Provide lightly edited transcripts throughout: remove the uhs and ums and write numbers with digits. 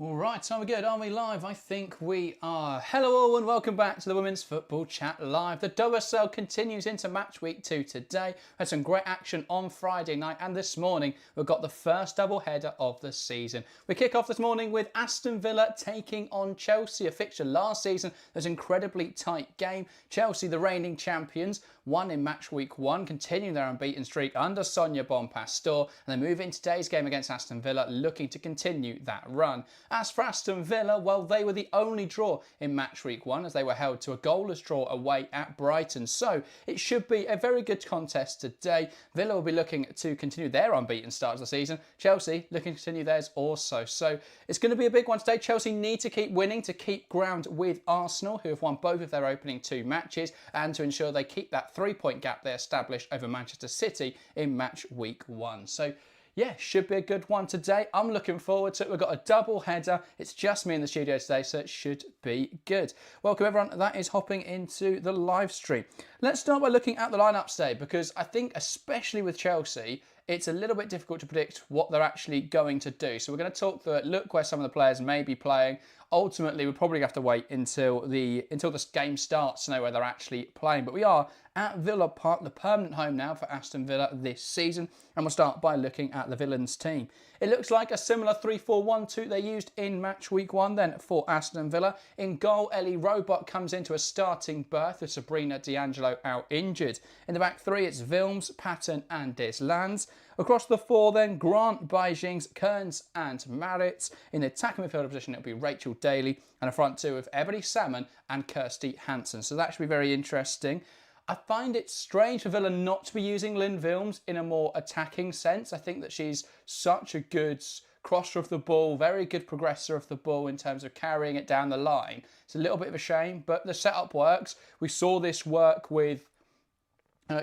All right, are we good? Are we live? I think we are. Hello all and welcome back to the Women's Football Chat Live. The WSL continues into match week 2 today. We had some great action on Friday night and this morning we've got the first double header of the season. We kick off this morning with Aston Villa taking on Chelsea, a fixture last season. There's an incredibly tight game. Chelsea, the reigning champions, won in match week 1, continuing their unbeaten streak under Sonia Bompastor, and they move in today's game against Aston Villa looking to continue that run. As for Aston Villa, well, they were the only draw in match week 1 as they were held to a goalless draw away at Brighton. So it should be a very good contest today. Villa will be looking to continue their unbeaten start of the season. Chelsea looking to continue theirs also. So it's going to be a big one today. Chelsea need to keep winning to keep ground with Arsenal, who have won both of their opening 2 matches, and to ensure they keep that 3-point gap they established over Manchester City in match week 1. So yeah, should be a good one today. I'm looking forward to it. We've got a double header. It's just me in the studio today, so it should be good. Welcome everyone that is hopping into the live stream. Let's start by looking at the lineups today, because I think especially with Chelsea, it's a little bit difficult to predict what they're actually going to do. So we're going to talk through it, look where some of the players may be playing. Ultimately, we'll probably have to wait until the game starts to know where they're actually playing. But we are at Villa Park, the permanent home now for Aston Villa this season. And we'll start by looking at the Villans team. It looks like a similar 3-4-1-2 they used in match week 1 then for Aston Villa. In goal, Ellie Robot comes into a starting berth with Sabrina D'Angelo out injured. In the back 3, it's Vilms, Patton and Villans. Across the 4 then, Grant, Beijings, Kearns and Maritz. In the attacking midfielder position, it'll be Rachel Daly, and a front 2 of Ebony Salmon and Kirsty Hansen. So that should be very interesting. I find it strange for Villa not to be using Lynn Vilms in a more attacking sense. I think that she's such a good crosser of the ball, very good progressor of the ball in terms of carrying it down the line. It's a little bit of a shame, but the setup works. We saw this work with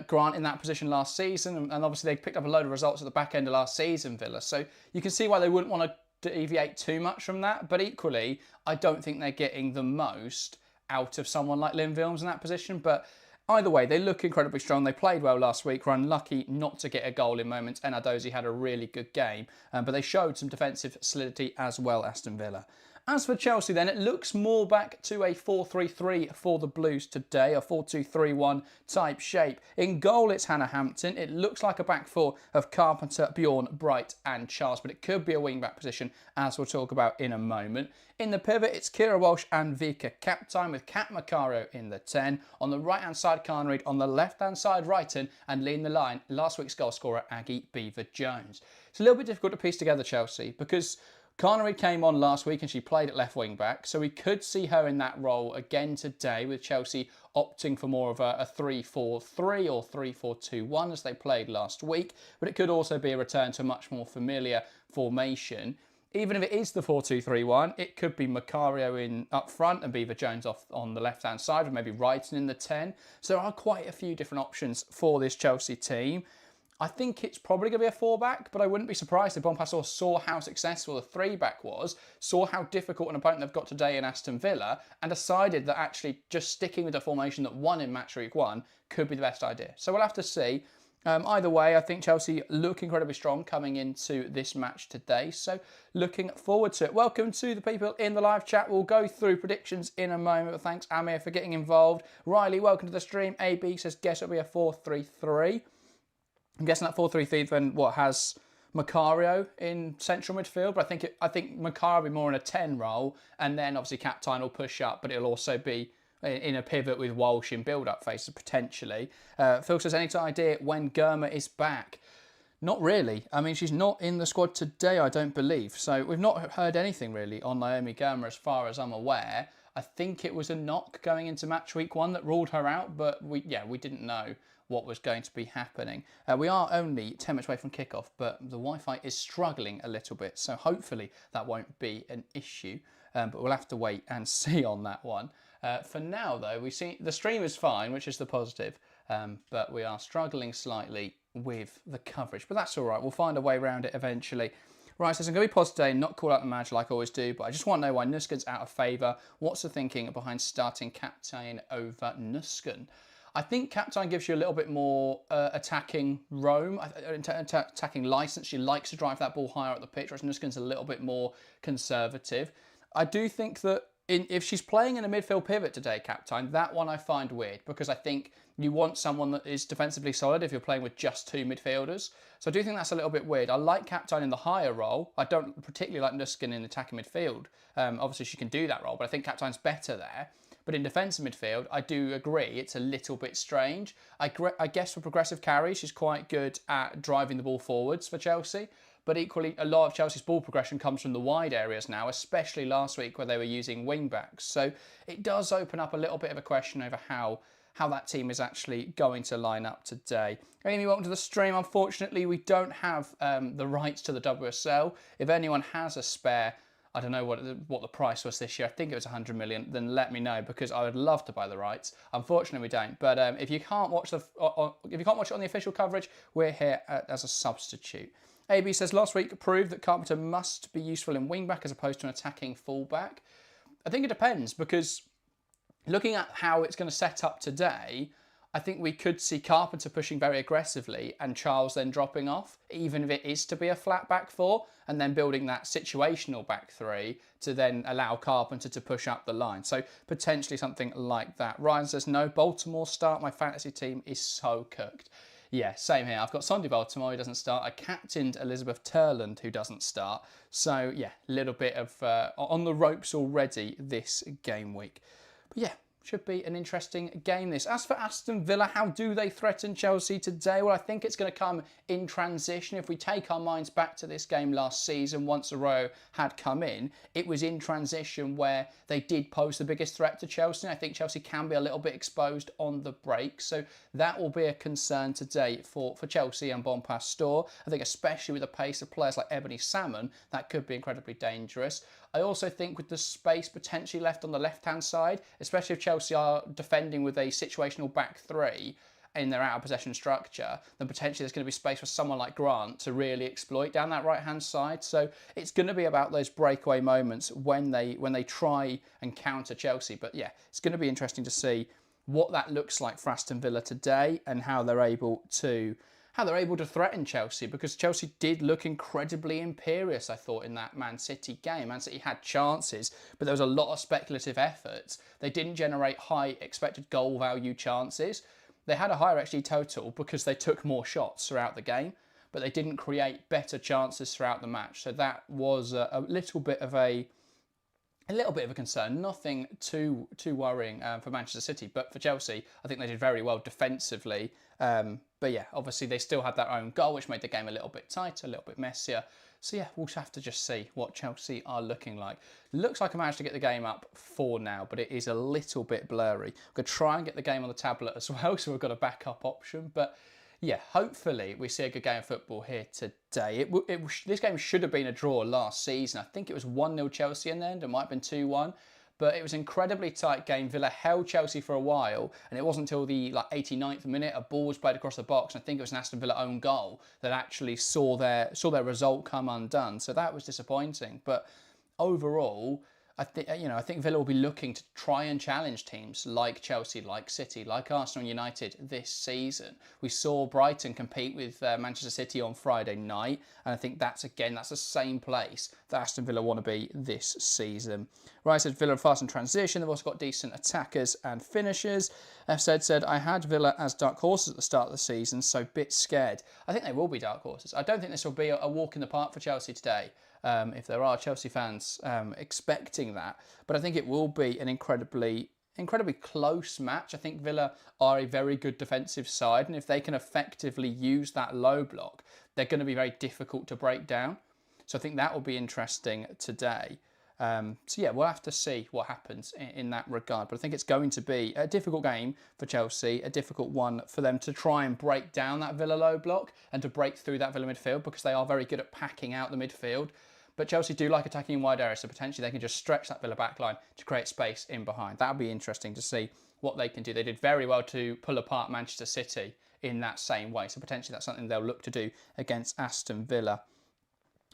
Grant in that position last season, and obviously they picked up a load of results at the back end of last season, Villa. So you can see why they wouldn't want to deviate too much from that, but equally, I don't think they're getting the most out of someone like Lynn Vilms in that position. But either way, they look incredibly strong. They played well last week, were unlucky not to get a goal in moments. Enadozie had a really good game, but they showed some defensive solidity as well, Aston Villa. As for Chelsea then, it looks more back to a 4-3-3 for the Blues today, a 4-2-3-1 type shape. In goal, it's Hannah Hampton. It looks like a back 4 of Carpenter, Bjorn, Bright and Charles, but it could be a wing-back position, as we'll talk about in a moment. In the pivot, it's Kira Walsh and Vika Captine, with Kat Macario in the 10. On the right-hand side, Carnreid. On the left-hand side, Wrighton. And leading the line, last week's goal scorer, Aggie Beaver-Jones. It's a little bit difficult to piece together Chelsea, because Carnreid came on last week and she played at left wing back, so we could see her in that role again today, with Chelsea opting for more of a 3-4-3 or 3-4-2-1 as they played last week, but it could also be a return to a much more familiar formation. Even if it is the 4-2-3-1, it could be Macario in up front and Beaver-Jones off on the left-hand side, or maybe Wrighton in the 10. So there are quite a few different options for this Chelsea team. I think it's probably going to be a 4-back, but I wouldn't be surprised if Bompastor saw how successful the 3-back was, saw how difficult an opponent they've got today in Aston Villa, and decided that actually just sticking with the formation that won in match week 1 could be the best idea. So we'll have to see. Either way, I think Chelsea look incredibly strong coming into this match today, so looking forward to it. Welcome to the people in the live chat. We'll go through predictions in a moment, but thanks Amir for getting involved. Riley, welcome to the stream. AB says, guess it'll be a 4-3-3. I'm guessing that 4-3-3 then has Macario in central midfield, but I think Macario will be more in a 10 role, and then obviously Captain will push up, but it'll also be in a pivot with Walsh in build-up phases potentially. Phil says, any idea when Germa is back? Not really. I mean, she's not in the squad today, I don't believe. So we've not heard anything really on Naomi Germa as far as I'm aware. I think it was a knock going into match week 1 that ruled her out, but we didn't know what was going to be happening. We are only 10 minutes away from kickoff, but the Wi-Fi is struggling a little bit, so hopefully that won't be an issue, but we'll have to wait and see on that one. For now though, we see the stream is fine, which is the positive, but we are struggling slightly with the coverage, but that's all right. We'll find a way around it eventually. Right, so I'm going to be positive today, not call out the manager like I always do, but I just want to know why Nusken's out of favour. What's the thinking behind starting Captain over Nusken? I think Captain gives you a little bit more attacking roam, attacking license. She likes to drive that ball higher up the pitch, whereas Nuskin's a little bit more conservative. I do think that if she's playing in a midfield pivot today, Captain, that one I find weird, because I think you want someone that is defensively solid if you're playing with just 2 midfielders. So I do think that's a little bit weird. I like Captain in the higher role. I don't particularly like Nuskin in attacking midfield. Obviously, she can do that role, but I think Captain's better there. But in defensive midfield, I do agree it's a little bit strange. I guess for progressive carry, she's quite good at driving the ball forwards for Chelsea. But equally, a lot of Chelsea's ball progression comes from the wide areas now, especially last week where they were using wing-backs. So it does open up a little bit of a question over how that team is actually going to line up today. Amy, welcome to the stream. Unfortunately, we don't have the rights to the WSL. If anyone has a spare, I don't know what the price was this year. I think it was 100 million. Then let me know, because I would love to buy the rights. Unfortunately, we don't. But if you can't watch it on the official coverage, we're here as a substitute. AB says last week proved that Carpenter must be useful in wing-back as opposed to an attacking full-back. I think it depends, because looking at how it's going to set up today, I think we could see Carpenter pushing very aggressively and Charles then dropping off, even if it is to be a flat back 4, and then building that situational back 3 to then allow Carpenter to push up the line. So potentially something like that. Ryan says, no, Baltimore start. My fantasy team is so cooked. Yeah, same here. I've got Sonia Bompastor who doesn't start. I captained Elizabeth Turland who doesn't start. So yeah, a little bit of on the ropes already this game week. But yeah, should be an interesting game this. As for Aston Villa, how do they threaten Chelsea today? Well, I think it's going to come in transition. If we take our minds back to this game last season, once Arroyo had come in, it was in transition where they did pose the biggest threat to Chelsea. I think Chelsea can be a little bit exposed on the break. So that will be a concern today for Chelsea and Bompastor. I think especially with the pace of players like Ebony Salmon, that could be incredibly dangerous. I also think with the space potentially left on the left-hand side, especially if Chelsea are defending with a situational back 3 in their out-of-possession structure, then potentially there's going to be space for someone like Grant to really exploit down that right-hand side. So it's going to be about those breakaway moments when they try and counter Chelsea. But yeah, it's going to be interesting to see what that looks like for Aston Villa today and how they're able to threaten Chelsea, because Chelsea did look incredibly imperious, I thought, in that Man City game. Man City had chances, but there was a lot of speculative efforts. They didn't generate high expected goal value chances. They had a higher XG total because they took more shots throughout the game, but they didn't create better chances throughout the match. So that was a little bit of a concern. Nothing too worrying for Manchester City, but for Chelsea, I think they did very well defensively. But yeah, obviously they still had their own goal, which made the game a little bit tighter, a little bit messier. So yeah, we'll have to just see what Chelsea are looking like. Looks like I managed to get the game up for now, but it is a little bit blurry. I'm going to try and get the game on the tablet as well, so we've got a backup option. But yeah, hopefully we see a good game of football here today. This game should have been a draw last season. I think it was 1-0 Chelsea in the end. It might have been 2-1. But it was an incredibly tight game. Villa held Chelsea for a while, and it wasn't until the 89th minute a ball was played across the box, and I think it was an Aston Villa own goal that actually saw their result come undone. So that was disappointing. But overall, I think Villa will be looking to try and challenge teams like Chelsea, like City, like Arsenal and United this season. We saw Brighton compete with Manchester City on Friday night, and I think that's the same place that Aston Villa want to be this season. Right, said Villa are fast in transition. They've also got decent attackers and finishers. FZ said, I had Villa as dark horses at the start of the season, so bit scared. I think they will be dark horses. I don't think this will be a walk in the park for Chelsea today. If there are Chelsea fans expecting that. But I think it will be an incredibly close match. I think Villa are a very good defensive side, and if they can effectively use that low block, they're going to be very difficult to break down. So I think that will be interesting today. So yeah, we'll have to see what happens in that regard. But I think it's going to be a difficult game for Chelsea, a difficult one for them to try and break down that Villa low block and to break through that Villa midfield, because they are very good at packing out the midfield. But Chelsea do like attacking in wide areas, so potentially they can just stretch that Villa backline to create space in behind. That'll be interesting to see what they can do. They did very well to pull apart Manchester City in that same way, so potentially that's something they'll look to do against Aston Villa.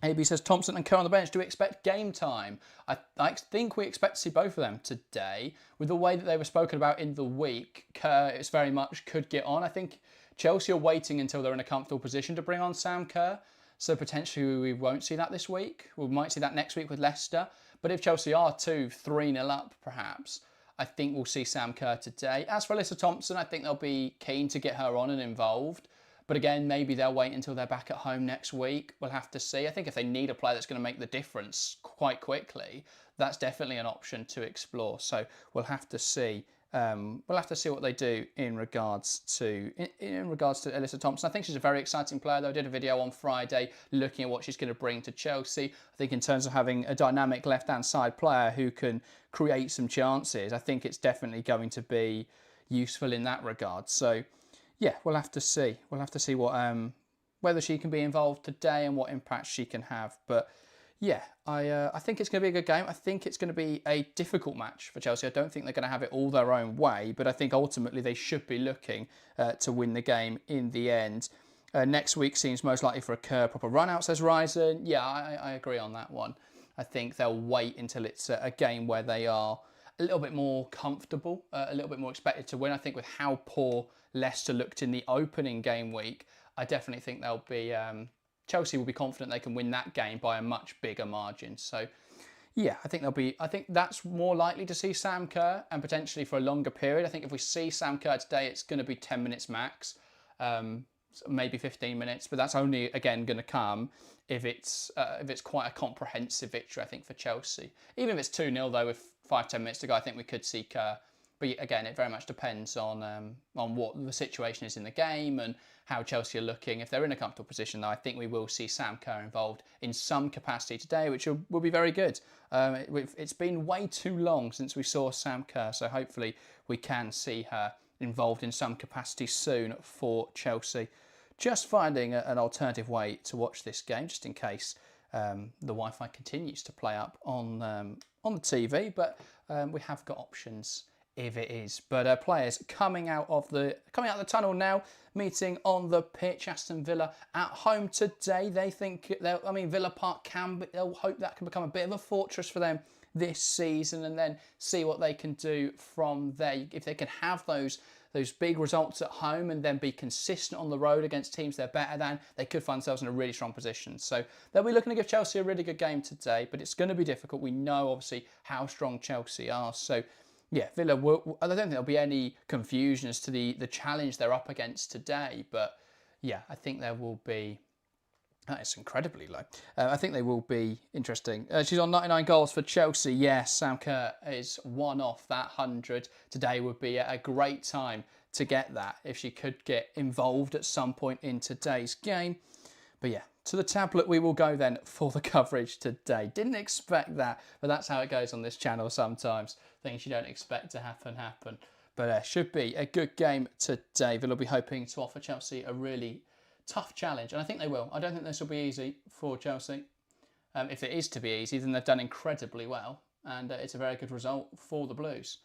AB says, Thompson and Kerr on the bench. Do we expect game time? I think we expect to see both of them today. With the way that they were spoken about in the week, Kerr is very much could get on. I think Chelsea are waiting until they're in a comfortable position to bring on Sam Kerr. So potentially we won't see that this week. We might see that next week with Leicester. But if Chelsea are 2-3-0 up, perhaps, I think we'll see Sam Kerr today. As for Alyssa Thompson, I think they'll be keen to get her on and involved. But again, maybe they'll wait until they're back at home next week. We'll have to see. I think if they need a player that's going to make the difference quite quickly, that's definitely an option to explore. So we'll have to see. We'll have to see what they do in regards to Alyssa Thompson. I think she's a very exciting player, though. I did a video on Friday looking at what she's going to bring to Chelsea. I think in terms of having a dynamic left-hand side player who can create some chances, I think it's definitely going to be useful in that regard. So yeah, we'll have to see. We'll have to see what whether she can be involved today and what impact she can have. But yeah, I think it's going to be a good game. I think it's going to be a difficult match for Chelsea. I don't think they're going to have it all their own way, but I think ultimately they should be looking to win the game in the end. Next week seems most likely for a Kerr proper run-out, says Ryzen. Yeah, I agree on that one. I think they'll wait until it's a game where they are a little bit more comfortable, a little bit more expected to win. I think with how poor Leicester looked in the opening game week, I definitely think they'll be Chelsea will be confident they can win that game by a much bigger margin. So yeah, I think that's more likely to see Sam Kerr, and potentially for a longer period. I think if we see Sam Kerr today, it's going to be 10 minutes max, maybe 15 minutes, but that's only again going to come if it's quite a comprehensive victory, I think, for Chelsea. Even if it's 2-0 though, with 5-10 minutes to go, I think we could see Kerr. But again, it very much depends on what the situation is in the game and how Chelsea are looking. If they're in a comfortable position, though, I think we will see Sam Kerr involved in some capacity today, which will be very good. It's been way too long since we saw Sam Kerr, so hopefully we can see her involved in some capacity soon for Chelsea. Just finding an alternative way to watch this game, just in case the Wi-Fi continues to play up on the TV, but we have got options if it is. But players coming out of the tunnel now, meeting on the pitch. Aston Villa at home today. They think Villa Park they'll hope that can become a bit of a fortress for them this season, and then see what they can do from there. If they can have those big results at home and then be consistent on the road against teams they're better than, they could find themselves in a really strong position. So they'll be looking to give Chelsea a really good game today, but it's going to be difficult. We know obviously how strong Chelsea are. So yeah, Villa I don't think there'll be any confusion as to the challenge they're up against today, but yeah, I think there will be. That is incredibly low. I think they will be interesting. She's on 99 goals for Chelsea. Yes, Sam Kerr is one off that 100. Today would be a great time to get that if she could get involved at some point in today's game. But yeah, to the tablet we will go then for the coverage today. Didn't expect that, but that's how it goes on this channel sometimes. Things you don't expect to happen. But should be a good game today. Villa will be hoping to offer Chelsea a really tough challenge, and I think they will. I don't think this will be easy for Chelsea. If it is to be easy, then they've done incredibly well, and it's a very good result for the Blues.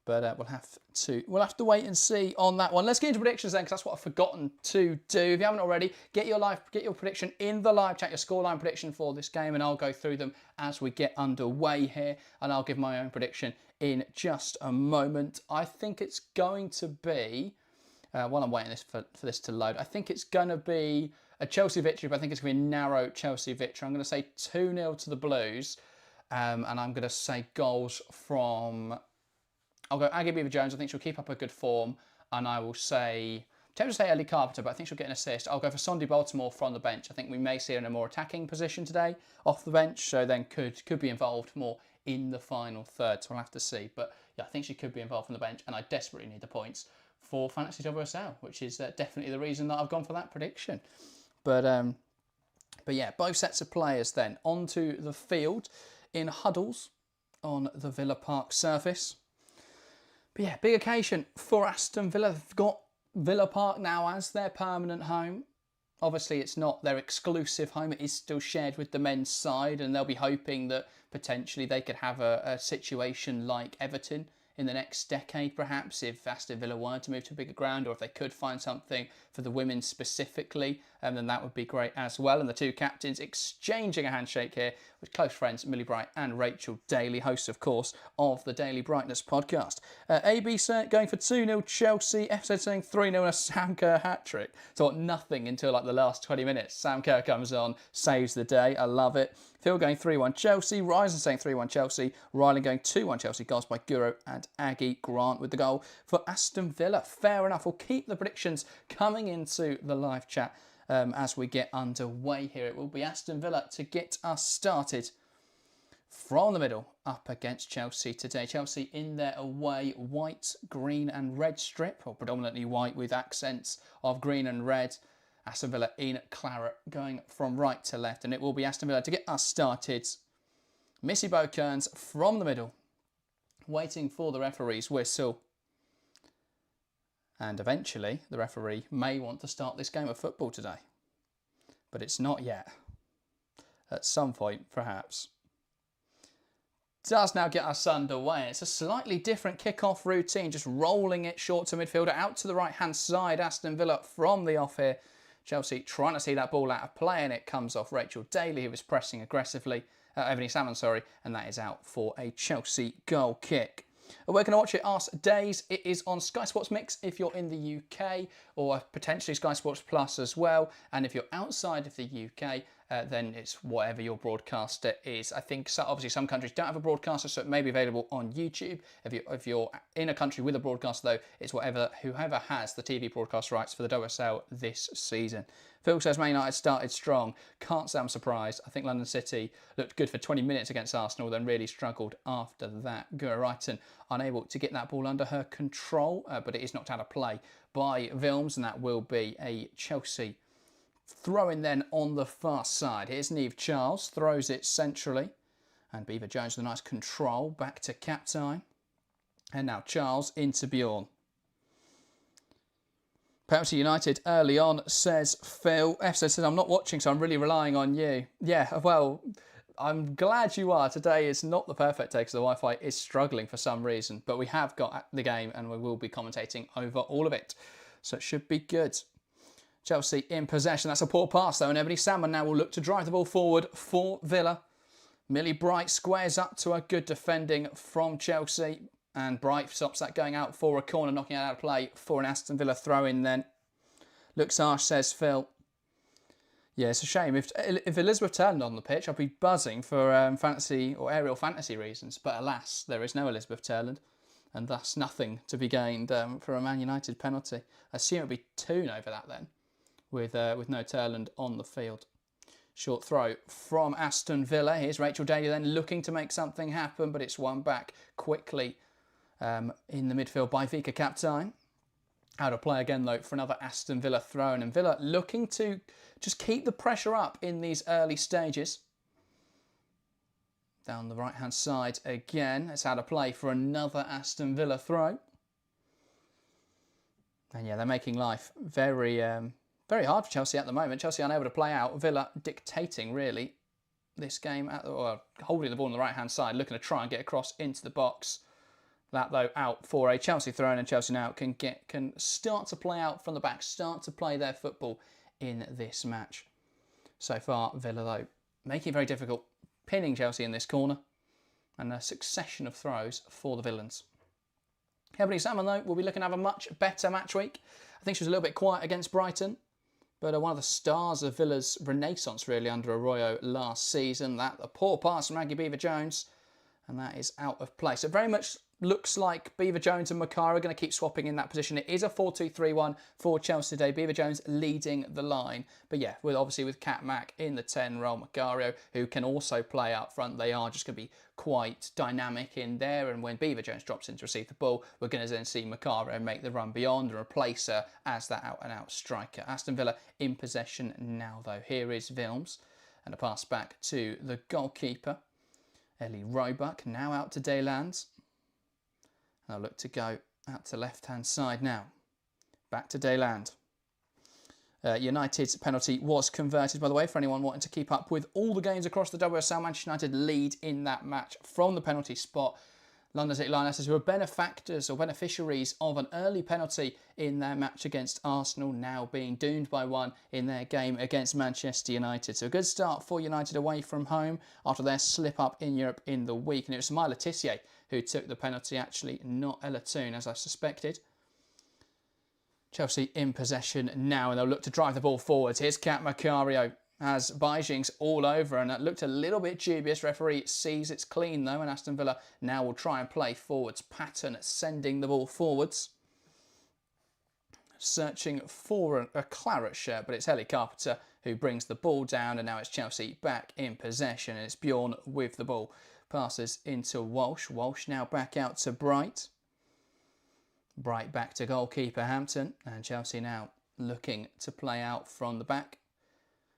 But we'll have to wait and see on that one. Let's get into predictions then, because that's what I've forgotten to do. If you haven't already, get your prediction in the live chat, your scoreline prediction for this game, and I'll go through them as we get underway here, and I'll give my own prediction in just a moment. I think it's going to be. While I'm waiting for this to load, I think it's going to be a Chelsea victory, but I think it's going to be a narrow Chelsea victory. I'm going to say 2-0 to the Blues, and I'm going to say goals from. I'll go Aggie Beaver-Jones. I think she'll keep up a good form, and I will say. I'm tempted to say Ellie Carpenter, but I think she'll get an assist. I'll go for Sonia Bompastor from the bench. I think we may see her in a more attacking position today off the bench, so then could be involved more in the final third. So we'll have to see. But yeah, I think she could be involved from the bench, and I desperately need the points for Fantasy WSL, which is definitely the reason that I've gone for that prediction. But yeah, both sets of players then onto the field in huddles on the Villa Park surface. But yeah, big occasion for Aston Villa. They've got Villa Park now as their permanent home. Obviously, it's not their exclusive home. It is still shared with the men's side, and they'll be hoping that potentially they could have a situation like Everton in the next decade, perhaps, if Aston Villa were to move to a bigger ground, or if they could find something for the women specifically, then that would be great as well. And the two captains exchanging a handshake here with close friends Millie Bright and Rachel Daly, hosts, of course, of the Daily Brightness podcast. AB going for 2-0 Chelsea, FZ saying 3-0 and a Sam Kerr hat-trick. So nothing until like the last 20 minutes. Sam Kerr comes on, saves the day. I love it. Phil going 3-1 Chelsea, Ryzen saying 3-1 Chelsea, Riley going 2-1 Chelsea, goals by Guro and Aggie, Grant with the goal for Aston Villa. Fair enough, we'll keep the predictions coming into the live chat as we get underway here. It will be Aston Villa to get us started from the middle up against Chelsea today. Chelsea in their away white, green and red strip, or predominantly white with accents of green and red. Aston Villa in claret, going from right to left, and it will be Aston Villa to get us started. Missy Kearns from the middle, waiting for the referee's whistle. And eventually, the referee may want to start this game of football today. But it's not yet. At some point, perhaps. Does now get us underway. It's a slightly different kick-off routine, just rolling it short to midfielder, out to the right-hand side. Aston Villa from the off here. Chelsea trying to see that ball out of play, and it comes off Rachel Daly, who was pressing aggressively. Ebony Salmon, sorry, and that is out for a Chelsea goal kick. We're going to watch it Arse Days. It is on Sky Sports Mix if you're in the UK, or potentially Sky Sports Plus as well. And if you're outside of the UK, then it's whatever your broadcaster is. I think obviously some countries don't have a broadcaster, so it may be available on YouTube. If you're in a country with a broadcaster, though, it's whoever has the TV broadcast rights for the WSL this season. Phil says Man United started strong. Can't say I'm surprised. I think London City looked good for 20 minutes against Arsenal, then really struggled after that. Brighton unable to get that ball under her control, but it is knocked out of play by Villans, and that will be a Chelsea throw-in then on the far side. Here's Niamh Charles, throws it centrally, and Beaver Jones with a nice control, back to Captain. And now Charles into Bjorn. Penalty United early on, says Phil. FZ says, I'm not watching, so I'm really relying on you. Yeah, well, I'm glad you are. Today is not the perfect day because the Wi-Fi is struggling for some reason, but we have got the game and we will be commentating over all of it. So it should be good. Chelsea in possession. That's a poor pass though, and Ebony Salmon now will look to drive the ball forward for Villa. Millie Bright squares up to a good defending from Chelsea, and Bright stops that going out for a corner, knocking it out of play for an Aston Villa throw-in then. Looks harsh, says Phil. Yeah, it's a shame. If Elizabeth Turland on the pitch, I'd be buzzing for fantasy or aerial fantasy reasons. But alas, there is no Elizabeth Turland, and thus nothing to be gained for a Man United penalty. I assume it'll be Toon over that then, with no Turland on the field. Short throw from Aston Villa. Here's Rachel Daly then looking to make something happen, but it's won back quickly in the midfield by Vika Captain. Out of play again though for another Aston Villa throw-in, and Villa looking to just keep the pressure up in these early stages. Down the right-hand side again. It's out of play for another Aston Villa throw. And yeah, they're making life very hard for Chelsea at the moment. Chelsea unable to play out. Villa dictating, really, this game. Holding the ball on the right-hand side, looking to try and get across into the box. That, though, out for a Chelsea throw-in, and Chelsea now can start to play out from the back, start to play their football in this match. So far, Villa, though, making it very difficult, pinning Chelsea in this corner, and a succession of throws for the Villans. Ebony Salmon, though, will be looking to have a much better match week. I think she was a little bit quiet against Brighton, but one of the stars of Villa's renaissance, really, under Arroyo last season. A poor pass from Maggie Beaver-Jones, and that is out of place. It very much looks like Beaver-Jones and Makar are going to keep swapping in that position. It is a 4-2-3-1 for Chelsea today. Beaver-Jones leading the line. But yeah, obviously with Kat Mack in the 10 role, Macario, who can also play out front, they are just going to be quite dynamic in there. And when Beaver-Jones drops in to receive the ball, we're going to then see Macario make the run beyond and replace her as that out-and-out striker. Aston Villa in possession now, though. Here is Vilms, and a pass back to the goalkeeper, Ellie Roebuck, now out to Daylands. I'll look to go out to left-hand side now. Back to Dayland. United's penalty was converted, by the way, for anyone wanting to keep up with all the games across the WSL. Manchester United lead in that match from the penalty spot. London City Lionesses, who are benefactors or beneficiaries of an early penalty in their match against Arsenal, now being doomed by one in their game against Manchester United. So a good start for United away from home after their slip up in Europe in the week. And it was Samir Letitia who took the penalty, actually, not Ella Toon, as I suspected. Chelsea in possession now, and they'll look to drive the ball forwards. Here's Kat Macario. As Beijing's all over, and it looked a little bit dubious. Referee sees it's clean though, and Aston Villa now will try and play forwards. Patton sending the ball forwards. Searching for a claret shirt, but it's Ellie Carpenter who brings the ball down, and now it's Chelsea back in possession, and it's Bjorn with the ball. Passes into Walsh. Walsh now back out to Bright. Bright back to goalkeeper Hampton, and Chelsea now looking to play out from the back.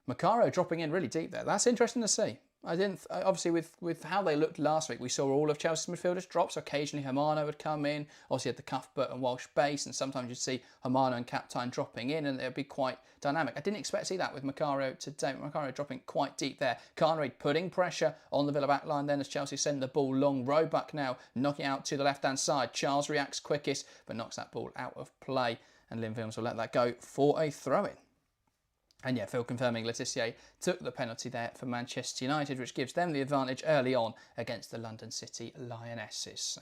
Macario dropping in really deep there. That's interesting to see. Obviously with how they looked last week, we saw all of Chelsea's midfielders drop. So occasionally Hermano would come in. Obviously had the Cuthbert and Walsh base, and sometimes you'd see Hermano and Captain dropping in, and it would be quite dynamic. I didn't expect to see that with Macario today. Macario dropping quite deep there. Carnegie putting pressure on the Villa back line then as Chelsea send the ball long. Roebuck now knocking out to the left-hand side. Charles reacts quickest, but knocks that ball out of play, and Lynn Villans will let that go for a throw-in. And yeah, Phil confirming Letitia took the penalty there for Manchester United, which gives them the advantage early on against the London City Lionesses. So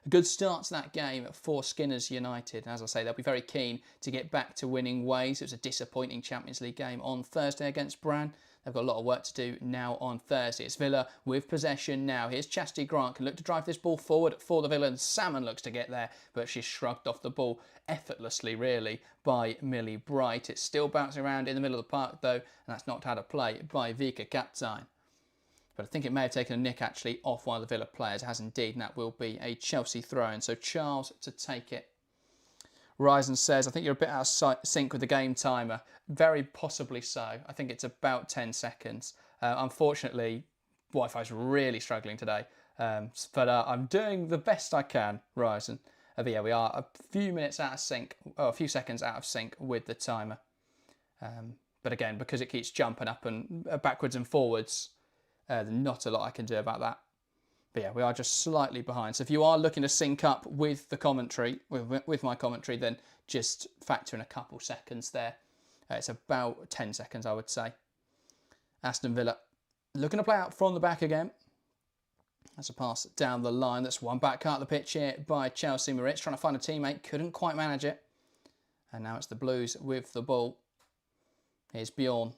a good start to that game for Skinners United. And as I say, they'll be very keen to get back to winning ways. It was a disappointing Champions League game on Thursday against Brann. They've got a lot of work to do now on Thursday. It's Villa with possession now. Here's Chastity Grant, can look to drive this ball forward for the Villans. Salmon looks to get there, but she's shrugged off the ball effortlessly, really, by Millie Bright. It's still bouncing around in the middle of the park, though, and that's knocked out of play by Vika Kaptein. But I think it may have taken a nick, actually, off one of the Villa players. It has indeed, and that will be a Chelsea throw-in. So Charles to take it. Ryzen says, I think you're a bit out of sync with the game timer. Very possibly so. I think it's about 10 seconds. Unfortunately, Wi-Fi's really struggling today. But I'm doing the best I can, Ryzen. But yeah, we are a few minutes out of sync, or a few seconds out of sync with the timer. But again, because it keeps jumping up and backwards and forwards, not a lot I can do about that. But yeah, we are just slightly behind. So if you are looking to sync up with the commentary, with my commentary, then just factor in a couple seconds there. It's about 10 seconds, I would say. Aston Villa looking to play out from the back again. That's a pass down the line. That's one back cut the pitch here by Chelsea. Moritz trying to find a teammate. Couldn't quite manage it. And now it's the Blues with the ball. Here's Bjorn.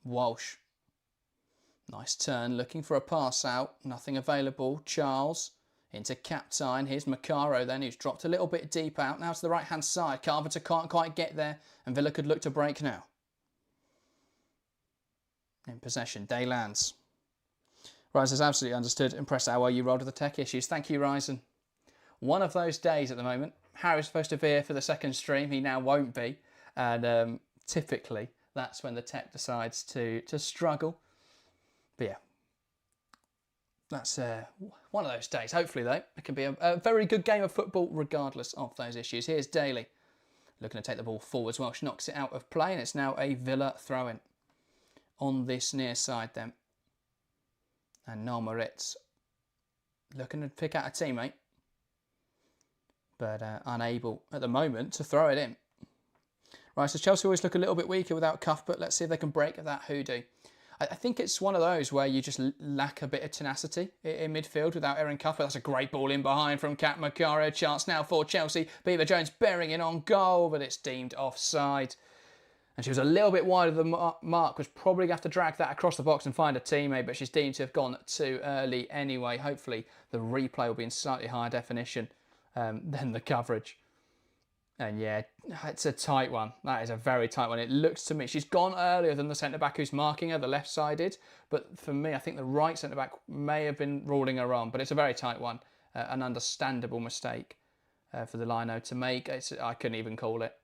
Walsh. Nice turn, looking for a pass out. Nothing available. Charles into Kaptein. Here's Macario then, who's dropped a little bit deep out. Now to the right-hand side. Carpenter can't quite get there, and Villa could look to break now. In possession, Day lands. Ryzen has absolutely understood. Impressed how well you rolled with the tech issues. Thank you, Ryzen. One of those days at the moment. Harry's supposed to be here for the second stream. He now won't be. And typically, that's when the tech decides to struggle. But yeah, that's one of those days. Hopefully, though, it can be a very good game of football regardless of those issues. Here's Daly looking to take the ball forwards. Welsh knocks it out of play, and it's now a Villa throw-in on this near side then. And Noel Moritz looking to pick out a teammate, but unable at the moment to throw it in. Right, so Chelsea always look a little bit weaker without Cuthbert. Let's see if they can break that hoodoo. I think it's one of those where you just lack a bit of tenacity in midfield without Erin Cuthbert. That's a great ball in behind from Kat Macario. Chance now for Chelsea. Beaver Jones bearing in on goal, but it's deemed offside. And she was a little bit wide of the mark, was probably going to have to drag that across the box and find a teammate, but she's deemed to have gone too early anyway. Hopefully the replay will be in slightly higher definition than the coverage. And yeah, it's a tight one. That is a very tight one. It looks to me, she's gone earlier than the centre-back who's marking her, the left-sided. But for me, I think the right centre-back may have been ruling her on. But it's a very tight one. An understandable mistake for the lino to make. I couldn't even call it.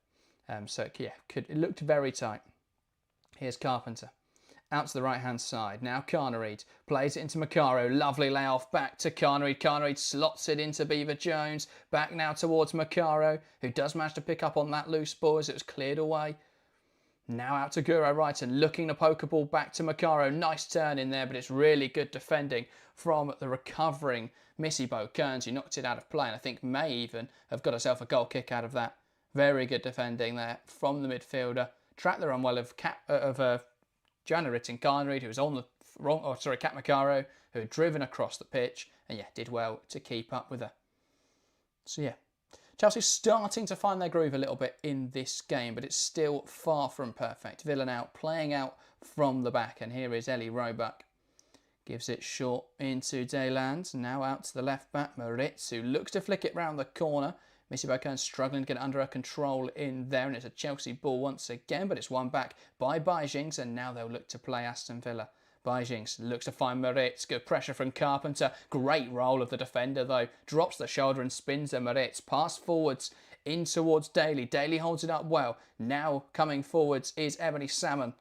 So yeah, it looked very tight. Here's Carpenter. Out to the right-hand side. Now Carnegie plays it into Macario. Lovely layoff back to Carnegie. Carnegie slots it into Beaver Jones. Back now towards Macario, who does manage to pick up on that loose ball as it was cleared away. Now out to Guro Brighton, looking to poke a ball back to Macaro. Nice turn in there, but it's really good defending from the recovering Missy Bo Kearns, who knocked it out of play, and I think may even have got herself a goal kick out of that. Very good defending there from the midfielder. Tracked the run well of Joanna Ritting-Garnreid, who was on the Kat Macaro, who had driven across the pitch, and yeah, did well to keep up with her. So yeah, Chelsea starting to find their groove a little bit in this game, but it's still far from perfect. Villa now playing out from the back, and here is Ellie Roebuck. Gives it short into Dayland. Now out to the left back, Moritz, who looks to flick it round the corner. Missy Bo Kearns struggling to get it under her control in there, and it's a Chelsea ball once again, but it's won back by Bijings, and now they'll look to play Aston Villa. Bijings looks to find Moritz. Good pressure from Carpenter. Great roll of the defender, though. Drops the shoulder and spins her. Moritz pass forwards in towards Daly. Daly holds it up well. Now coming forwards is Ebony Salmon.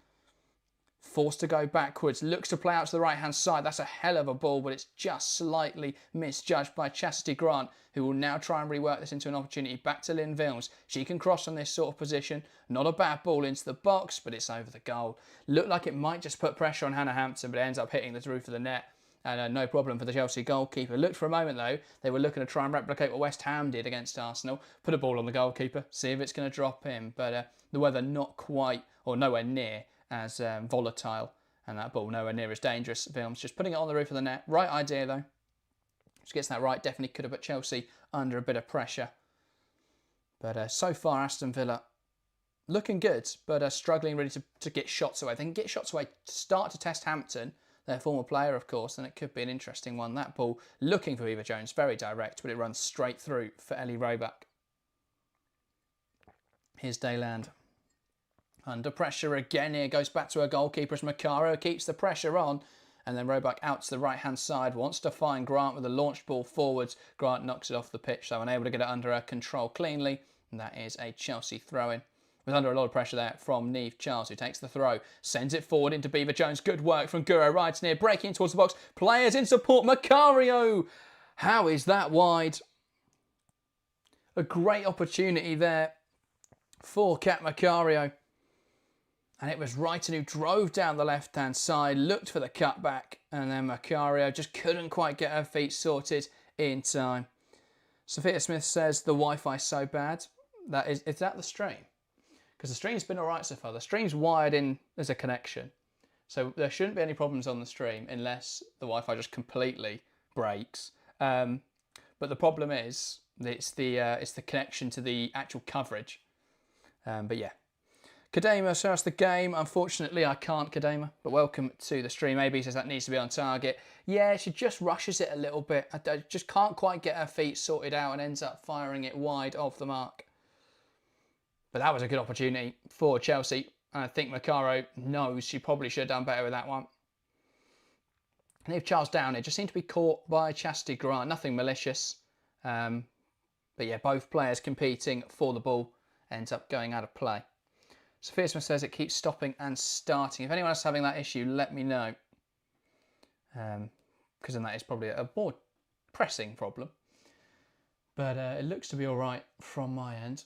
Forced to go backwards, looks to play out to the right-hand side. That's a hell of a ball, but it's just slightly misjudged by Chastity Grant, who will now try and rework this into an opportunity. Back to Lynn Villans. She can cross from this sort of position. Not a bad ball into the box, but it's over the goal. Looked like it might just put pressure on Hannah Hampton, but it ends up hitting the roof of the net. And no problem for the Chelsea goalkeeper. Looked for a moment, though. They were looking to try and replicate what West Ham did against Arsenal. Put a ball on the goalkeeper, see if it's going to drop in. But the weather not quite, or nowhere near, as volatile, and that ball nowhere near as dangerous. Villans just putting it on the roof of the net. Right idea, though. Just gets that right. Definitely could have put Chelsea under a bit of pressure. But so far, Aston Villa looking good, but struggling really to get shots away. They can get shots away to start to test Hampton, their former player, of course, and it could be an interesting one. That ball looking for Eva Jones, very direct, but it runs straight through for Ellie Roebuck. Here's Dayland. Under pressure again here, goes back to her goalkeeper as Macaro keeps the pressure on. And then Roebuck out to the right-hand side, wants to find Grant with a launched ball forwards. Grant knocks it off the pitch, so unable to get it under her control cleanly. And that is a Chelsea throw-in. Was under a lot of pressure there from Niamh Charles, who takes the throw, sends it forward into Beaver Jones. Good work from Guro Brighton here, breaking towards the box. Players in support, Macario! How is that wide? A great opportunity there for Kat Macario. And it was Brighton who drove down the left-hand side, looked for the cutback, and then Macario just couldn't quite get her feet sorted in time. Sophia Smith says the Wi-Fi's so bad. Is that the stream? Because the stream's been all right so far. The stream's wired in as a connection. So there shouldn't be any problems on the stream unless the Wi-Fi just completely breaks. But the problem is it's the connection to the actual coverage. But yeah. Kadema shows the game. Unfortunately, I can't, Kadema, but welcome to the stream. AB says that needs to be on target. Yeah, she just rushes it a little bit. I just can't quite get her feet sorted out and ends up firing it wide of the mark. But that was a good opportunity for Chelsea. And I think Macaro knows she probably should have done better with that one. And if Charles down, it just seemed to be caught by Chastity Grant. Nothing malicious. But yeah, both players competing for the ball ends up going out of play. Sophia Smith says it keeps stopping and starting. If anyone else is having that issue, let me know. Because then that is probably a more pressing problem. But it looks to be all right from my end.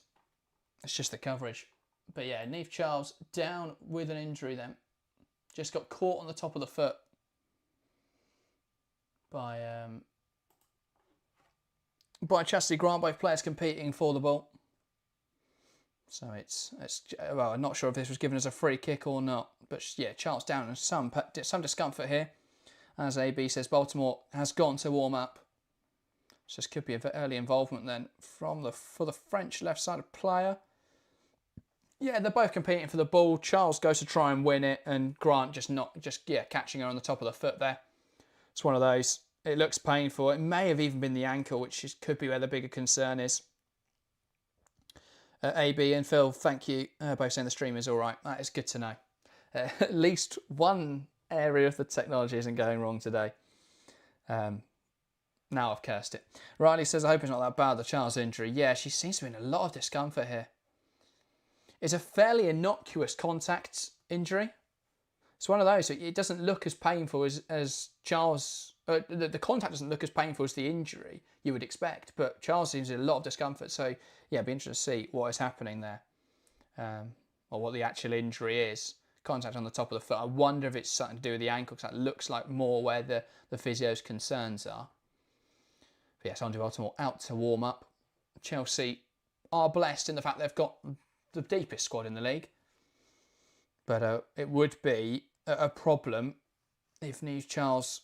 It's just the coverage. But yeah, Niamh Charles down with an injury then. Just got caught on the top of the foot by Chastity Grant, both players competing for the ball. So it's well, I'm not sure if this was given as a free kick or not. But yeah, Charles down and some discomfort here. As AB says, Baltimore has gone to warm up. So this could be an early involvement then for the French left-sided player. Yeah, they're both competing for the ball. Charles goes to try and win it, and Grant just catching her on the top of the foot there. It's one of those. It looks painful. It may have even been the ankle, which could be where the bigger concern is. AB and Phil, thank you. Both saying the stream is all right. That is good to know. At least one area of the technology isn't going wrong today. Now I've cursed it. Riley says, I hope it's not that bad, the Charles injury. Yeah, she seems to be in a lot of discomfort here. It's a fairly innocuous contact injury. It's one of those. It doesn't look as painful as Charles. The contact doesn't look as painful as the injury you would expect. But Charles seems in a lot of discomfort. So yeah, it'd be interesting to see what is happening there. or what the actual injury is. Contact on the top of the foot. I wonder if it's something to do with the ankle, because that looks like more where the physio's concerns are. But yes, Sonia Bompastor out to warm up. Chelsea are blessed in the fact they've got the deepest squad in the league. But it would be a problem if Niamh Charles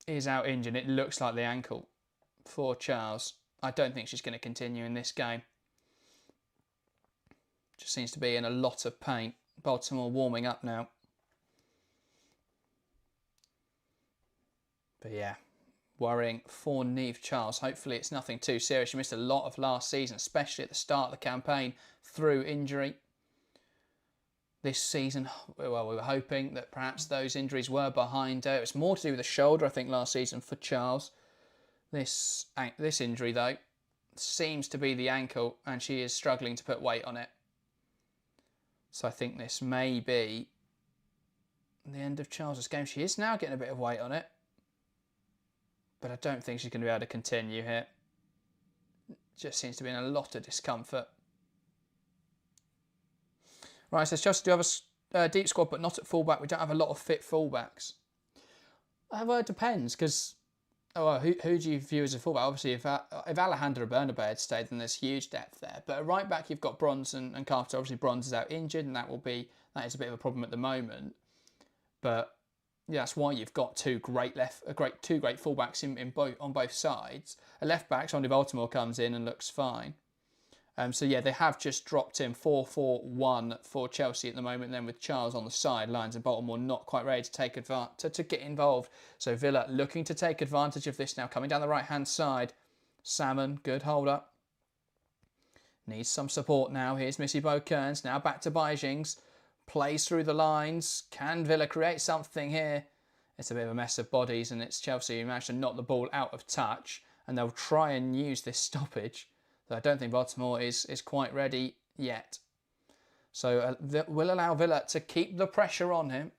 is out injured. It looks like the ankle for Charles. I don't think she's going to continue in this game. Just seems to be in a lot of pain. Baltimore warming up now. But yeah, worrying for Niamh Charles. Hopefully it's nothing too serious. She missed a lot of last season, especially at the start of the campaign, through injury. This season, well, we were hoping that perhaps those injuries were behind her. It was more to do with the shoulder, I think, last season for Charles. This injury, though, seems to be the ankle, and she is struggling to put weight on it. So I think this may be the end of Charles's game. She is now getting a bit of weight on it, but I don't think she's going to be able to continue here. Just seems to be in a lot of discomfort. Right, so Chelsea do have a deep squad, but not at fullback. We don't have a lot of fit fullbacks. Well, it depends, because who do you view as a fullback? Obviously, if Alejandra Bernabeu had stayed, then there's huge depth there. But at right back, you've got Bronze and Carpenter. Obviously, Bronze is out injured, and that is a bit of a problem at the moment. But yeah, that's why you've got two great fullbacks on both sides. A left back, Sonia Bompastor, comes in and looks fine. So yeah, they have just dropped in 4-4-1 for Chelsea at the moment. Then with Charles on the sidelines and Baltimore not quite ready to take to get involved. So Villa looking to take advantage of this now. Coming down the right hand side, Salmon, good hold up. Needs some support now. Here's Missy Kearns. Now back to Beijings. Plays through the lines. Can Villa create something here? It's a bit of a mess of bodies, and it's Chelsea who managed to knock the ball out of touch. And they'll try and use this stoppage. I don't think Baltimore is quite ready yet. So will allow Villa to keep the pressure on him.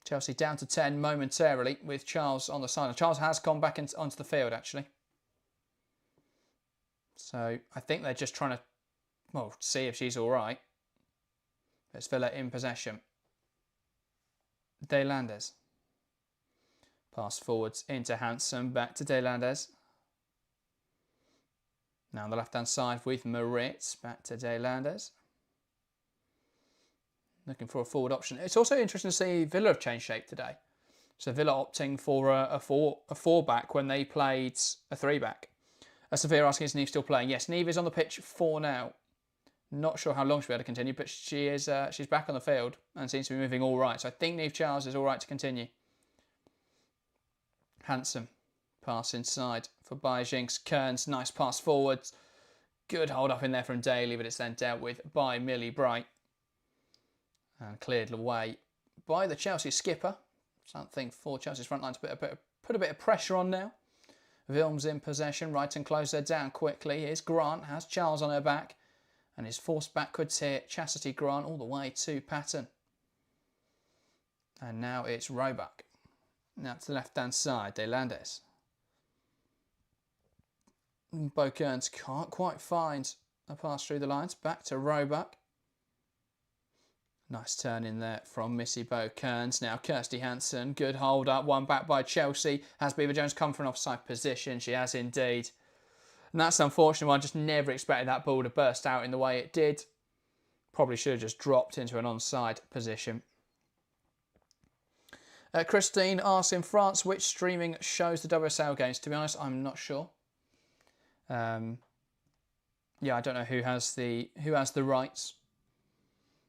Chelsea down to 10 momentarily with Charles on the side. Charles has gone back onto the field, actually. So I think they're just trying to, see if she's all right. It's Villa in possession. De Landes. Pass forwards into Hansen, back to De Landes. Now on the left-hand side with Moritz, back to De Landes. Looking for a forward option. It's also interesting to see Villa have changed shape today. So Villa opting for a four-back when they played a three-back. Sophia asking, is Niamh still playing? Yes, Niamh is on the pitch for now. Not sure how long she'll be able to continue, but she's back on the field and seems to be moving all right. So I think Niamh Charles is all right to continue. Handsome. Pass inside for Beijings. Kearns, nice pass forwards. Good hold up in there from Daly, but it's then dealt with by Millie Bright. And cleared away by the Chelsea skipper. Something for Chelsea's front line to put a bit of pressure on now. Villans in possession. Brighton close her down quickly. Here's Grant, has Charles on her back. And is forced backwards here. Chastity Grant all the way to Patton. And now it's Roebuck. Now to the left-hand side, De Landes. Kearns can't quite find a pass through the lines. Back to Roebuck. Nice turn in there from Missy Kearns. Now Kirsty Hansen. Good hold up. One back by Chelsea. Has Beaver Jones come for an offside position? She has indeed. And that's unfortunate. I just never expected that ball to burst out in the way it did. Probably should have just dropped into an onside position. Christine asks, in France, which streaming shows the WSL games? To be honest, I'm not sure. Yeah, I don't know who has the rights.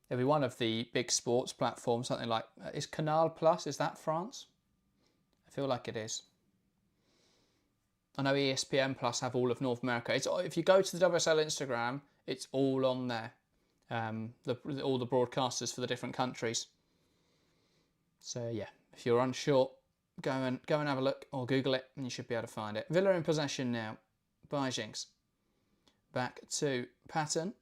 It'll be one of the big sports platforms, something like is Canal Plus. Is that France? I feel like it is. I know ESPN Plus have all of North America. If you go to the WSL Instagram, it's all on there. All the broadcasters for the different countries. So yeah, if you're unsure, go and have a look or Google it, and you should be able to find it. Villa in possession now. Beijings. Back to Patton.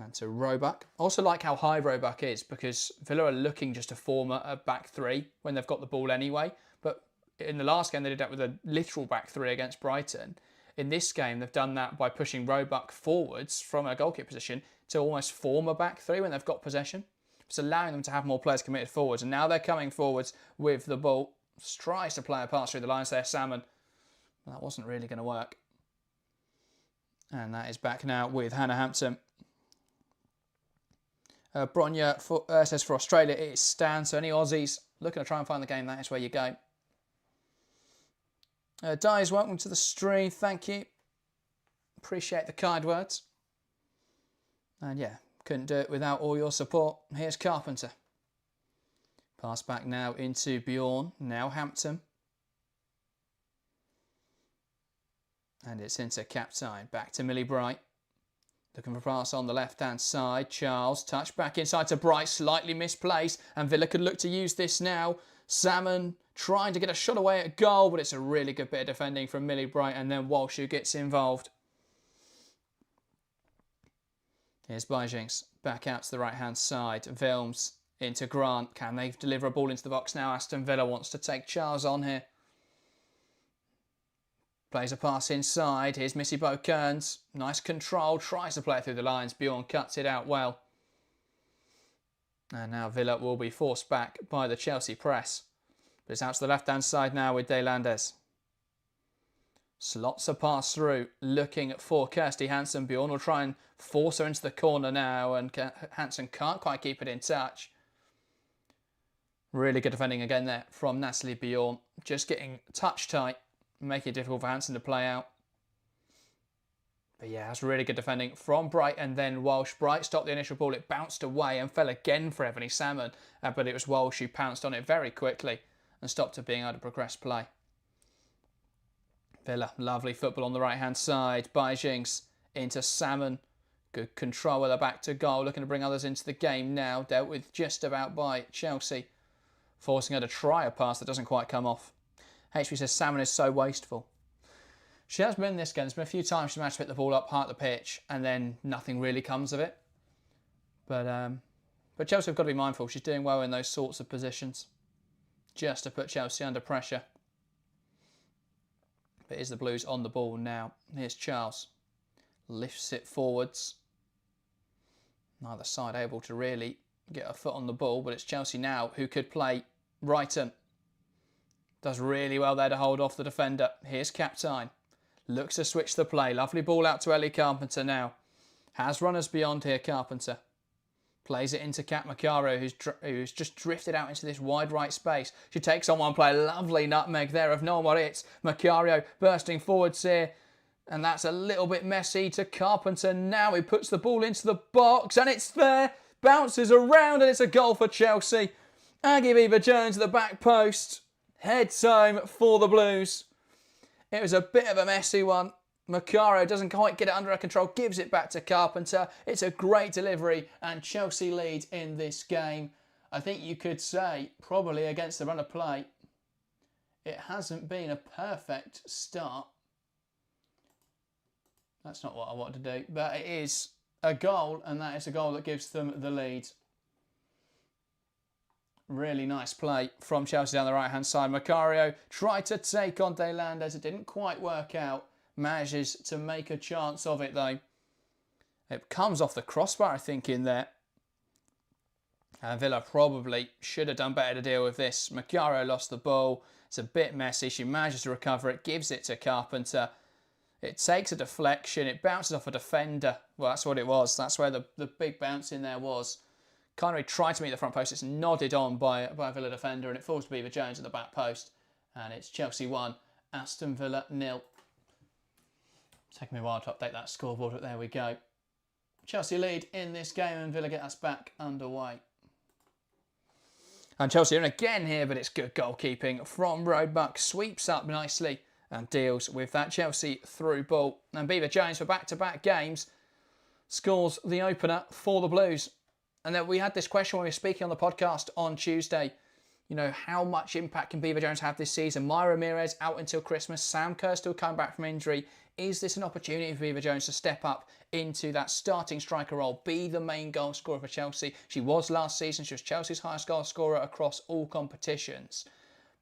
And to Roebuck. Also like how high Roebuck is, because Villa are looking just to form a back three when they've got the ball anyway. But in the last game, they did that with a literal back three against Brighton. in this game, they've done that by pushing Roebuck forwards from a goalkeeper position to almost form a back three when they've got possession. It's allowing them to have more players committed forwards. And now they're coming forwards with the ball. Tries to play a pass through the lines there, Salmon. That wasn't really going to work. And that is back now with Hannah Hampton. Bronya says for Australia it is Stan. So any Aussies looking to try and find the game, that is where you go. Dies, welcome to the stream. Thank you. Appreciate the kind words. And yeah, couldn't do it without all your support. Here's Carpenter. Pass back now into Bjorn. Now Hampton. And it's into Captine. Back to Millie Bright. Looking for a pass on the left-hand side. Charles, touch back inside to Bright. Slightly misplaced. And Villa could look to use this now. Salmon trying to get a shot away at goal. But it's a really good bit of defending from Millie Bright. And then Walsh who gets involved. Here's Bijings. Back out to the right-hand side. Vilms into Grant. Can they deliver a ball into the box now? Aston Villa wants to take Charles on here. Plays a pass inside. Here's Missy Kearns. Nice control. Tries to play it through the lines. Bjorn cuts it out well. And now Villa will be forced back by the Chelsea press. But it's out to the left-hand side now with De Landes. Slots a pass through. Looking for Kirsty Hansen. Bjorn will try and force her into the corner now. And Hansen can't quite keep it in touch. Really good defending again there from Natalie Bjorn. Just getting touch tight. Making it difficult for Hansen to play out. But yeah, that's really good defending from Bright and then Walsh. Bright stopped the initial ball. It bounced away and fell again for Ebony Salmon. But it was Walsh who pounced on it very quickly and stopped her being able to progress play. Villa, lovely football on the right-hand side. Bijings into Salmon. Good control with her back to goal. Looking to bring others into the game now. Dealt with just about by Chelsea. Forcing her to try a pass that doesn't quite come off. HB says Salmon is so wasteful. She has been in this game. There's been a few times she's managed to pick the ball up part of the pitch and then nothing really comes of it. But Chelsea have got to be mindful. She's doing well in those sorts of positions. Just to put Chelsea under pressure. But is the Blues on the ball now? Here's Charles. Lifts it forwards. Neither side able to really get a foot on the ball. But it's Chelsea now who could play Brighton. Does really well there to hold off the defender. Here's Captine. Looks to switch the play. Lovely ball out to Ellie Carpenter now. Has runners beyond here, Carpenter. Plays it into Kat Macaro, who's just drifted out into this wide right space. She takes on one player. Lovely nutmeg there of Noel Moritz. Macaro bursting forwards here. And that's a little bit messy to Carpenter. Now he puts the ball into the box and it's there. Bounces around and it's a goal for Chelsea. Aggie Beever-Jones at the back post. Heads home for the Blues. It was a bit of a messy one. Macaro doesn't quite get it under her control, gives it back to Carpenter. It's a great delivery and Chelsea lead in this game. I think you could say probably against the run of play. It hasn't been a perfect start. That's not what I wanted to do, but it is a goal and that is a goal that gives them the lead. Really nice play from Chelsea down the right-hand side. Macaro tried to take on De Landes. It didn't quite work out. Manages to make a chance of it, though. It comes off the crossbar, I think, in there. And Villa probably should have done better to deal with this. Macaro lost the ball. It's a bit messy. She manages to recover it. Gives it to Carpenter. It takes a deflection. It bounces off a defender. Well, that's what it was. That's where the big bounce in there was. Connery tried to meet the front post. It's nodded on by a Villa defender and it falls to Beever-Jones at the back post. And it's Chelsea 1, Aston Villa 0. Taking me a while to update that scoreboard, but there we go. Chelsea lead in this game and Villa get us back underway. And Chelsea in again here, but it's good goalkeeping from Roebuck. Sweeps up nicely and deals with that Chelsea through ball. And Beever-Jones for back-to-back games scores the opener for the Blues. And then we had this question when we were speaking on the podcast on Tuesday. You know, how much impact can Beever-Jones have this season? Myra Ramirez out until Christmas. Sam Kerr still coming back from injury. Is this an opportunity for Beever-Jones to step up into that starting striker role, be the main goal scorer for Chelsea? She was last season. She was Chelsea's highest goal scorer across all competitions.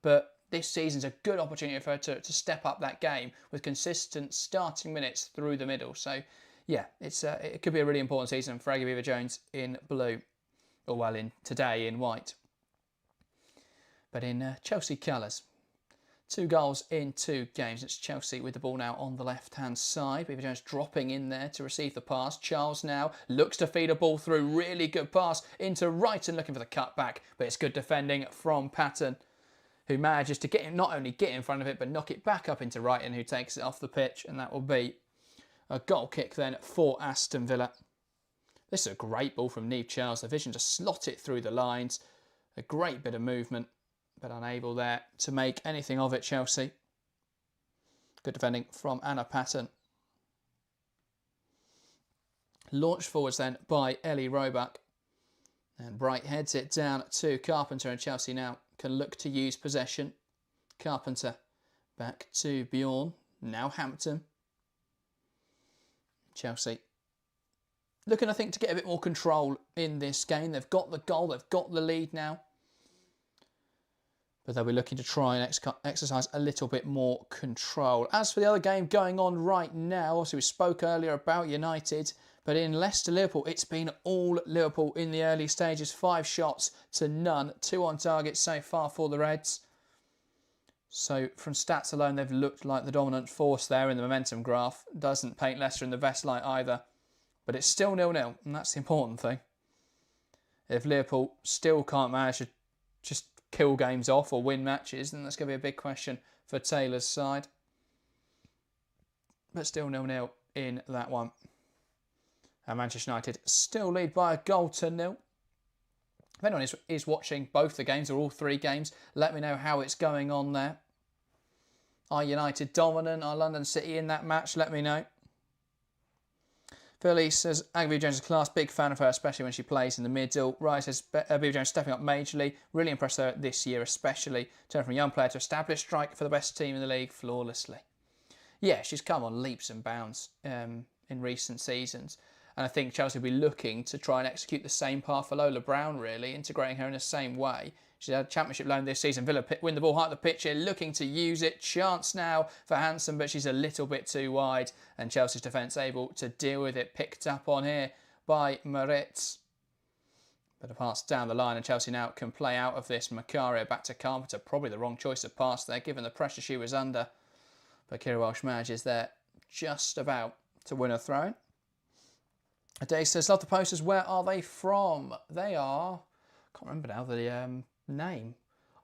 But this season's a good opportunity for her to step up that game with consistent starting minutes through the middle. So, yeah, it could be a really important season for Aggie Beever-Jones in blue, or well, today in white. But in Chelsea colours, 2 goals in 2 games. It's Chelsea with the ball now on the left-hand side. Beever-Jones dropping in there to receive the pass. Charles now looks to feed a ball through. Really good pass into Brighton, looking for the cutback. But it's good defending from Patton, who manages to not only get in front of it, but knock it back up into Brighton, who takes it off the pitch. And that will be a goal kick then for Aston Villa. This is a great ball from Niamh Charles. The vision to slot it through the lines. A great bit of movement, but unable there to make anything of it, Chelsea. Good defending from Anna Patton. Launched forwards then by Ellie Roebuck. And Bright heads it down to Carpenter, and Chelsea now can look to use possession. Carpenter back to Bjorn. Now Hampton. Chelsea looking, I think, to get a bit more control in this game. They've got the goal, they've got the lead now. But they'll be looking to try and exercise a little bit more control. As for the other game going on right now, obviously we spoke earlier about United, but in Leicester-Liverpool, it's been all Liverpool in the early stages. 5 shots to none, 2 on target so far for the Reds. So from stats alone, they've looked like the dominant force there in the momentum graph. Doesn't paint Leicester in the best light either. But it's still 0-0, and that's the important thing. If Liverpool still can't manage to just kill games off or win matches, then that's going to be a big question for Taylor's side. But still 0-0 in that one. And Manchester United still lead by a goal to 0. If anyone is watching both the games or all 3 games, let me know how it's going on there. Are United dominant? Are London City in that match? Let me know. Philly says, Aggie Beever-Jones is class, big fan of her, especially when she plays in the middle. Rise says, Beever-Jones stepping up majorly, really impressed her this year especially. Turned from a young player to established striker for the best team in the league flawlessly. Yeah, she's come on leaps and bounds in recent seasons. And I think Chelsea will be looking to try and execute the same path for Lola Brown, really, integrating her in the same way. She's had a championship loan this season. Villa win the ball high at the pitch here, looking to use it. Chance now for Hansen, but she's a little bit too wide. And Chelsea's defence able to deal with it. Picked up on here by Moritz. But a pass down the line, and Chelsea now can play out of this. Macaria back to Carpenter. Probably the wrong choice of pass there, given the pressure she was under. But Kira Welsh manages there just about to win a throw-in. Ade says, love the posters. Where are they from? They are, can't remember now the name.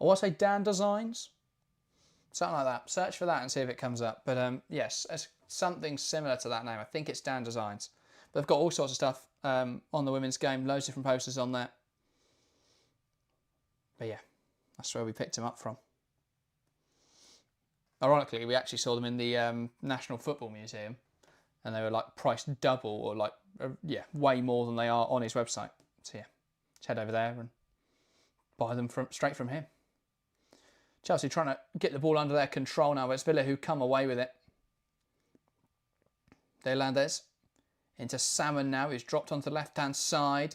I want to say Dan Designs. Something like that. Search for that and see if it comes up. But yes, it's something similar to that name. I think it's Dan Designs. But they've got all sorts of stuff on the women's game. Loads of different posters on there. But yeah, that's where we picked them up from. Ironically, we actually saw them in the National Football Museum. And they were like priced double or like, yeah, way more than they are on his website. So yeah, just head over there and buy them straight from him. Chelsea trying to get the ball under their control now. But it's Villa who come away with it. De Landes into Salmon now. He's dropped onto the left-hand side.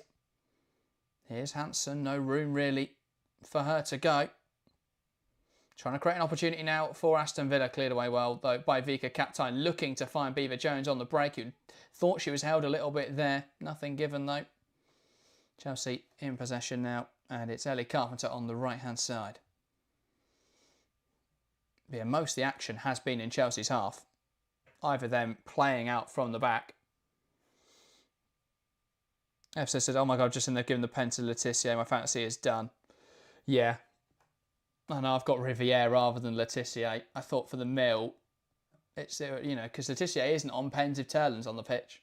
Here's Hansen. No room really for her to go. Trying to create an opportunity now for Aston Villa. Cleared away well, though, by Vika Kaptein, looking to find Beever-Jones on the break, who thought she was held a little bit there. Nothing given, though. Chelsea in possession now, and it's Ellie Carpenter on the right-hand side. Yeah, most of the action has been in Chelsea's half. Either them playing out from the back. FC said, oh my God, just in there giving the pen to Laetitia. My fantasy is done. Yeah. I know I've got Riviere rather than Laetitia. I thought for the mill, it's, you know, because Laetitia isn't on pens if Turlan's on the pitch.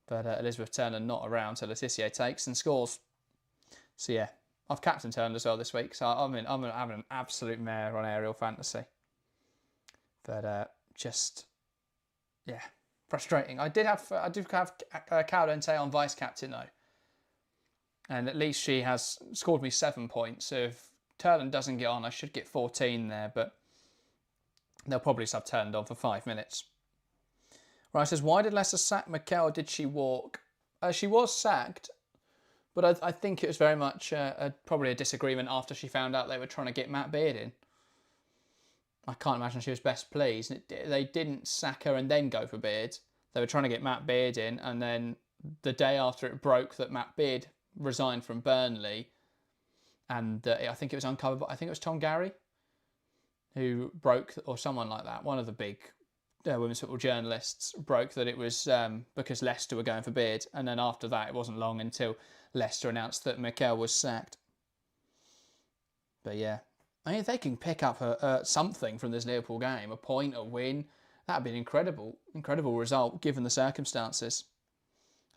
But Elizabeth Turner not around, so Laetitia takes and scores. So yeah, I've captained Turner as well this week, so I'm having an absolute mare on aerial fantasy. But just, yeah, frustrating. I do have Caldente on vice captain though, and at least she has scored me 7 points. So if Turlan doesn't get on, I should get 14 there, but they'll probably sub Turlan on for 5 minutes. Right, says, why did Leicester sack Mikel? Did she walk? She was sacked, but I think it was very much probably a disagreement after she found out they were trying to get Matt Beard in. I can't imagine she was best pleased. They didn't sack her and then go for Beard. They were trying to get Matt Beard in, and then the day after it broke that Matt Beard resigned from Burnley, and I think it was uncovered, but I think it was Tom Gary who broke, or someone like that, one of the big women's football journalists broke that it was because Leicester were going for Beard, and then after that it wasn't long until Leicester announced that Mikel was sacked. But yeah, I mean, if they can pick up something from this Liverpool game, a point, a win, that'd be an incredible result given the circumstances.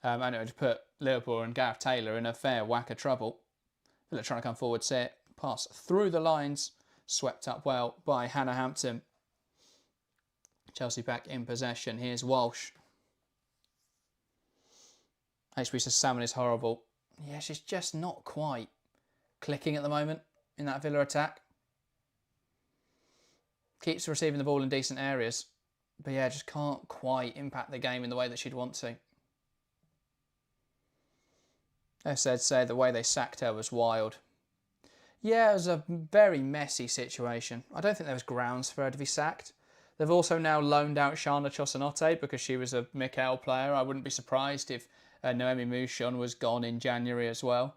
And it would put Liverpool and Gareth Taylor in a fair whack of trouble. Villa trying to come forward, see it, pass through the lines, swept up well by Hannah Hampton. Chelsea back in possession. Here's Walsh. HB says Salmon is horrible. Yeah, she's just not quite clicking at the moment in that Villa attack. Keeps receiving the ball in decent areas, but yeah, just can't quite impact the game in the way that she'd want to. As I said, the way they sacked her was wild. Yeah, it was a very messy situation. I don't think there was grounds for her to be sacked. They've also now loaned out Shana Chosanote because she was a Mikel player. I wouldn't be surprised if Noemi Mouchon was gone in January as well,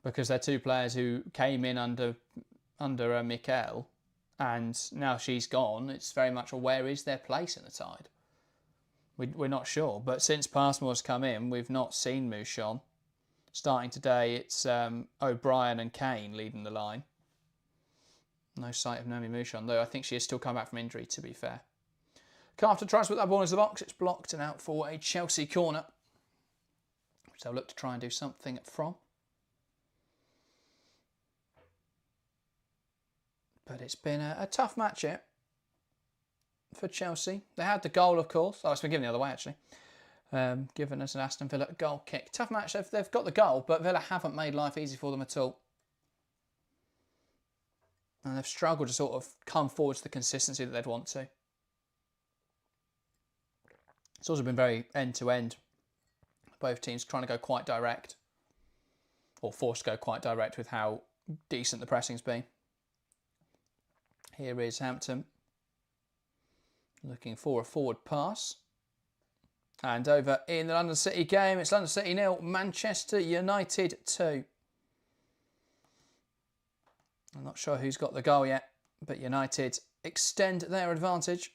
because they're two players who came in under Mikel, and now she's gone. It's very much, well, where is their place in the side? We're not sure. But since Passmore's come in, we've not seen Mouchon. Starting today, it's O'Brien and Kane leading the line. No sight of Noemi Mouchon, though I think she has still come back from injury, to be fair. Carter tries to put that ball into the box. It's blocked and out for a Chelsea corner, which they'll look to try and do something from. But it's been a tough match here for Chelsea. They had the goal, of course. Oh, it's been given the other way, actually. Given us an Aston Villa goal kick. Tough match. They've got the goal, but Villa haven't made life easy for them at all. And they've struggled to sort of come forward to the consistency that they'd want to. It's also been very end-to-end. Both teams trying to go quite direct, or forced to go quite direct with how decent the pressing's been. Here is Hampton looking for a forward pass. And over in the London City game, it's London City 0, Manchester United 2. I'm not sure who's got the goal yet, but United extend their advantage.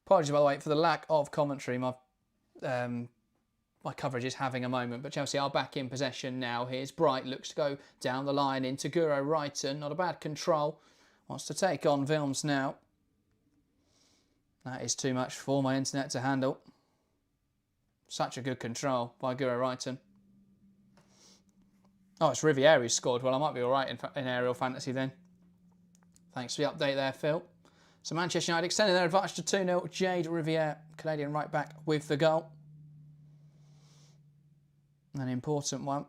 Apologies, by the way, for the lack of commentary. My coverage is having a moment, but Chelsea are back in possession now. Here's Bright, looks to go down the line into Guro Wrighton. Not a bad control. Wants to take on Villans now. That is too much for my internet to handle. Such a good control by Guro Wrighton. Oh, it's Riviere who scored. Well, I might be all right in aerial fantasy then. Thanks for the update there, Phil. So Manchester United extending their advantage to 2-0. Jade Riviere, Canadian right back, with the goal. An important one.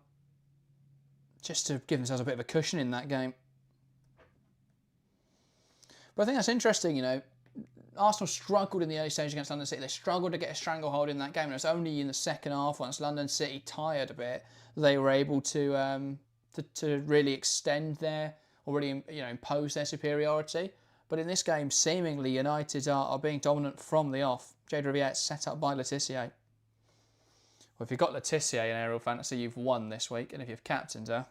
Just to give themselves a bit of a cushion in that game. But I think that's interesting, you know. Arsenal struggled in the early stage against London City. They struggled to get a stranglehold in that game. And it was only in the second half, once London City tired a bit, they were able to really extend their, or really, you know, impose their superiority. But in this game, seemingly United are being dominant from the off. Jade Riviere set up by Laetitia. Well, if you've got Laetitia in aerial fantasy, you've won this week, and if you've captained her,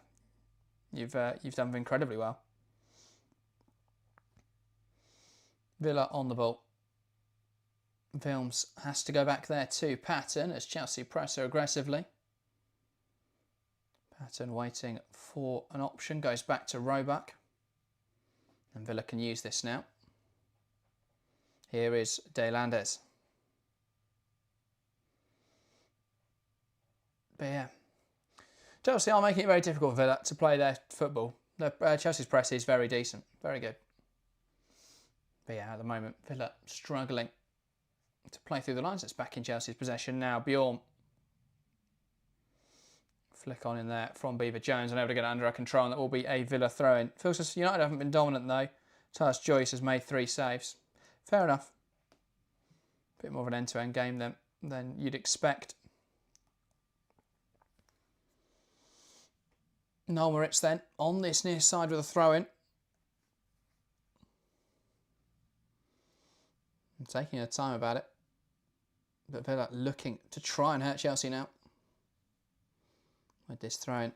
you've done incredibly well. Villa on the ball. Films has to go back there to Patton as Chelsea press her aggressively. Patton waiting for an option, goes back to Roebuck. And Villa can use this now. Here is De Landes. But yeah, Chelsea are making it very difficult for Villa to play their football. Chelsea's press is very decent, very good. But yeah, at the moment, Villa struggling to play through the lines. It's back in Chelsea's possession now. Bjorn. Flick on in there from Beaver Jones, unable to get it under our control, and that will be a Villa throw-in. Feels as United haven't been dominant though. Tyus Joyce has made 3 saves. Fair enough. Bit more of an end-to-end game than you'd expect. Noel Moritz then on this near side with a throw-in. I'm taking her time about it. But Villa looking to try and hurt Chelsea now. With this throw-in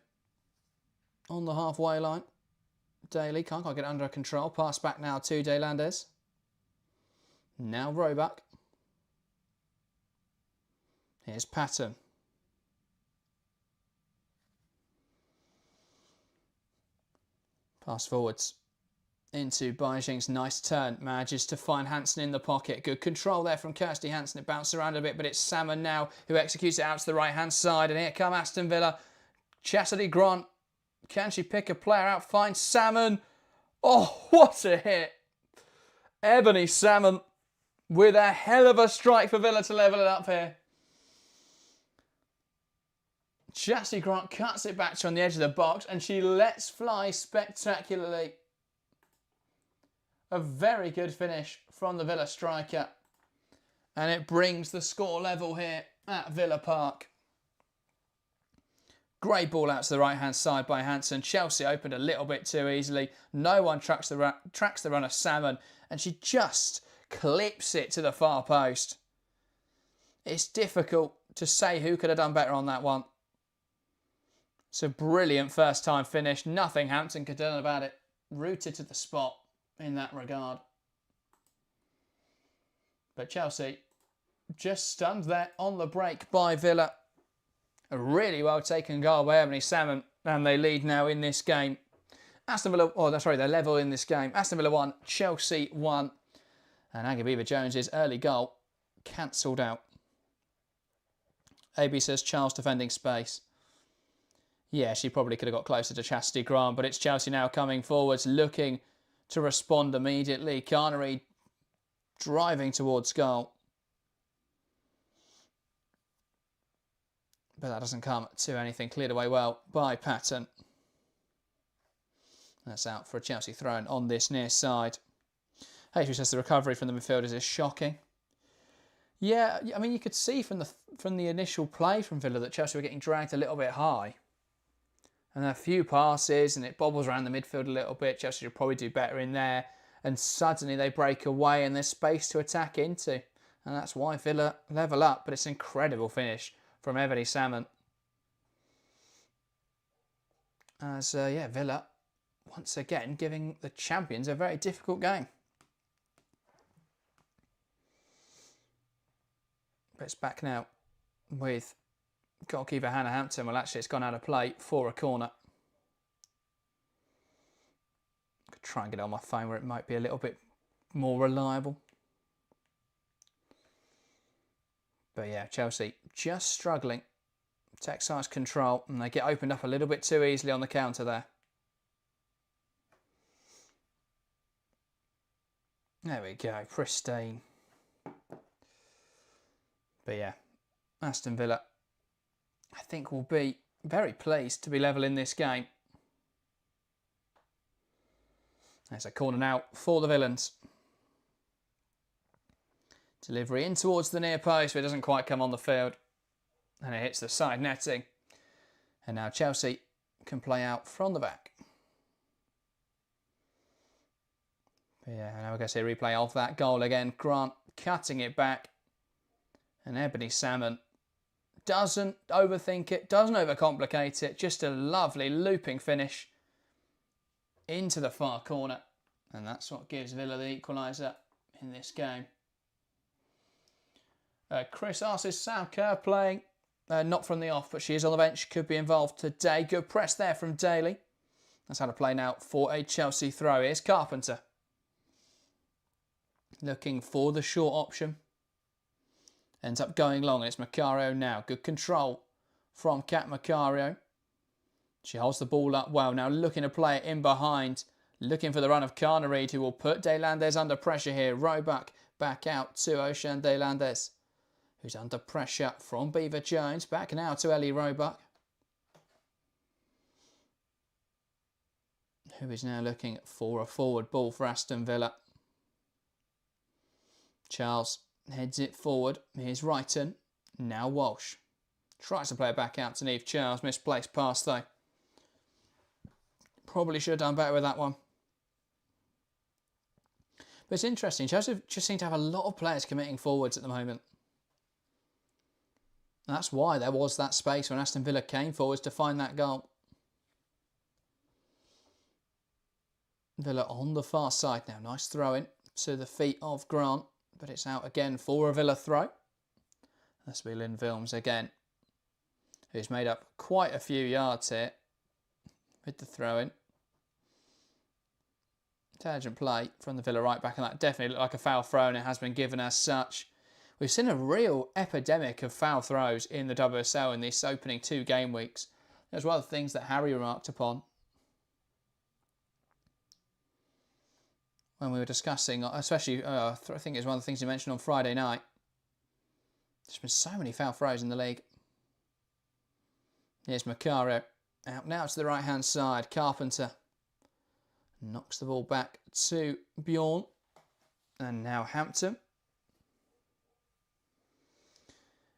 on the halfway line. Daly can't quite get it under control. Pass back now to De Landes. Now Roebuck. Here's Patton. Pass forwards into Beijing's nice turn. Manages to find Hansen in the pocket. Good control there from Kirsty Hansen. It bounced around a bit, but it's Salmon now who executes it out to the right-hand side. And here come Aston Villa. Chastity Grant. Can she pick a player out? Finds Salmon. Oh, what a hit. Ebony Salmon with a hell of a strike for Villa to level it up here. Chastity Grant cuts it back to on the edge of the box and she lets fly spectacularly. A very good finish from the Villa striker. And it brings the score level here at Villa Park. Great ball out to the right-hand side by Hansen. Chelsea opened a little bit too easily. No one tracks the run of Salmon. And she just clips it to the far post. It's difficult to say who could have done better on that one. It's a brilliant first-time finish. Nothing Hampton could do about it. Rooted to the spot in that regard. But Chelsea just stunned there on the break by Villa. A really well taken goal by Ebony Salmon, and they lead now in this game. Aston Villa, they're level in this game. Aston Villa 1, Chelsea 1. And Agabiba Jones's early goal cancelled out. AB says Charles defending space. Yeah, she probably could have got closer to Chastity Grant, but it's Chelsea now coming forwards, looking to respond immediately. Carnery driving towards goal. But that doesn't come to anything. Cleared away well by Patton. That's out for a Chelsea throw-in on this near side. Hayes says the recovery from the midfielders is shocking. Yeah, I mean, you could see from the initial play from Villa that Chelsea were getting dragged a little bit high. And a few passes and it bobbles around the midfield a little bit. Chelsea should probably do better in there. And suddenly they break away and there's space to attack into. And that's why Villa level up. But it's an incredible finish from Ebony Salmon. As, Villa, once again, giving the champions a very difficult game. But it's back now with goalkeeper Hannah Hampton. Well, actually, it's gone out of play for a corner. Could try and get it on my phone where it might be a little bit more reliable. But yeah, Chelsea just struggling to exercise control and they get opened up a little bit too easily on the counter there. There we go, pristine. But yeah, Aston Villa, I think, will be very pleased to be level in this game. There's a corner now for the Villans. Delivery in towards the near post, but it doesn't quite come on the field. And it hits the side netting. And now Chelsea can play out from the back. But yeah, now we're going to see a replay of that goal again. Grant cutting it back. And Ebony Salmon doesn't overthink it, doesn't overcomplicate it. Just a lovely looping finish into the far corner. And that's what gives Villa the equaliser in this game. Chris asks, is Sam Kerr playing? Not from the off, but she is on the bench. Could be involved today. Good press there from Daly. That's how to play now for a Chelsea throw. Here's Carpenter. Looking for the short option. Ends up going long, and it's Macario now. Good control from Kat Macario. She holds the ball up well. Now looking to play it in behind. Looking for the run of Carnery, who will put De Landes under pressure here. Roebuck back out to Ocean De Landes, who's under pressure from Beaver Jones. Back now to Ellie Roebuck, who is now looking for a forward ball for Aston Villa. Charles heads it forward. Here's Brighton. Now Walsh. Tries to play it back out to Neve Charles. Misplaced pass though. Probably should have done better with that one. But it's interesting. Chelsea just seem to have a lot of players committing forwards at the moment. And that's why there was that space when Aston Villa came forwards to find that goal. Villa on the far side now. Nice throw in to the feet of Grant. But it's out again for a Villa throw. This will be Lynn Villans again, who's made up quite a few yards here with the throw in. Intelligent play from the Villa right back, and that definitely looked like a foul throw, and it has been given as such. We've seen a real epidemic of foul throws in the WSL in these opening 2 game weeks. That's one of the things that Harry remarked upon when we were discussing, especially, I think it was one of the things he mentioned on Friday night. There's been so many foul throws in the league. Here's Macario. Out now to the right-hand side. Carpenter knocks the ball back to Bjorn. And now Hampton.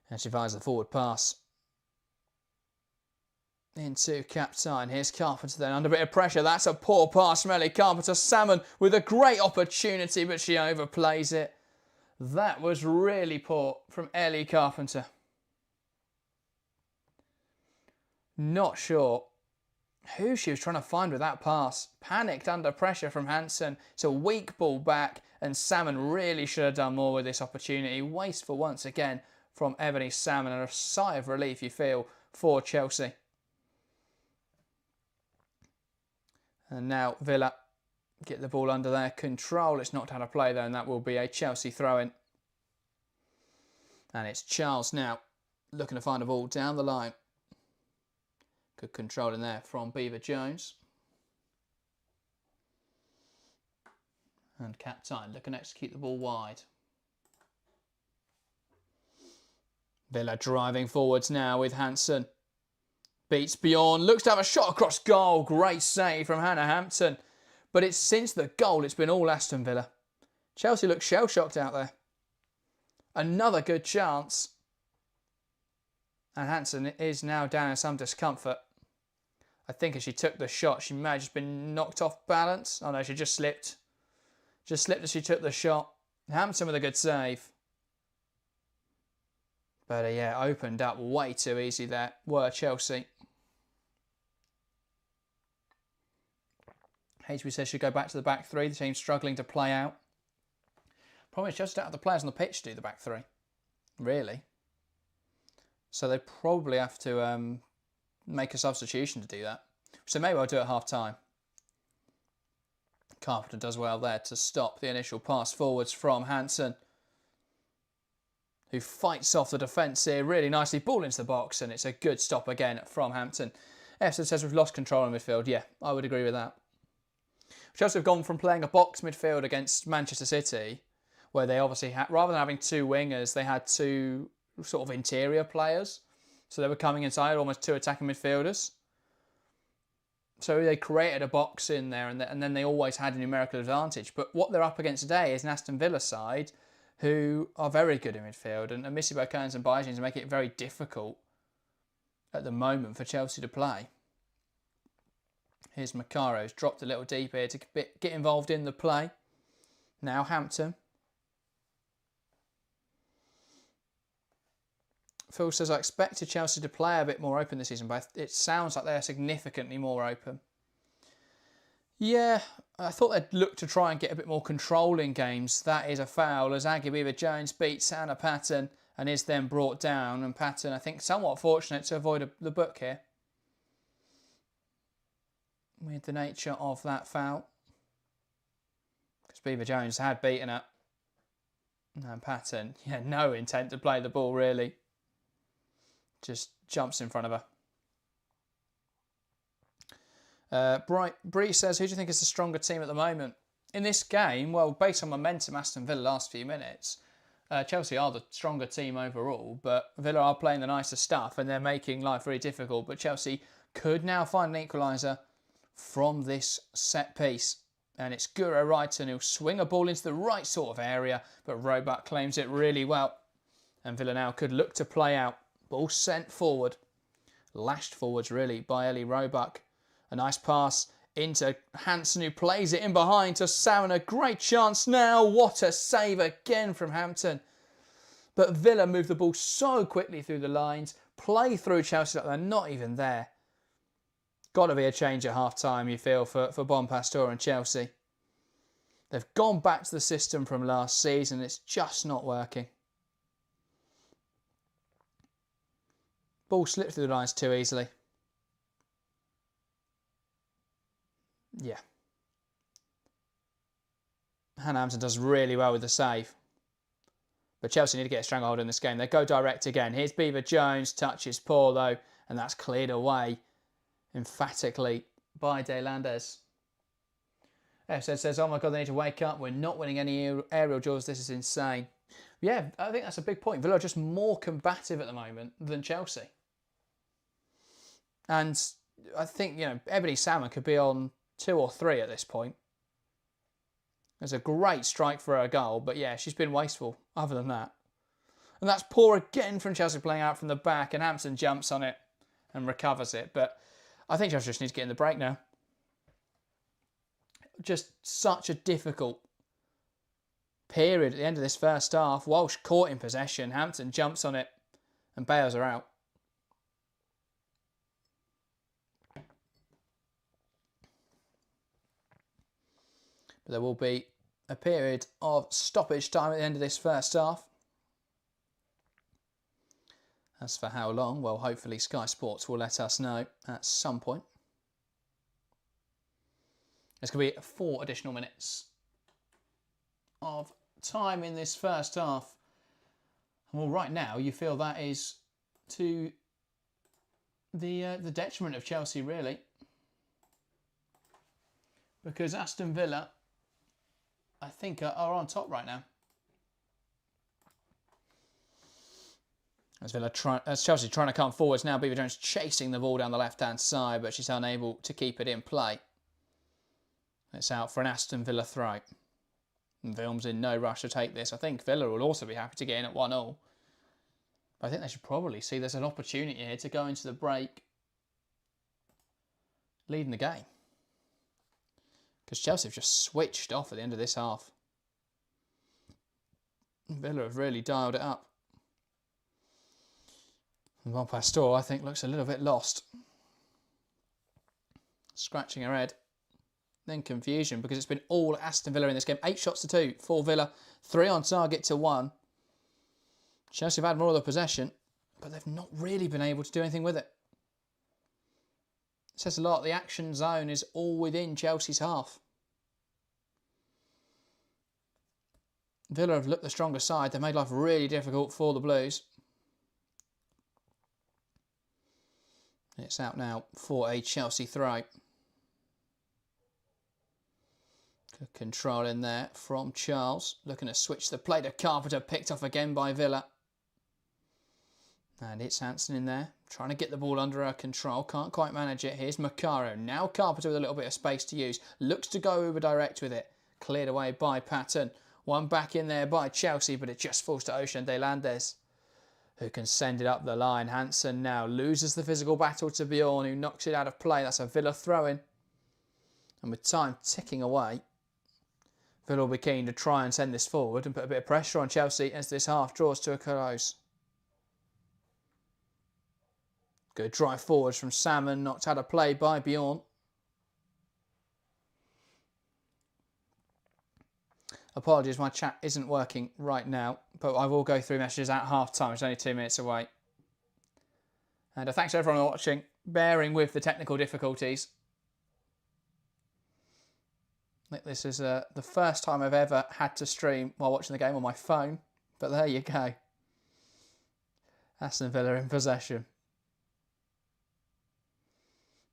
And she finds the forward pass into Captain. Here's Carpenter then under a bit of pressure. That's a poor pass from Ellie Carpenter. Salmon with a great opportunity, but she overplays it. That was really poor from Ellie Carpenter. Not sure who she was trying to find with that pass. Panicked under pressure from Hansen. It's a weak ball back, and Salmon really should have done more with this opportunity. Wasteful once again from Ebony Salmon, and a sigh of relief you feel for Chelsea. And now Villa get the ball under their control. It's not how to play though, and that will be a Chelsea throw-in. And it's Charles now looking to find a ball down the line. Good control in there from Beaver Jones. And Captain looking to execute the ball wide. Villa driving forwards now with Hansen. Beats Bjorn, looks to have a shot across goal. Great save from Hannah Hampton. But it's since the goal, it's been all Aston Villa. Chelsea looks shell-shocked out there. Another good chance. And Hansen is now down in some discomfort. I think as she took the shot, she may have just been knocked off balance. Oh no, she just slipped. Just slipped as she took the shot. Hampton with a good save. But yeah, opened up way too easy there, were Chelsea. HB says she'll go back to the back 3. The team's struggling to play out. Problem is Chelsea don't have the players on the pitch to do the back 3. Really. So they probably have to make a substitution to do that. So maybe I'll do it at half time. Carpenter does well there to stop the initial pass forwards from Hansen, who fights off the defence here really nicely. Ball into the box, and it's a good stop again from Hampton. Efton says we've lost control in midfield. Yeah, I would agree with that. Chelsea have gone from playing a box midfield against Manchester City, where they obviously had, rather than having 2 wingers, they had 2 sort of interior players. So they were coming inside, almost 2 attacking midfielders. So they created a box in there, and then they always had a numerical advantage. But what they're up against today is an Aston Villa side who are very good in midfield, and Missy Kearns and Bijins make it very difficult at the moment for Chelsea to play. Here's Macaro's dropped a little deep here to get involved in the play. Now Hampton. Phil says, I expected Chelsea to play a bit more open this season, but it sounds like they're significantly more open. Yeah, I thought they'd look to try and get a bit more control in games. That is a foul as Aggie Beaver-Jones beats Hannah Patton and is then brought down. And Patton, I think, somewhat fortunate to avoid the book here with the nature of that foul. Because Beaver-Jones had beaten her. And Patton, yeah, no intent to play the ball, really. Just jumps in front of her. Bree says, who do you think is the stronger team at the moment? In this game, well, based on momentum, Aston Villa last few minutes, Chelsea are the stronger team overall, but Villa are playing the nicer stuff and they're making life very difficult. But Chelsea could now find an equaliser from this set piece. And it's Guro Wrighton who'll swing a ball into the right sort of area, but Roebuck claims it really well. And Villa now could look to play out. Ball sent forward, lashed forwards really by Ellie Roebuck. A nice pass into Hansen, who plays it in behind to Salmon. A great chance now. What a save again from Hampton. But Villa moved the ball so quickly through the lines. Play through Chelsea like they're not even there. Got to be a change at half-time, you feel, for Bompastor and Chelsea. They've gone back to the system from last season. It's just not working. Ball slipped through the lines too easily. Yeah. Hannah Hampton does really well with the save. But Chelsea need to get a stranglehold in this game. They go direct again. Here's Beaver Jones. Touches poor though. And that's cleared away emphatically by De Landes. FZ says, oh my God, they need to wake up. We're not winning any aerial duels. This is insane. Yeah, I think that's a big point. Villa are just more combative at the moment than Chelsea. And I think, Ebony Salmon could be on 2 or 3 at this point. There's a great strike for her goal, but yeah, she's been wasteful other than that. And that's poor again from Chelsea playing out from the back, and Hampton jumps on it and recovers it. But I think Chelsea just need to get in the break now. Just such a difficult period at the end of this first half. Walsh caught in possession. Hampton jumps on it and bails her out. But there will be a period of stoppage time at the end of this first half. As for how long, well, hopefully Sky Sports will let us know at some point. There's going to be 4 additional minutes of time in this first half. Well, right now, you feel that is to the detriment of Chelsea, really. Because Aston Villa, I think, are on top right now. As Chelsea trying to come forwards now, Beaver Jones chasing the ball down the left-hand side, but she's unable to keep it in play. It's out for an Aston Villa throw. And Villans in no rush to take this. I think Villa will also be happy to get in at 1-1. But I think they should probably see there's an opportunity here to go into the break leading the game. Because Chelsea have just switched off at the end of this half. Villa have really dialed it up. And Bompastor, I think, looks a little bit lost. Scratching her head. Then confusion, because it's been all Aston Villa in this game. 8 shots to 2 for Villa. 3 on target to 1. Chelsea have had more of the possession, but they've not really been able to do anything with it. It says a lot. The action zone is all within Chelsea's half. Villa have looked the stronger side. They've made life really difficult for the Blues. It's out now for a Chelsea throw. Good control in there from Charles. Looking to switch the play to Carpenter. Picked off again by Villa. And it's Hansen in there. Trying to get the ball under her control. Can't quite manage it. Here's Macaro. Now Carpenter with a little bit of space to use. Looks to go over direct with it. Cleared away by Patton. One back in there by Chelsea, but it just falls to Ocean De Landes, who can send it up the line. Hansen now loses the physical battle to Bjorn, who knocks it out of play. That's a Villa throw-in. And with time ticking away, Villa will be keen to try and send this forward and put a bit of pressure on Chelsea as this half draws to a close. Good drive forwards from Salmon, knocked out of play by Bjorn. Apologies, my chat isn't working right now, but I will go through messages at half time. It's only 2 minutes away. And thanks to everyone watching, bearing with the technical difficulties. I think this is the first time I've ever had to stream while watching the game on my phone, but there you go. Aston Villa in possession.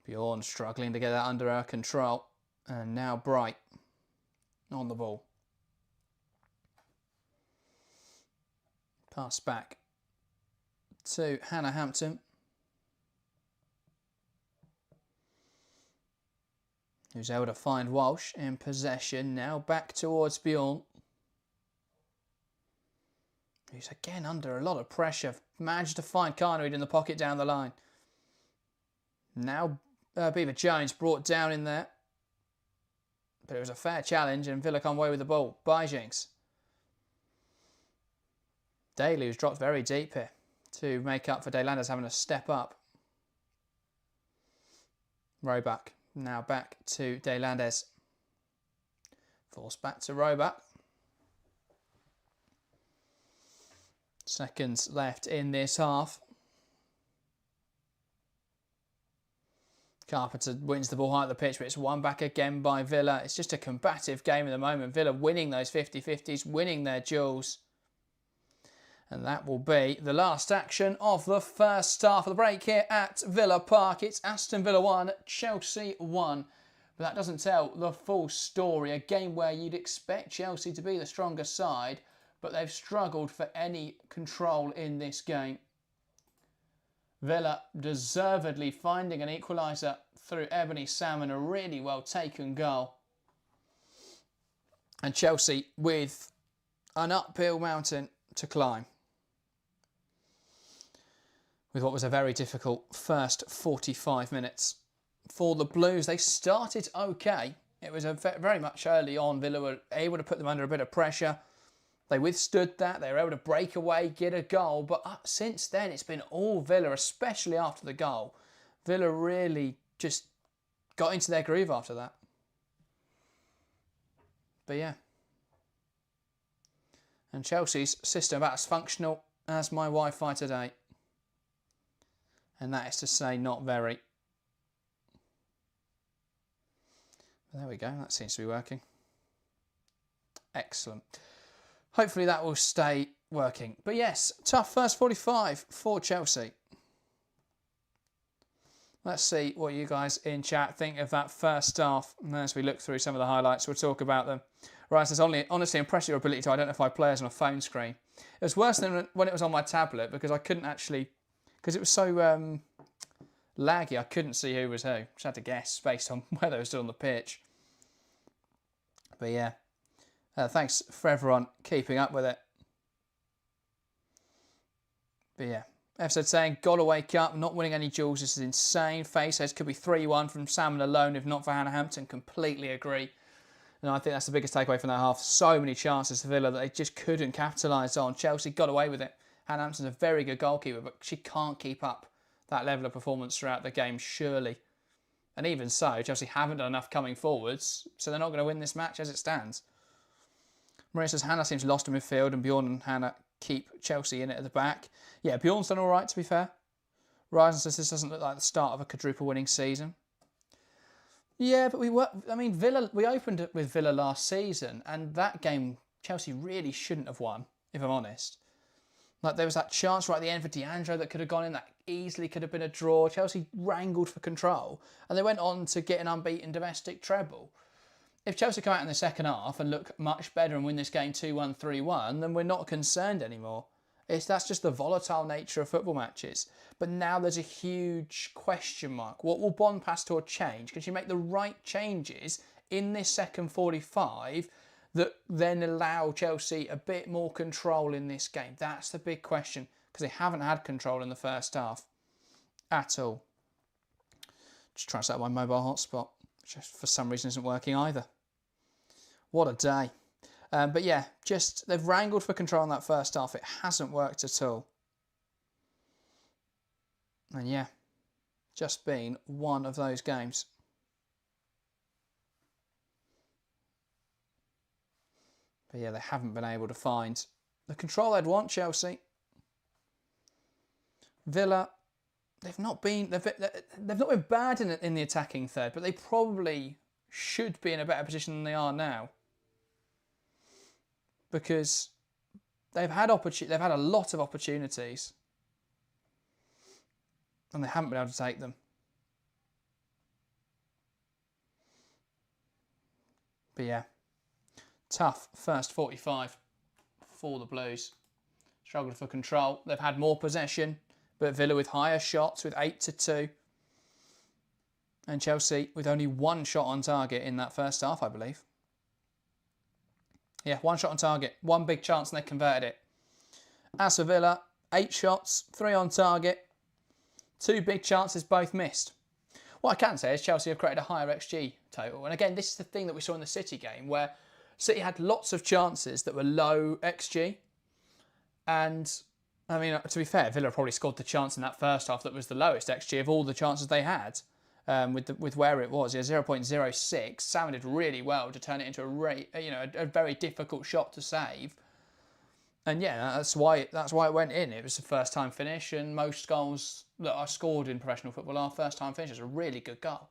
Bjorn struggling to get that under her control. And now Bright on the ball. Pass back to Hannah Hampton, who's able to find Walsh in possession. Now back towards Bjorn, who's again under a lot of pressure. Managed to find Carnered in the pocket down the line. Now Beaver Jones brought down in there. But it was a fair challenge and Villa come away with the ball. Bijings. Daly, who's dropped very deep here to make up for De Landers having to step up. Roebuck now back to De Landers. Force back to Roebuck. Seconds left in this half. Carpenter wins the ball high at the pitch, but it's won back again by Villa. It's just a combative game at the moment. Villa winning those 50-50s, winning their duels. And that will be the last action of the first half of the break here at Villa Park. It's Aston Villa 1, Chelsea 1. But that doesn't tell the full story. A game where you'd expect Chelsea to be the stronger side, but they've struggled for any control in this game. Villa deservedly finding an equaliser through Ebony Salmon, a really well taken goal. And Chelsea with an uphill mountain to climb. With what was a very difficult first 45 minutes. For the Blues, they started okay. It was very much early on. Villa were able to put them under a bit of pressure. They withstood that. They were able to break away, get a goal. But since then, it's been all Villa, especially after the goal. Villa really just got into their groove after that. But yeah. And Chelsea's system about as functional as my Wi-Fi today. And that is to say, not very. But there we go. That seems to be working. Excellent. Hopefully that will stay working. But yes, tough first 45 for Chelsea. Let's see what you guys in chat think of that first half. And as we look through some of the highlights, we'll talk about them. Right, so it's honestly impressive your ability to identify players on a phone screen. It was worse than when it was on my tablet because I couldn't actually, because it was so laggy, I couldn't see who was who. Just had to guess based on where they were still on the pitch. But yeah. Thanks for everyone keeping up with it. But yeah, F saying, gotta wake up, not winning any duels, this is insane. Faye says, could be 3-1 from Salmon alone, if not for Hannah Hampton. Completely agree. And I think that's the biggest takeaway from that half. So many chances to Villa that they just couldn't capitalise on. Chelsea got away with it. Hannah Hampton's a very good goalkeeper, but she can't keep up that level of performance throughout the game, surely. And even so, Chelsea haven't done enough coming forwards, so they're not going to win this match as it stands. Maria says, Hannah seems lost in midfield and Bjorn and Hannah keep Chelsea in it at the back. Yeah, Bjorn's done all right, to be fair. Ryzen says this doesn't look like the start of a quadruple winning season. Yeah, but we opened it with Villa last season, and that game Chelsea really shouldn't have won, if I'm honest. Like, there was that chance right at the end for D'Andro that could have gone in, that easily could have been a draw. Chelsea wrangled for control, and they went on to get an unbeaten domestic treble. If Chelsea come out in the second half and look much better and win this game 2-1, 3-1, then we're not concerned anymore. That's just the volatile nature of football matches. But now there's a huge question mark. What will Bompastor change? Can she make the right changes in this second 45 that then allow Chelsea a bit more control in this game? That's the big question, because they haven't had control in the first half at all. Just trying to set up my mobile hotspot, which for some reason isn't working either. What a day. But yeah, they've wrangled for control in that first half. It hasn't worked at all. And yeah, just been one of those games. But yeah, they haven't been able to find the control they'd want, Chelsea. Villa, they've not been bad in the attacking third, but they probably should be in a better position than they are now. Because they've had a lot of opportunities, and they haven't been able to take them. But yeah, tough first 45 for the Blues. Struggled for control. They've had more possession, but Villa with higher shots with 8-2. And Chelsea with only one shot on target in that first half, I believe. Yeah, one shot on target, one big chance and they converted it. As for Villa, 8 shots, 3 on target, 2 big chances, both missed. What I can say is Chelsea have created a higher XG total. And again, this is the thing that we saw in the City game, where City had lots of chances that were low XG. And, I mean, to be fair, Villa probably scored the chance in that first half that was the lowest XG of all the chances they had. With where it was, 0.06 sounded really well to turn it into a very difficult shot to save. And yeah, that's why it went in. It was a first-time finish, and most goals that are scored in professional football are first-time finishes. A really good goal.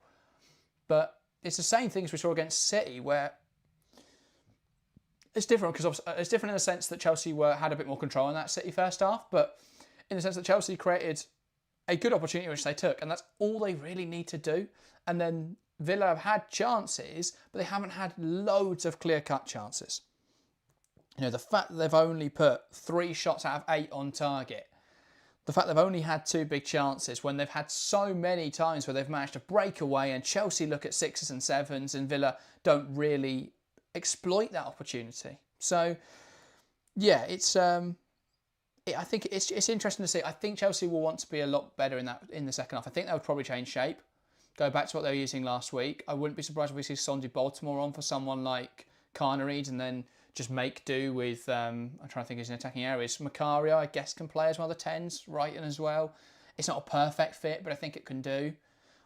But it's the same things we saw against City, where it's different because it's different in the sense that Chelsea had a bit more control in that City first half, but in the sense that Chelsea created a good opportunity which they took, and that's all they really need to do. And then Villa have had chances, but they haven't had loads of clear-cut chances. You know, the fact that they've only put 3 shots out of 8 on target, the fact they've only had 2 big chances when they've had so many times where they've managed to break away, and Chelsea look at 6s and 7s and Villa don't really exploit that opportunity. So, yeah, I think it's interesting to see. I think Chelsea will want to be a lot better in the second half. I think they would probably change shape, go back to what they were using last week. I wouldn't be surprised if we see Sonia Bompastor on for someone like Carneries, and then just make do with, I'm trying to think who's in attacking areas. Macario, I guess, can play as one of the 10s, Brighton as well. It's not a perfect fit, but I think it can do.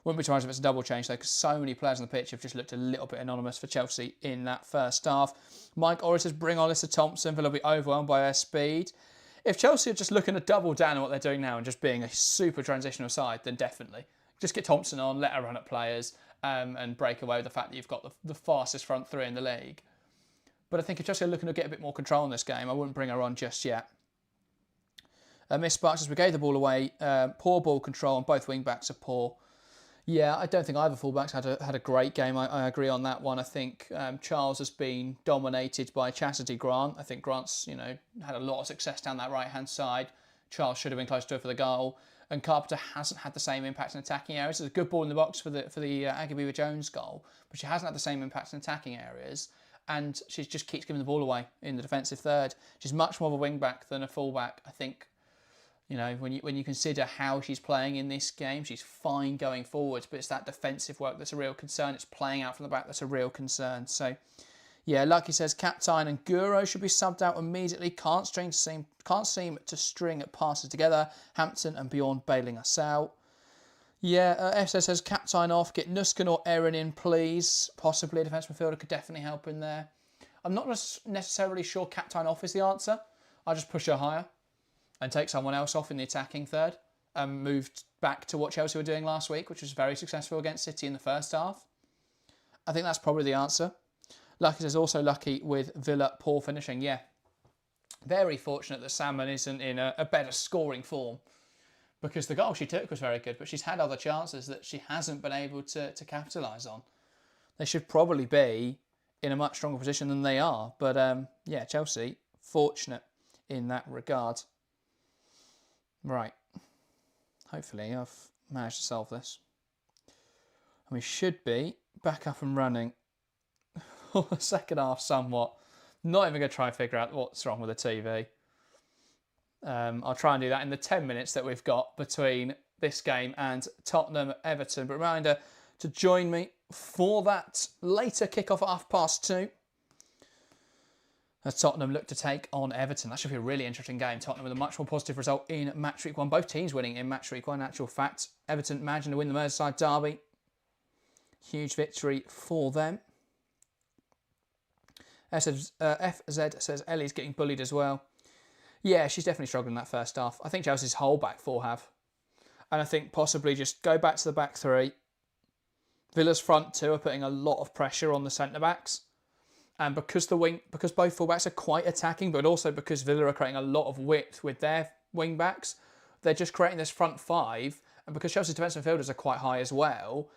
Wouldn't be surprised if it's a double change, though, because so many players on the pitch have just looked a little bit anonymous for Chelsea in that first half. Mike Orris says, bring on Alyssa Thompson. Villa will be overwhelmed by their speed. If Chelsea are just looking to double down on what they're doing now and just being a super transitional side, then definitely. Just get Thompson on, let her run at players, and break away with the fact that you've got the fastest front 3 in the league. But I think if Chelsea are looking to get a bit more control in this game, I wouldn't bring her on just yet. Miss Sparks says, we gave the ball away. Poor ball control, and both wing-backs are poor. Yeah, I don't think either full-backs had a great game. I agree on that one. I think Charles has been dominated by Chastity Grant. I think Grant's, had a lot of success down that right-hand side. Charles should have been close to her for the goal. And Carpenter hasn't had the same impact in attacking areas. It's a good ball in the box for the Agabiwa Jones goal, but she hasn't had the same impact in attacking areas. And she just keeps giving the ball away in the defensive third. She's much more of a wing-back than a full-back, I think. When you consider how she's playing in this game, she's fine going forwards, but it's that defensive work that's a real concern. It's playing out from the back that's a real concern. So, yeah, Lucky says Captain and Guro should be subbed out immediately. Can't seem to string passes together. Hampton and Bjorn bailing us out. Yeah, FSS says Captain off. Get Nuskan or Erin in, please. Possibly a defence midfielder could definitely help in there. I'm not necessarily sure Captain off is the answer. I'll just push her higher and take someone else off in the attacking third, and moved back to what Chelsea were doing last week, which was very successful against City in the first half. I think that's probably the answer. Lucky says also lucky with Villa poor finishing. Yeah, very fortunate that Salmon isn't in a better scoring form, because the goal she took was very good, but she's had other chances that she hasn't been able to capitalise on. They should probably be in a much stronger position than they are. But yeah, Chelsea, fortunate in that regard. Right, hopefully I've managed to solve this. And we should be back up and running for the second half somewhat. Not even going to try and figure out what's wrong with the TV. I'll try and do that in the 10 minutes that we've got between this game and Tottenham-Everton. But reminder to join me for that later kickoff at 2:30. As Tottenham look to take on Everton. That should be a really interesting game. Tottenham with a much more positive result in Matchweek 1. Both teams winning in Matchweek 1, in actual fact. Everton managing to win the Merseyside derby. Huge victory for them. FZ says Ellie's getting bullied as well. Yeah, she's definitely struggling in that first half. I think Chelsea's whole back four have. And I think possibly just go back to the back 3. Villa's front 2 are putting a lot of pressure on the centre-backs. And because both full-backs are quite attacking, but also because Villa are creating a lot of width with their wing-backs, they're just creating this front 5. And because Chelsea's defensive midfielders are quite high as well,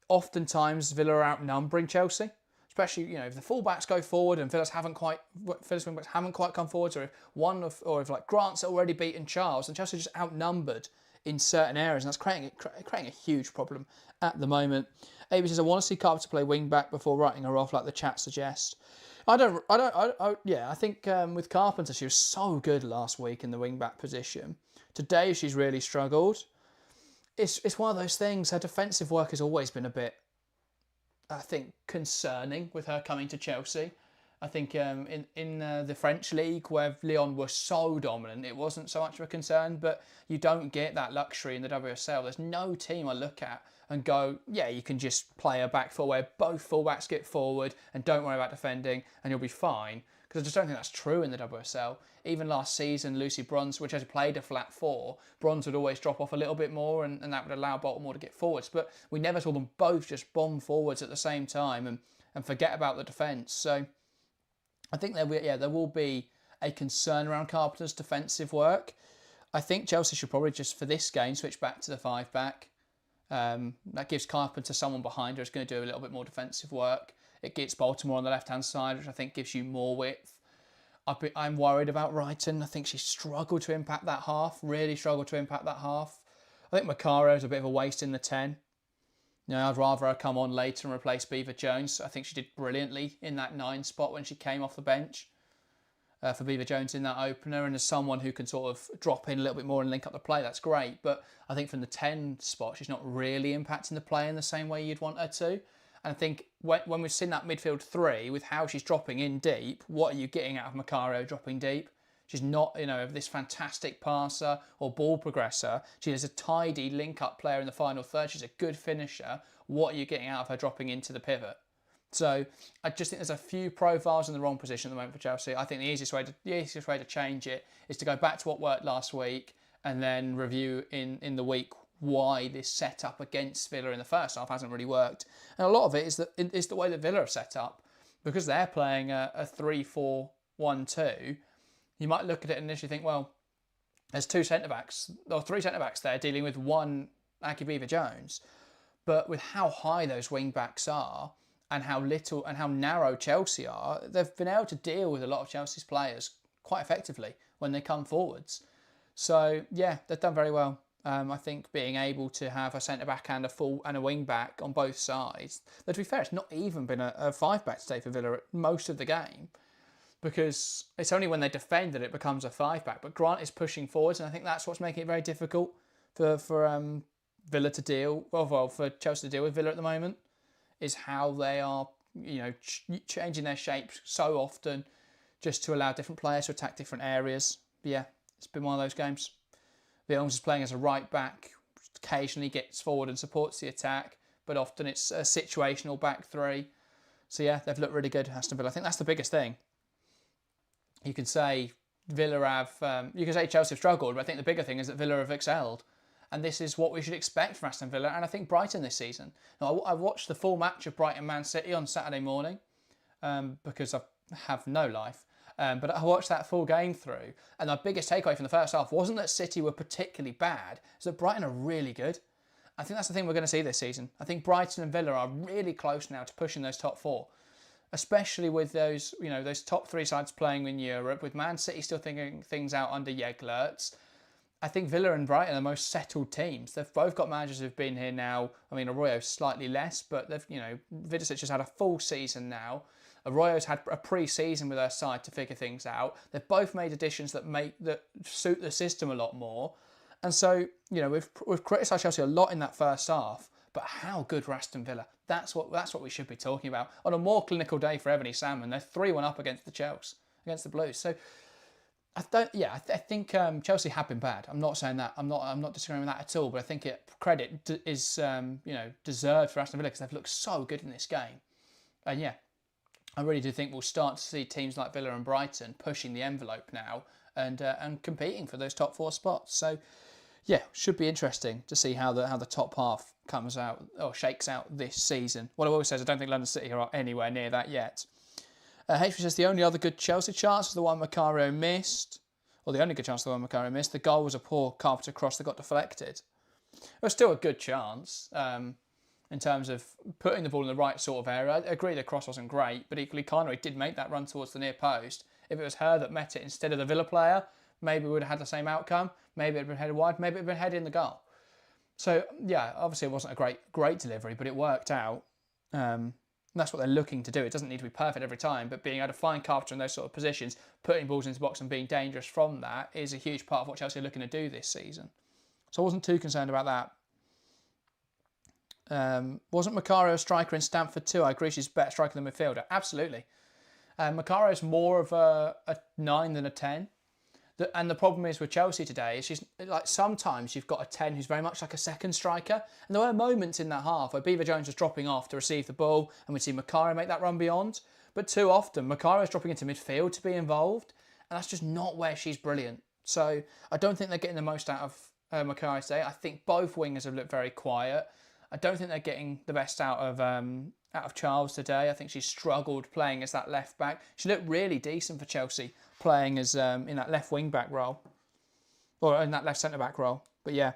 oftentimes Villa are outnumbering Chelsea. Especially, if the full-backs go forward and Villa's wing-backs haven't quite come forward, or if Grant's already beaten Charles, and Chelsea are just outnumbered in certain areas, and that's creating a huge problem at the moment. AB says, I want to see Carpenter play wing-back before writing her off like the chat suggests. I think with Carpenter, she was so good last week in the wing-back position. Today, she's really struggled. it's one of those things. Her defensive work has always been a bit, I think, concerning with her coming to Chelsea. I think in the French league, where Lyon were so dominant, it wasn't so much of a concern, but you don't get that luxury in the WSL. There's no team I look at and go, yeah, you can just play a back four where both fullbacks get forward and don't worry about defending and you'll be fine. Because I just don't think that's true in the WSL. Even last season, Lucy Bronze, which has played a flat four, Bronze would always drop off a little bit more and that would allow Baltimore to get forwards. But we never saw them both just bomb forwards at the same time and forget about the defence. So I think there will be a concern around Carpenter's defensive work. I think Chelsea should probably just, for this game, switch back to the 5-back. That gives Carpenter someone behind her who's going to do a little bit more defensive work. It gets Baltimore on the left-hand side, which I think gives you more width. I'm worried about Brighton. I think she struggled to impact that half, really struggled to impact that half. I think Macario is a bit of a waste in the 10. You know, I'd rather her come on later and replace Beaver Jones. I think she did brilliantly in that 9 spot when she came off the bench for Beaver Jones in that opener. And as someone who can sort of drop in a little bit more and link up the play, that's great. But I think from the 10 spot, she's not really impacting the play in the same way you'd want her to. And I think when we've seen that midfield 3, with how she's dropping in deep, what are you getting out of Macario dropping deep? She's not, this fantastic passer or ball progressor. She is a tidy link-up player in the final third. She's a good finisher. What are you getting out of her dropping into the pivot? So I just think there's a few profiles in the wrong position at the moment for Chelsea. I think the easiest way to change it is to go back to what worked last week and then review in the week why this setup against Villa in the first half hasn't really worked. And a lot of it is the way that Villa are set up. Because they're playing a 3-4-1-2, you might look at it and initially think, well, there's 2 centre-backs, or 3 centre-backs there dealing with one Aki Beaver-Jones. But with how high those wing-backs are and how little and how narrow Chelsea are, they've been able to deal with a lot of Chelsea's players quite effectively when they come forwards. So, yeah, they've done very well. I think being able to have a centre-back and a wing-back on both sides. But to be fair, it's not even been a 5-back today for Villa at most of the game, because it's only when they defend that it becomes a 5-back. But Grant is pushing forwards, and I think that's what's making it very difficult for Villa to deal, for Chelsea to deal with Villa at the moment, is how they are, changing their shapes so often just to allow different players to attack different areas. But yeah, it's been one of those games. Villans is playing as a right back, occasionally gets forward and supports the attack, but often it's a situational back 3. So yeah, they've looked really good, Aston Villa. I think that's the biggest thing. You can say Chelsea have struggled, but I think the bigger thing is that Villa have excelled. And this is what we should expect from Aston Villa, and I think Brighton this season. Now, I watched the full match of Brighton-Man City on Saturday morning because I have no life. But I watched that full game through, and our biggest takeaway from the first half wasn't that City were particularly bad, it's that Brighton are really good. I think that's the thing we're going to see this season. I think Brighton and Villa are really close now to pushing those top 4, especially with those top 3 sides playing in Europe, with Man City still thinking things out under Jeglerts. I think Villa and Brighton are the most settled teams. They've both got managers who've been here now. I mean, Arroyo slightly less, but Vidicic has had a full season now. Arroyo's had a pre-season with her side to figure things out. They've both made additions that suit the system a lot more. And so, we've criticised Chelsea a lot in that first half, but how good were Aston Villa? That's what we should be talking about. On a more clinical day for Ebony Salmon, they're 3-1 up against the Blues. So I think Chelsea have been bad. I'm not saying that. I'm not disagreeing with that at all. But I think credit is deserved for Aston Villa because they've looked so good in this game. And yeah, I really do think we'll start to see teams like Villa and Brighton pushing the envelope now and competing for those top 4 spots. So yeah, should be interesting to see how the top half comes out or shakes out this season. What I always say is I don't think London City are anywhere near that yet. HV says the only other good Chelsea chance was the one Macario missed. Or the only good chance the one Macario missed. The goal was a poor Carpenter cross that got deflected. It was still a good chance in terms of putting the ball in the right sort of area. I agree the cross wasn't great, but equally Connery did make that run towards the near post. If it was her that met it instead of the Villa player, maybe we would have had the same outcome. Maybe it would have been headed wide, maybe it would have been headed in the goal. So yeah, obviously it wasn't a great delivery, but it worked out. That's what they're looking to do. It doesn't need to be perfect every time, but being able to find Carpenter in those sort of positions, putting balls into the box and being dangerous from that is a huge part of what Chelsea are looking to do this season. So I wasn't too concerned about that. Wasn't Macario a striker in Stamford too? I agree she's a better striker than midfielder. Absolutely. Macario's more of a 9 than a 10. And the problem is with Chelsea today is she's like, sometimes you've got a 10 who's very much like a second striker. And there were moments in that half where Beaver Jones was dropping off to receive the ball and we'd see Macario make that run beyond. But too often, Macario's dropping into midfield to be involved. And that's just not where she's brilliant. So I don't think they're getting the most out of Macario today. I think both wingers have looked very quiet. I don't think they're getting the best out of Charles today. I think she's struggled playing as that left back. She looked really decent for Chelsea playing as in that left wing back role, or in that left centre back role. But yeah,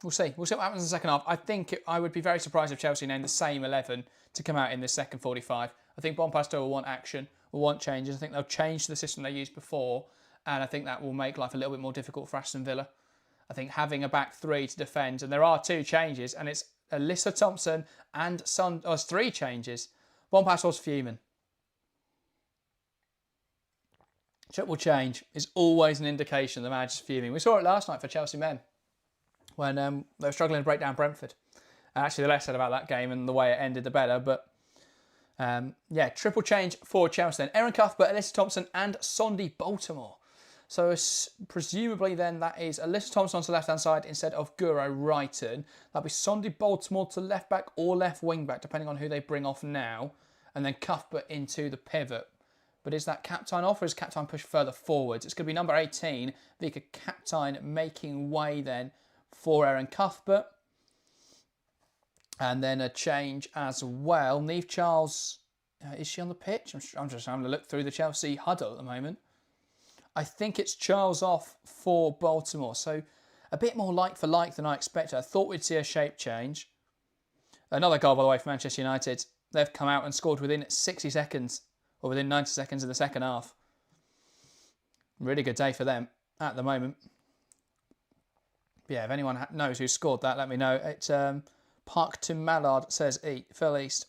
we'll see. We'll see what happens in the second half. I think I would be very surprised if Chelsea named the same 11 to come out in this second 45. I think Bompastor will want action, will want changes. I think they'll change the system they used before, and I think that will make life a little bit more difficult for Aston Villa. I think having a back three to defend, and there are 2 changes, and it's Alyssa Thompson and Son. Oh, it's 3 changes. Bompastor's fuming. Triple change is always an indication the manager's fuming. We saw it last night for Chelsea men when they were struggling to break down Brentford. And actually, the less said about that game and the way it ended, the better. But yeah, triple change for Chelsea then. Erin Cuthbert, Alyssa Thompson and Sonia Bompastor. So presumably then that is Alyssa Thompson on the left-hand side instead of Guro Wrighton. That'll be Sonia Bompastor to left back or left wing back, depending on who they bring off now. And then Cuthbert into the pivot. But is that Captain off or is Captain pushed further forwards? It's going to be number 18, Vika Captain, making way then for Erin Cuthbert. And then a change as well. Niamh Charles, is she on the pitch? I'm just having to look through the Chelsea huddle at the moment. I think it's Charles off for Baltimore. So a bit more like for like than I expected. I thought we'd see a shape change. Another goal, by the way, for Manchester United. They've come out and scored within 60 seconds. Or within 90 seconds of the second half. Really good day for them at the moment. Yeah, if anyone knows who scored that, let me know. It's Park to Mallard, says Phil East.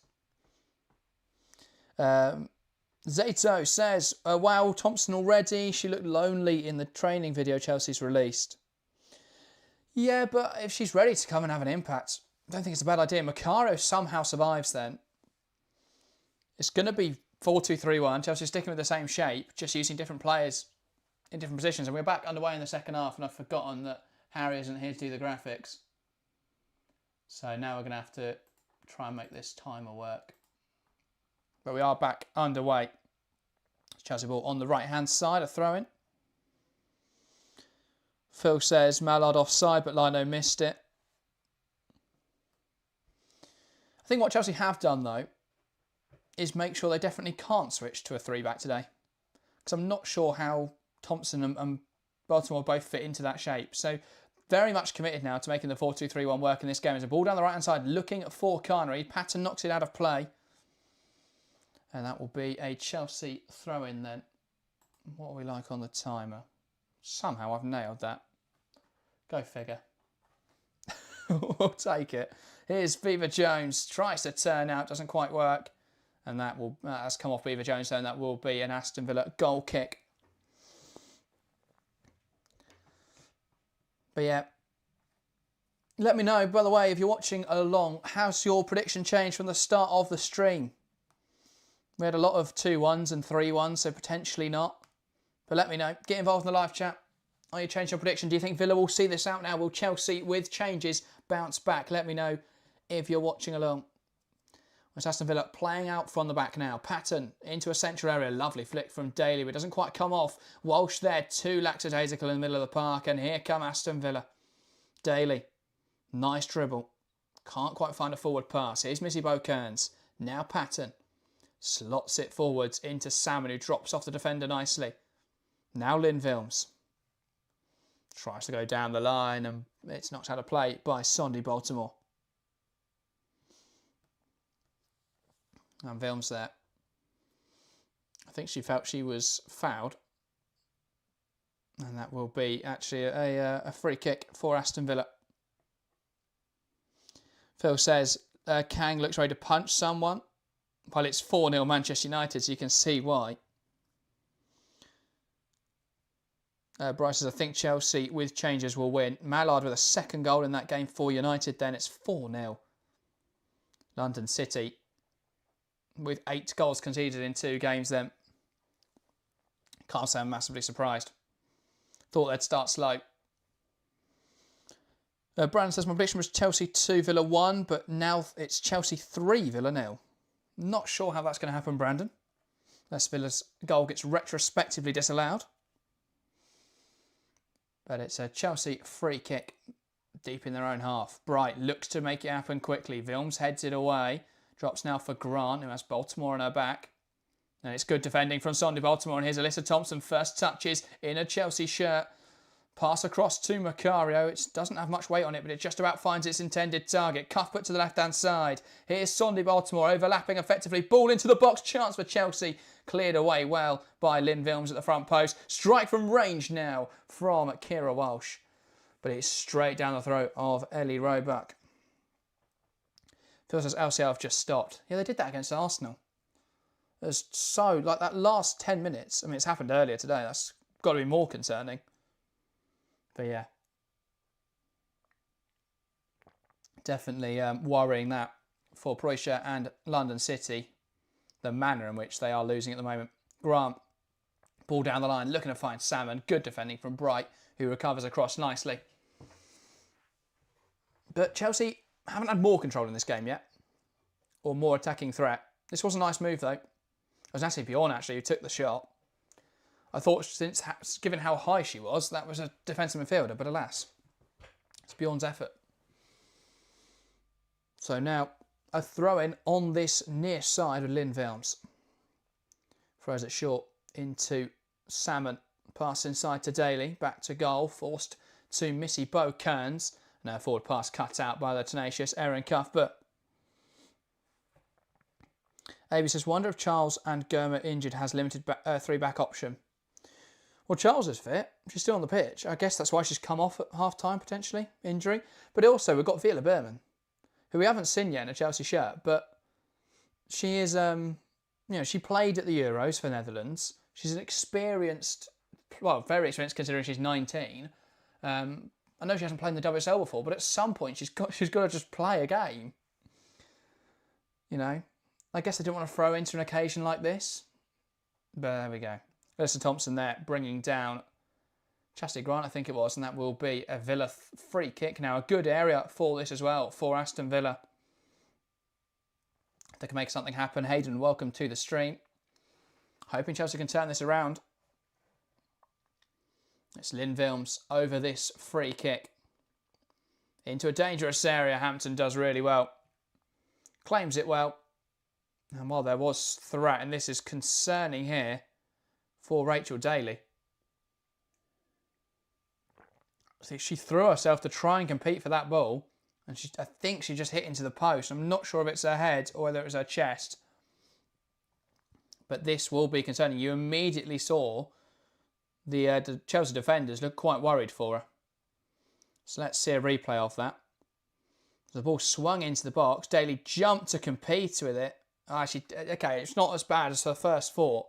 Zato says, wow, Thompson already. She looked lonely in the training video Chelsea's released. Yeah, but if she's ready to come and have an impact, I don't think it's a bad idea. Macario somehow survives then. It's going to be 4-2-3-1, Chelsea sticking with the same shape, just using different players in different positions. And we're back underway in the second half, and I've forgotten that Harry isn't here to do the graphics. So now we're going to have to try and make this timer work. But we are back underway. Chelsea ball on the right-hand side, a throw-in. Phil says Mallard offside, but Lino missed it. I think what Chelsea have done, though, is make sure they definitely can't switch to a 3-back today. Because I'm not sure how Thompson and Baltimore both fit into that shape. So very much committed now to making the 4-2-3-1 work in this game. There's a ball down the right-hand side looking for Carnery. Patton knocks it out of play. And that will be a Chelsea throw-in then. What are we like on the timer? Somehow I've nailed that. Go figure. We'll take it. Here's Beaver Jones. Tries to turn out. Doesn't quite work. And that has come off Beaver Jones, and that will be an Aston Villa goal kick. But yeah, let me know, by the way, if you're watching along, how's your prediction changed from the start of the stream? We had a lot of 2-1s and 3-1s, so potentially not. But let me know. Get involved in the live chat. Are you changing your prediction? Do you think Villa will see this out now? Will Chelsea, with changes, bounce back? Let me know if you're watching along. It's Aston Villa playing out from the back now. Patton into a central area. Lovely flick from Daly, but it doesn't quite come off. Walsh there, too lackadaisical in the middle of the park. And here come Aston Villa. Daly, nice dribble. Can't quite find a forward pass. Here's Missy Kearns. Now Patton. Slots it forwards into Salmon, who drops off the defender nicely. Now Lynn Vilms. Tries to go down the line, and it's knocked out of play by Sonia Bompastor. And Vilms there. I think she felt she was fouled. And that will be actually a free kick for Aston Villa. Phil says, Kang looks ready to punch someone. Well, it's 4-0 Manchester United, so you can see why. Bryce says, I think Chelsea with changes will win. Mallard with a second goal in that game for United. Then it's 4-0. London City with 8 goals conceded in 2 games then. Can't say I'm massively surprised. Thought they'd start slow. Brandon says, my prediction was Chelsea 2, Villa 1, but now it's Chelsea 3, Villa 0. Not sure how that's going to happen, Brandon. Unless Villa's goal gets retrospectively disallowed. But it's a Chelsea free kick deep in their own half. Bright looks to make it happen quickly. Villans heads it away. Drops now for Grant, who has Baltimore on her back. And it's good defending from Sonia Bompastor. And here's Alyssa Thompson. First touches in a Chelsea shirt. Pass across to Macario. It doesn't have much weight on it, but it just about finds its intended target. Cuff put to the left-hand side. Here's Sonia Bompastor overlapping effectively. Ball into the box. Chance for Chelsea. Cleared away well by Lynn Villans at the front post. Strike from range now from Kira Walsh. But it's straight down the throat of Ellie Roebuck. Feels as LCL have just stopped. Yeah, they did that against Arsenal. There's so, like that last 10 minutes. I mean, it's happened earlier today. That's got to be more concerning. But yeah. Definitely worrying that for Croatia and London City. The manner in which they are losing at the moment. Grant, ball down the line, looking to find Salmon. Good defending from Bright, who recovers across nicely. But Chelsea haven't had more control in this game yet. Or more attacking threat. This was a nice move though. It was actually Bjorn actually who took the shot. I thought, given how high she was, that was a defensive midfielder, but alas, it's Bjorn's effort. So now, a throw-in on this near side with Lynn Villans. Throws it short into Salmon. Pass inside to Daly, back to goal, forced to Missy Bo Kearns. Now forward pass cut out by the tenacious Erin Cuff, but AB says, wonder if Charles and Gurma injured has limited 3-back option. Well, Charles is fit. She's still on the pitch. I guess that's why she's come off at half-time, potentially, injury. But also, we've got Viola Berman, who we haven't seen yet in a Chelsea shirt, but she is, she played at the Euros for Netherlands. She's an experienced, well, very experienced considering she's 19. I know she hasn't played in the WSL before, but at some point she's got to just play a game. You know, I guess they didn't want to throw into an occasion like this, but there we go. Alyssa Thompson there, bringing down Chastity Grant, I think it was, and that will be a Villa free kick. Now, a good area for this as well, for Aston Villa. They can make something happen. Hayden, welcome to the stream. Hoping Chelsea can turn this around. It's Lynn Villans over this free kick. Into a dangerous area. Hampton does really well. Claims it well. And while there was threat, and this is concerning here for Rachel Daly. See, she threw herself to try and compete for that ball. And I think she just hit into the post. I'm not sure if it's her head or whether it was her chest. But this will be concerning. You immediately saw the Chelsea defenders look quite worried for her. So let's see a replay of that. The ball swung into the box. Daly jumped to compete with it. Actually, okay, it's not as bad as her first thought.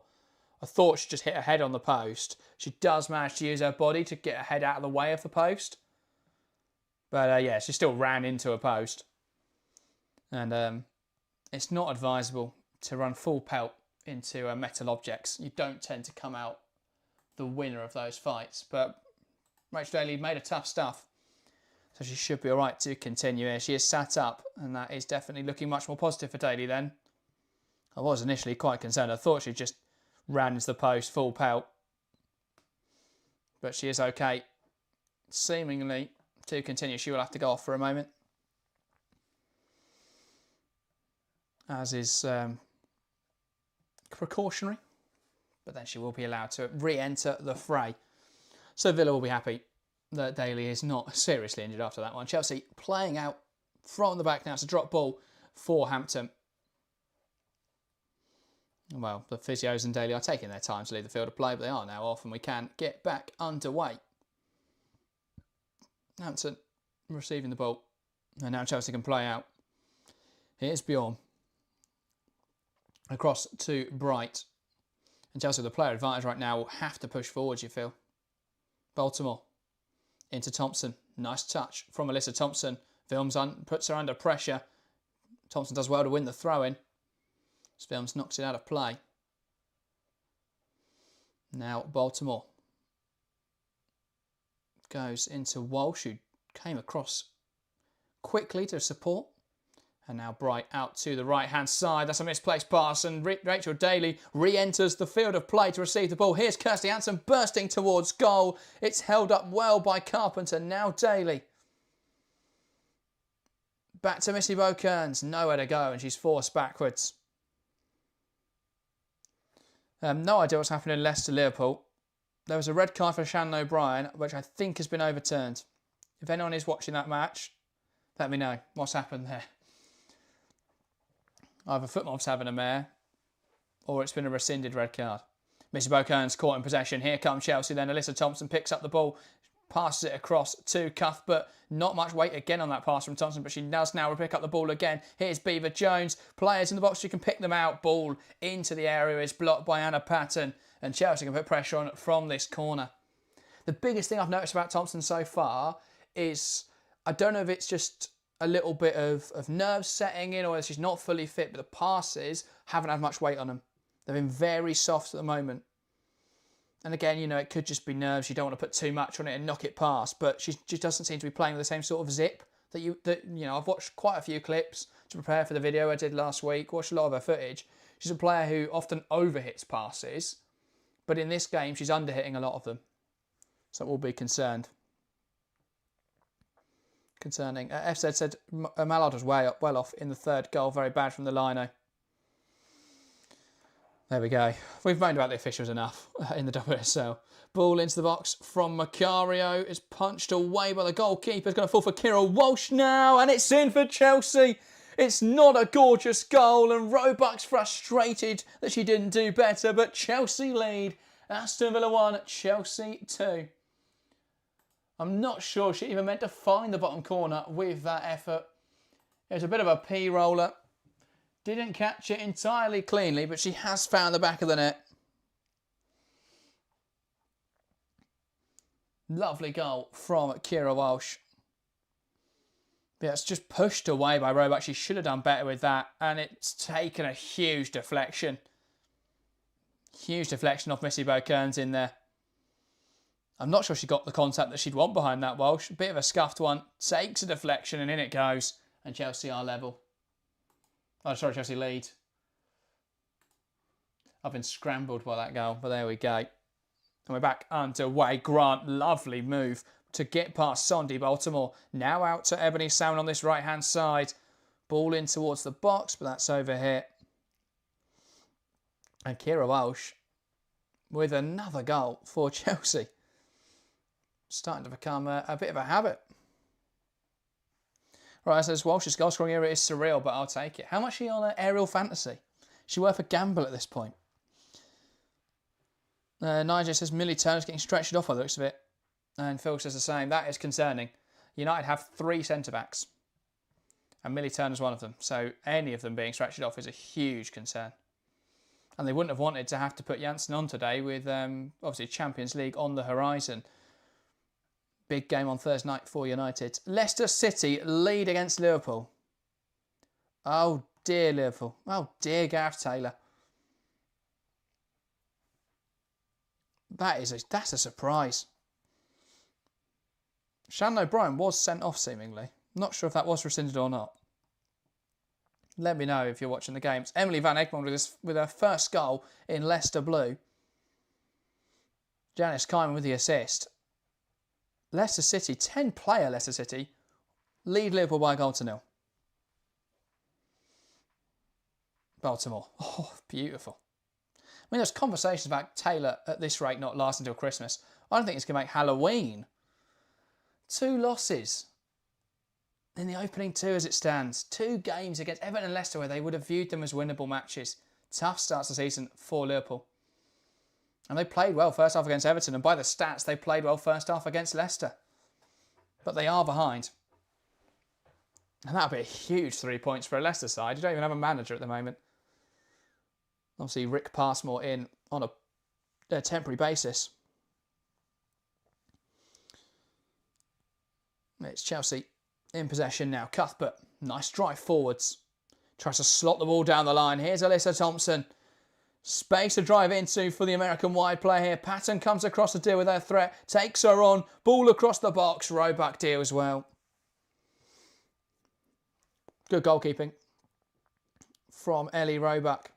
I thought she just hit her head on the post. She does manage to use her body to get her head out of the way of the post. But yeah, she still ran into a post. And it's not advisable to run full pelt into metal objects. You don't tend to come out the winner of those fights. But Rachel Daly made a tough stuff. So she should be all right to continue here. She is sat up, and that is definitely looking much more positive for Daly then. I was initially quite concerned. I thought she just ran into the post, full pelt. But she is okay. Seemingly to continue. She will have to go off for a moment. As is precautionary. But then she will be allowed to re-enter the fray. So Villa will be happy that Daly is not seriously injured after that one. Chelsea playing out from the back now. It's a drop ball for Hampton. Well, the physios and Daly are taking their time to leave the field of play, but they are now off and we can get back underway. Hampton receiving the ball. And now Chelsea can play out. Here's Bjorn. Across to Bright. And Chelsea with the player advantage right now will have to push forward, you feel. Baltimore into Thompson. Nice touch from Alyssa Thompson. Villans puts her under pressure. Thompson does well to win the throw-in. Villans knocks it out of play. Now Baltimore goes into Walsh, who came across quickly to support. And now Bright out to the right-hand side. That's a misplaced pass, and Rachel Daly re-enters the field of play to receive the ball. Here's Kirsty Hansen bursting towards goal. It's held up well by Carpenter. Now Daly. Back to Missy Beaucairns. Nowhere to go, and she's forced backwards. No idea what's happening in Leicester-Liverpool. There was a red card for Shannon O'Brien, which I think has been overturned. If anyone is watching that match, let me know what's happened there. Either Footmobb's having a mare, or it's been a rescinded red card. Missy Beaucairns caught in possession. Here comes Chelsea. Then Alyssa Thompson picks up the ball, passes it across to Cuthbert. Not much weight again on that pass from Thompson, but she does now pick up the ball again. Here's Beaver Jones. Players in the box, you can pick them out. Ball into the area is blocked by Anna Patton, and Chelsea can put pressure on from this corner. The biggest thing I've noticed about Thompson so far is, I don't know if it's just a little bit of nerves setting in, or she's not fully fit, but the passes haven't had much weight on them. They've been very soft at the moment. And again, you know, it could just be nerves. You don't want to put too much on it and knock it past, but she just doesn't seem to be playing with the same sort of zip that you know, I've watched quite a few clips to prepare for the video I did last week, watched a lot of her footage. She's a player who often overhits passes, but in this game, she's underhitting a lot of them. So we'll be concerned. Concerning. FZ said Mallard was well off in the third goal. Very bad from the lino. There we go. We've moaned about the officials enough in the WSL. Ball into the box from Macario. Is punched away by the goalkeeper. It's going to fall for Kira Walsh now. And it's in for Chelsea. It's not a gorgeous goal. And Roebuck's frustrated that she didn't do better. But Chelsea lead. Aston Villa 1, Chelsea 2. I'm not sure she even meant to find the bottom corner with that effort. It was a bit of a P-roller. Didn't catch it entirely cleanly, but she has found the back of the net. Lovely goal from Kira Walsh. Yeah, it's just pushed away by Roebuck. She should have done better with that, and it's taken a huge deflection. Huge deflection off Missy Beaucairns in there. I'm not sure she got the contact that she'd want behind that Walsh. A bit of a scuffed one. Takes a deflection and in it goes. And Chelsea are level. Oh, sorry, Chelsea lead. I've been scrambled by that goal, but there we go. And we're back underway. Grant, lovely move to get past Sondi Baltimore. Now out to Ebony Salmon on this right-hand side. Ball in towards the box, but that's over here. And Kira Walsh with another goal for Chelsea. Starting to become a bit of a habit. Right, says Walsh's goal scoring era is surreal, but I'll take it. How much is she on aerial fantasy? Is she worth a gamble at this point? Nigel says Millie Turner's getting stretched off by the looks of it. And Phil says the same. That is concerning. United have 3 centre-backs. And Millie Turner's one of them. So any of them being stretched off is a huge concern. And they wouldn't have wanted to have to put Janssen on today with obviously Champions League on the horizon. Big game on Thursday night for United. Leicester City lead against Liverpool. Oh dear, Liverpool. Oh dear, Gareth Taylor. That's a surprise. Shannon O'Brien was sent off seemingly. Not sure if that was rescinded or not. Let me know if you're watching the games. Emily Van Egmond with her first goal in Leicester Blue. Janice Kyman with the assist. Leicester City, 10-player Leicester City, lead Liverpool by a goal to 0. Baltimore. Oh, beautiful. I mean, there's conversations about Taylor at this rate not lasting until Christmas. I don't think he's going to make Halloween. 2 losses in the opening 2 as it stands. 2 games against Everton and Leicester where they would have viewed them as winnable matches. Tough starts the season for Liverpool. And they played well first half against Everton, and by the stats, they played well first half against Leicester. But they are behind. And that would be a huge 3 points for a Leicester side. You don't even have a manager at the moment. Obviously, Rick Passmore in on a temporary basis. It's Chelsea in possession now. Cuthbert, nice drive forwards. Tries to slot the ball down the line. Here's Alyssa Thompson. Space to drive into for the American wide player here. Patton comes across to deal with her threat. Takes her on. Ball across the box. Roebuck deals well. Good goalkeeping from Ellie Roebuck.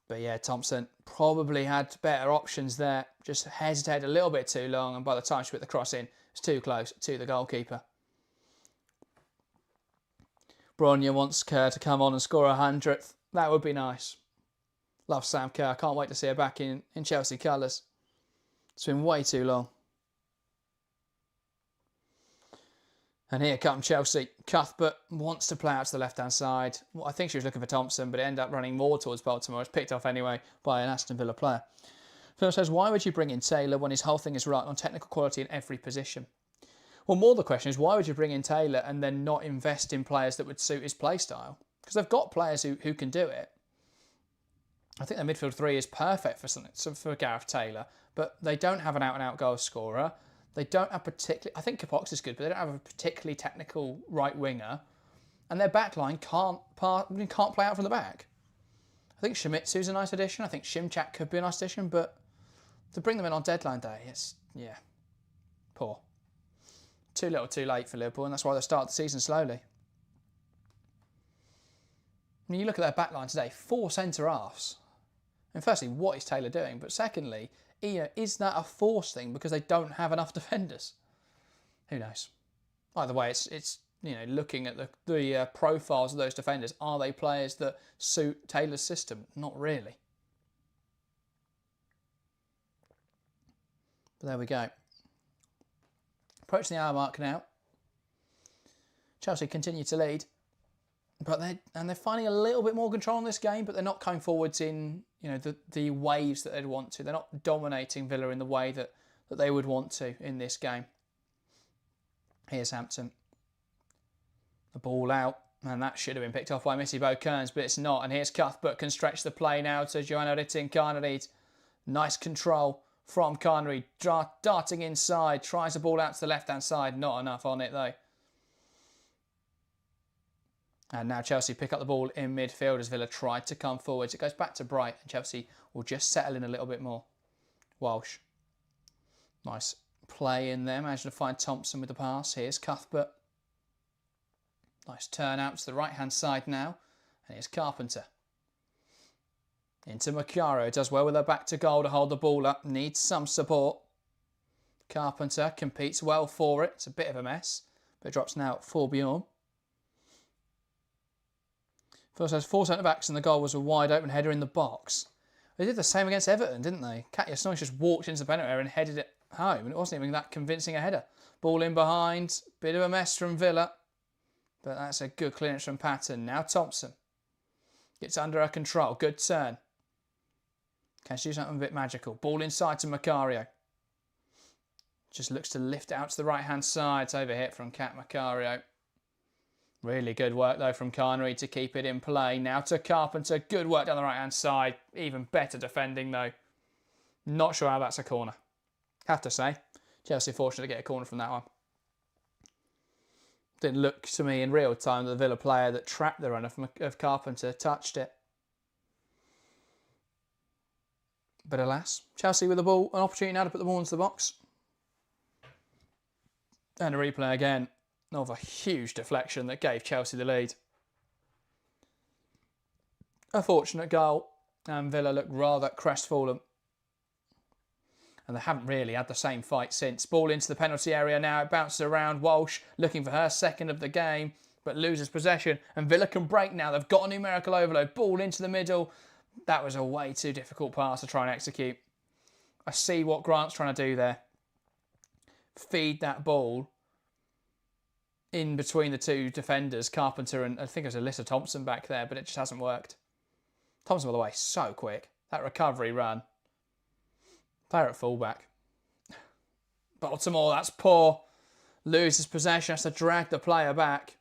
But yeah, Thompson probably had better options there. Just hesitated a little bit too long, and by the time she put the cross in, it's too close to the goalkeeper. Bronya wants Kerr to come on and score a 100th. That would be nice. Love Sam Kerr. Can't wait to see her back in Chelsea colours. It's been way too long. And here comes Chelsea. Cuthbert wants to play out to the left-hand side. Well, I think she was looking for Thompson, but it ended up running more towards Baltimore. It's picked off anyway by an Aston Villa player. Phil says, why would you bring in Taylor when his whole thing is right on technical quality in every position? Well, more the question is, why would you bring in Taylor and then not invest in players that would suit his play style? Because they've got players who can do it. I think their midfield three is perfect for Gareth Taylor, but they don't have an out-and-out goal scorer. They don't have particularly... I think Capox is good, but they don't have a particularly technical right winger. And their backline can't play out from the back. I think Shimizu's a nice addition. I think Shimchak could be a nice addition, but to bring them in on deadline day, it's, yeah, poor. Too little too late for Liverpool, and that's why they start the season slowly. I mean, you look at their backline today, 4 centre-halves. And firstly, what is Taylor doing? But secondly, is that a forced thing because they don't have enough defenders? Who knows? Either way, it's looking at the profiles of those defenders. Are they players that suit Taylor's system? Not really. But there we go. Approaching the hour mark now. Chelsea continue to lead, but they're finding a little bit more control in this game, but they're not coming forwards in the waves that they'd want to. They're not dominating Villa in the way that they would want to in this game. Here's Hampton. The ball out, and that should have been picked off by Missy Kearns, but it's not. And here's Cuthbert, can stretch the play now to Joanna Ritting-Carnareid. Nice control from Carnareid, darting inside, tries the ball out to the left-hand side. Not enough on it, though. And now Chelsea pick up the ball in midfield as Villa tried to come forwards. It goes back to Brighton. Chelsea will just settle in a little bit more. Walsh. Nice play in there. Managed to find Thompson with the pass. Here's Cuthbert. Nice turn out to the right-hand side now. And here's Carpenter. Into Macaro. Does well with her back to goal to hold the ball up. Needs some support. Carpenter competes well for it. It's a bit of a mess. But it drops now for Bjorn. First has 4 centre-backs and the goal was a wide-open header in the box. They did the same against Everton, didn't they? Katja Snow just walked into the penalty area and headed it home. And it wasn't even that convincing a header. Ball in behind. Bit of a mess from Villa. But that's a good clearance from Patton. Now Thompson. Gets under her control. Good turn. Can she do something a bit magical? Ball inside to Macario. Just looks to lift it out to the right-hand side. It's overhit from Kat Macario. Really good work, though, from Carnery to keep it in play. Now to Carpenter. Good work down the right-hand side. Even better defending, though. Not sure how that's a corner. Have to say. Chelsea fortunate to get a corner from that one. Didn't look to me in real time that the Villa player that trapped the runner of Carpenter touched it. But alas, Chelsea with the ball. An opportunity now to put the ball into the box. And a replay again of a huge deflection that gave Chelsea the lead. A fortunate goal, and Villa looked rather crestfallen. And they haven't really had the same fight since. Ball into the penalty area now. It bounces around. Walsh looking for her second of the game, but loses possession. And Villa can break now. They've got a numerical overload. Ball into the middle. That was a way too difficult pass to try and execute. I see what Grant's trying to do there. Feed that ball in between the two defenders, Carpenter and I think it was Alyssa Thompson back there, but it just hasn't worked. Thompson, by the way, so quick. That recovery run. Player at fullback. Baltimore, that's poor. Loses possession, has to drag the player back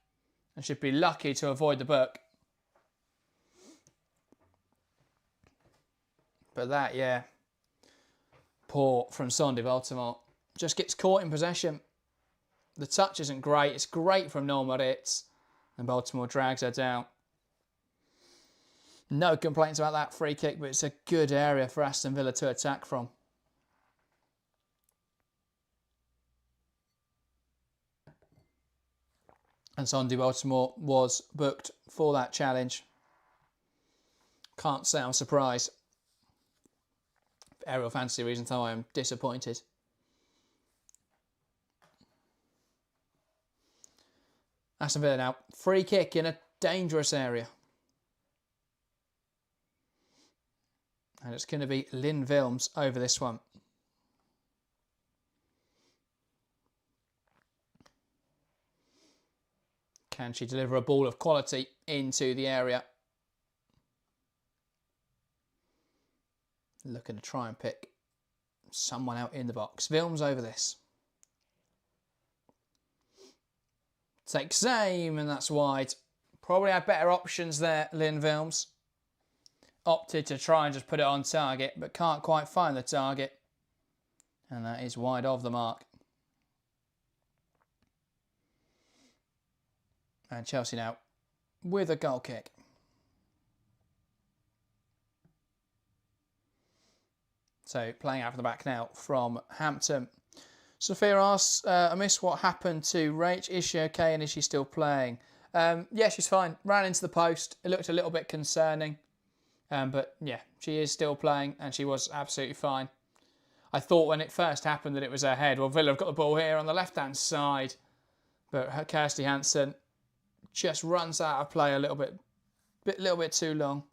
and should be lucky to avoid the book. But that, yeah, poor from Sonia Baltimore. Just gets caught in possession. The touch isn't great. It's great from Noel Moritz. And Baltimore drags her down. No complaints about that free kick, but it's a good area for Aston Villa to attack from. And Sonia Bompastor was booked for that challenge. Can't say I'm surprised. For aerial fantasy reasons, though, I am disappointed. Aston Villa now. Free kick in a dangerous area. And it's going to be Lynn Villans over this one. Can she deliver a ball of quality into the area? Looking to try and pick someone out in the box. Villans over this. Takes aim, and that's wide. Probably had better options there, Lynn Villans. Opted to try and just put it on target, but can't quite find the target. And that is wide of the mark. And Chelsea now with a goal kick. So playing out from the back now from Hampton. Sophia asks, I missed what happened to Rach. Is she okay and is she still playing? Yeah, she's fine. Ran into the post. It looked a little bit concerning. But yeah, she is still playing and she was absolutely fine. I thought when it first happened that it was her head. Well, Villa have got the ball here on the left-hand side. But Kirsty Hansen just runs out of play a little bit too long.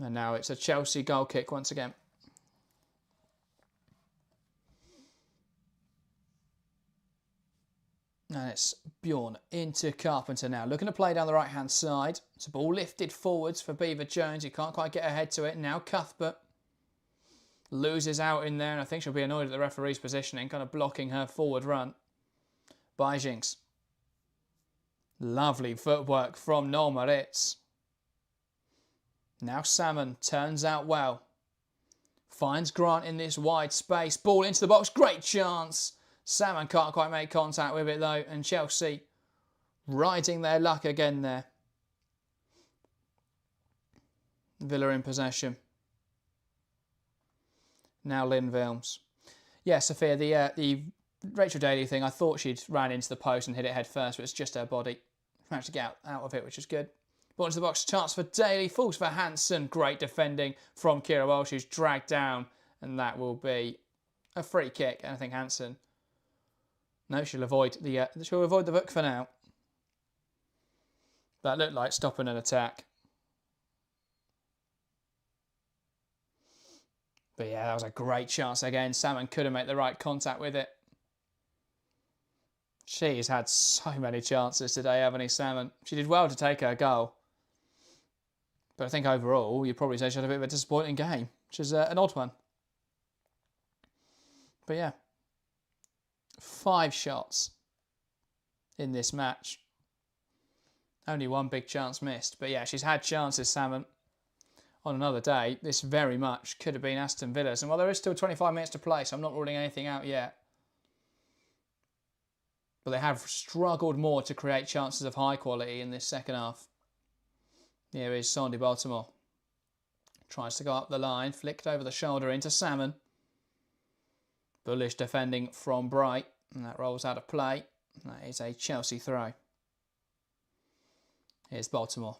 And now it's a Chelsea goal kick once again. And it's Bjorn into Carpenter now. Looking to play down the right-hand side. It's a ball lifted forwards for Beaver Jones. He can't quite get ahead to it. Now Cuthbert loses out in there. And I think she'll be annoyed at the referee's positioning, kind of blocking her forward run. Bijings. Lovely footwork from Noel Moritz. Now Salmon turns out well. Finds Grant in this wide space. Ball into the box. Great chance. Salmon can't quite make contact with it though. And Chelsea riding their luck again there. Villa in possession. Now Lynn Villans. Yeah, Sophia, the Rachel Daly thing, I thought she'd ran into the post and hit it head first, but it's just her body. Managed to get out of it, which is good. Ball into the box, chance for Daly, falls for Hansen. Great defending from Kira Welsh, who's dragged down, and that will be a free kick. And I think Hansen, no, she'll avoid the book for now. That looked like stopping an attack. But yeah, that was a great chance again. Salmon couldn't make the right contact with it. She's had so many chances today, haven't he, Salmon? She did well to take her goal. But I think overall, you'd probably say she had a bit of a disappointing game, which is an odd one. But yeah, 5 shots in this match. Only one big chance missed. But yeah, she's had chances, Salmon. On another day, this very much could have been Aston Villa's. And while there is still 25 minutes to play, so I'm not ruling anything out yet. But they have struggled more to create chances of high quality in this second half. Here is Sonia Bompastor. Tries to go up the line, flicked over the shoulder into Salmon. Bullish defending from Bright, and that rolls out of play. That is a Chelsea throw. Here's Baltimore.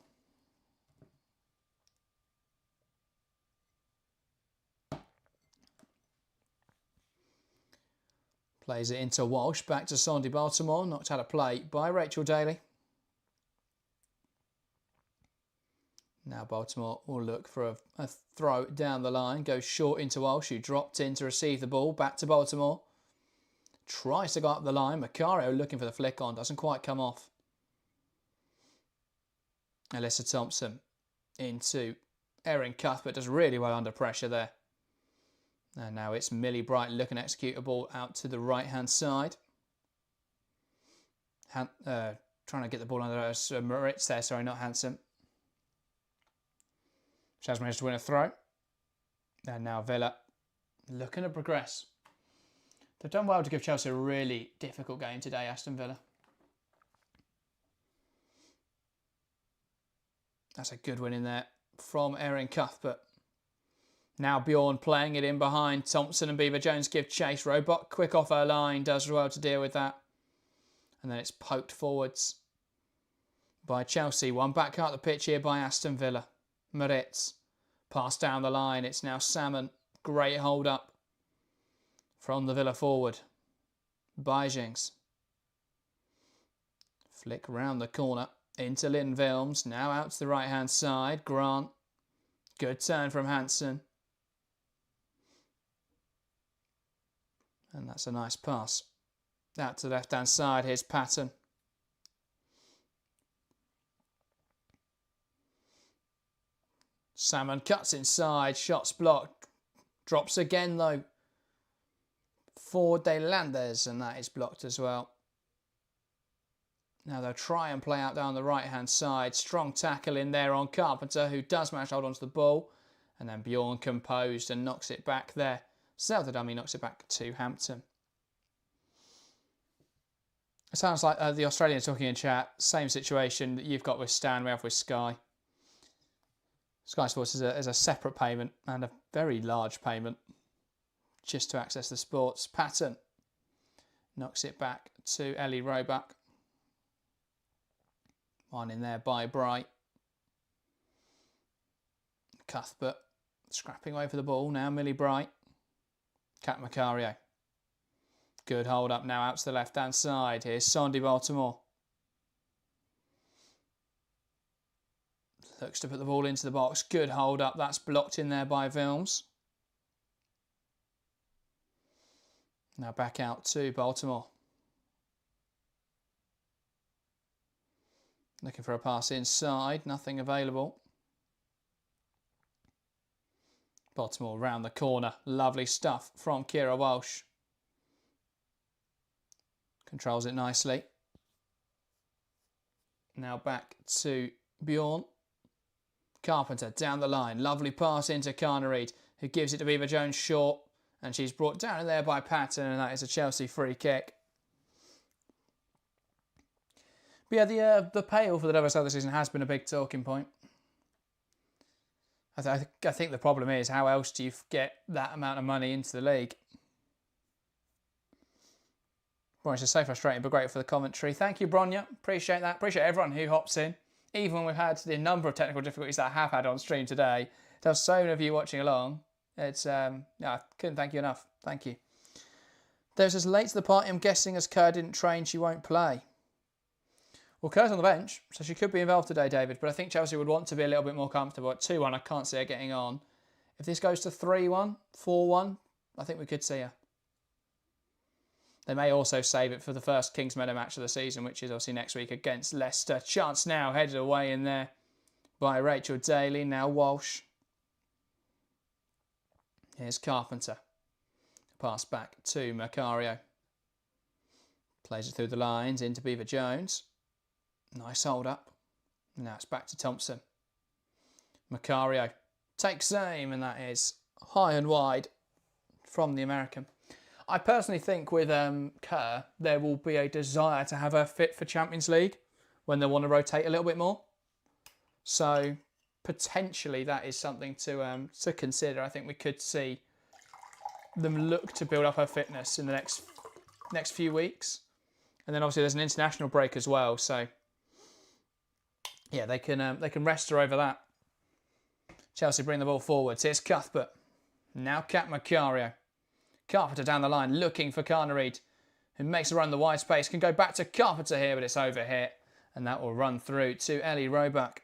Plays it into Walsh, back to Sonia Bompastor, knocked out of play by Rachel Daly. Now Baltimore will look for a throw down the line, goes short into Walsh, who dropped in to receive the ball, back to Baltimore. Tries to go up the line, Macario looking for the flick on, doesn't quite come off. Alyssa Thompson into Erin Cuthbert, does really well under pressure there. And now it's Millie Bright looking to execute a ball out to the right-hand side. Trying to get the ball under Moritz there, sorry, not Hansen. She has managed to win a throw. And now Villa looking to progress. They've done well to give Chelsea a really difficult game today, Aston Villa. That's a good win in there from Erin Cuthbert. Now Bjorn playing it in behind. Thompson and Beever-Jones give chase. Robot quick off her line. Does well to deal with that. And then it's poked forwards by Chelsea. One back out the pitch here by Aston Villa. Moritz. Pass down the line. It's now Salmon. Great hold up from the Villa forward. Bijings. Flick round the corner. Into Lynn Vilms. Now out to the right hand side. Grant. Good turn from Hansen. And that's a nice pass. Out to the left hand side. Here's Patton. Salmon cuts inside. Shots blocked. Drops again though. For De Landes. And that is blocked as well. Now they'll try and play out down the right-hand side. Strong tackle in there on Carpenter, who does manage to hold onto the ball. And then Bjorn composed and knocks it back there. Zelda dummy knocks it back to Hampton. It sounds like the Australians talking in chat. Same situation that you've got with Stan, we have with Sky. Sky Sports is a separate payment and a very large payment just to access the sports. Patton knocks it back to Ellie Roebuck. One in there by Bright. Cuthbert scrapping away for the ball. Now Millie Bright. Kat Macario. Good hold up now out to the left hand side. Here's Sandy Baltimore. Looks to put the ball into the box. Good hold up. That's blocked in there by Vilms. Now back out to Baltimore. Looking for a pass inside, nothing available. Baltimore round the corner. Lovely stuff from Kira Walsh. Controls it nicely. Now back to Bjorn. Carpenter down the line. Lovely pass into Carnareid, who gives it to Beever-Jones short. And she's brought down in there by Patton, and that is a Chelsea free kick. But yeah, the payoff for the WSL this season has been a big talking point. I think the problem is, how else do you get that amount of money into the league? Well, it's just so frustrating, but great for the commentary. Thank you, Bronya. Appreciate that. Appreciate everyone who hops in. Even when we've had the number of technical difficulties that I have had on stream today, there's so many of you watching along. It's I couldn't thank you enough. Thank you. There's as late to the party, I'm guessing, as Kerr didn't train, she won't play. Well, Kerr's on the bench, so she could be involved today, David, but I think Chelsea would want to be a little bit more comfortable. At 2-1, I can't see her getting on. If this goes to 3-1, 4-1, I think we could see her. They may also save it for the first Kings Meadow match of the season, which is obviously next week against Leicester. Chance now headed away in there by Rachel Daly. Now Walsh. Here's Carpenter. Pass back to Macario. Plays it through the lines into Beever-Jones. Nice hold up. Now it's back to Thompson. Macario takes aim, and that is high and wide from the American. I personally think with Kerr, there will be a desire to have her fit for Champions League when they want to rotate a little bit more. So potentially that is something to consider. I think we could see them look to build up her fitness in the next few weeks. And then obviously there's an international break as well, so yeah, they can rest her over that. Chelsea bring the ball forwards. Here's Cuthbert. Now Kat Macario. Carpenter down the line looking for Carnareid, who makes a run the wide space. Can go back to Carpenter here, but it's over hit. And that will run through to Ellie Roebuck.